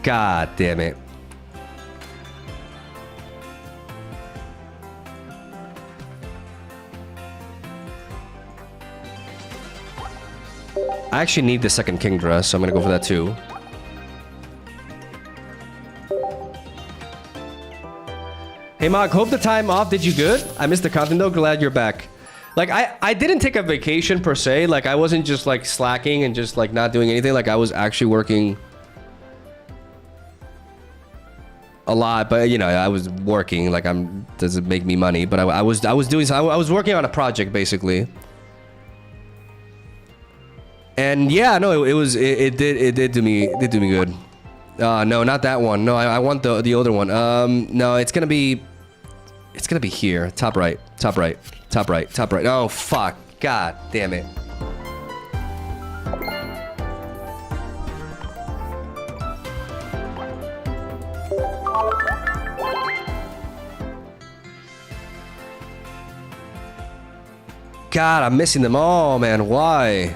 God damn it. I actually need the second king dress, so I'm gonna go for that too. Hey Mog, hope the time off did you good. I missed the content though, glad you're back. Like, I didn't take a vacation per se. Like, I wasn't just like slacking and just like not doing anything. Like, I was actually working a lot, but you know, I was working. Like, doesn't make me money, but I was working on a project basically. And yeah, no, it did do me good. No, not that one. No, I want the other one. No, it's gonna be here. Top right. Oh, fuck. God damn it. God, I'm missing them all, man. Why?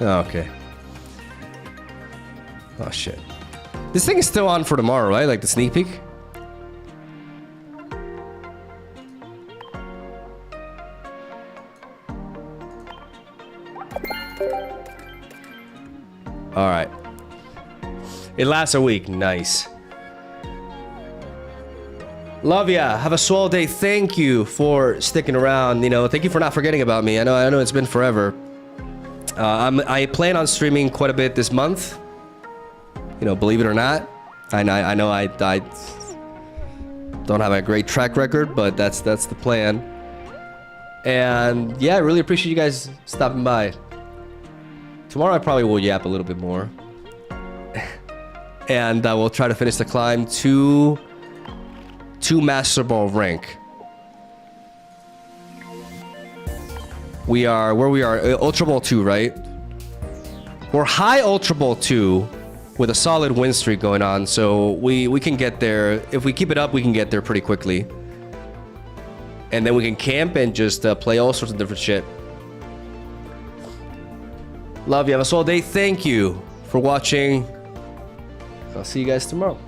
Okay. Oh shit. This thing is still on for tomorrow, right? Like the sneak peek? Alright. It lasts a week. Nice. Love ya. Have a swell day. Thank you for sticking around. You know, thank you for not forgetting about me. I know it's been forever. I plan on streaming quite a bit this month. You know, believe it or not. I know I don't have a great track record, but that's the plan. And yeah, I really appreciate you guys stopping by. Tomorrow I probably will yap a little bit more. And we'll try to finish the climb to Master Ball rank. We are where we are, Ultra Ball 2, right? We're high Ultra Ball 2 with a solid win streak going on, so we can get there. If we keep it up, we can get there pretty quickly. And then we can camp and just play all sorts of different shit. Love you. Have a swell day. Thank you for watching. I'll see you guys tomorrow.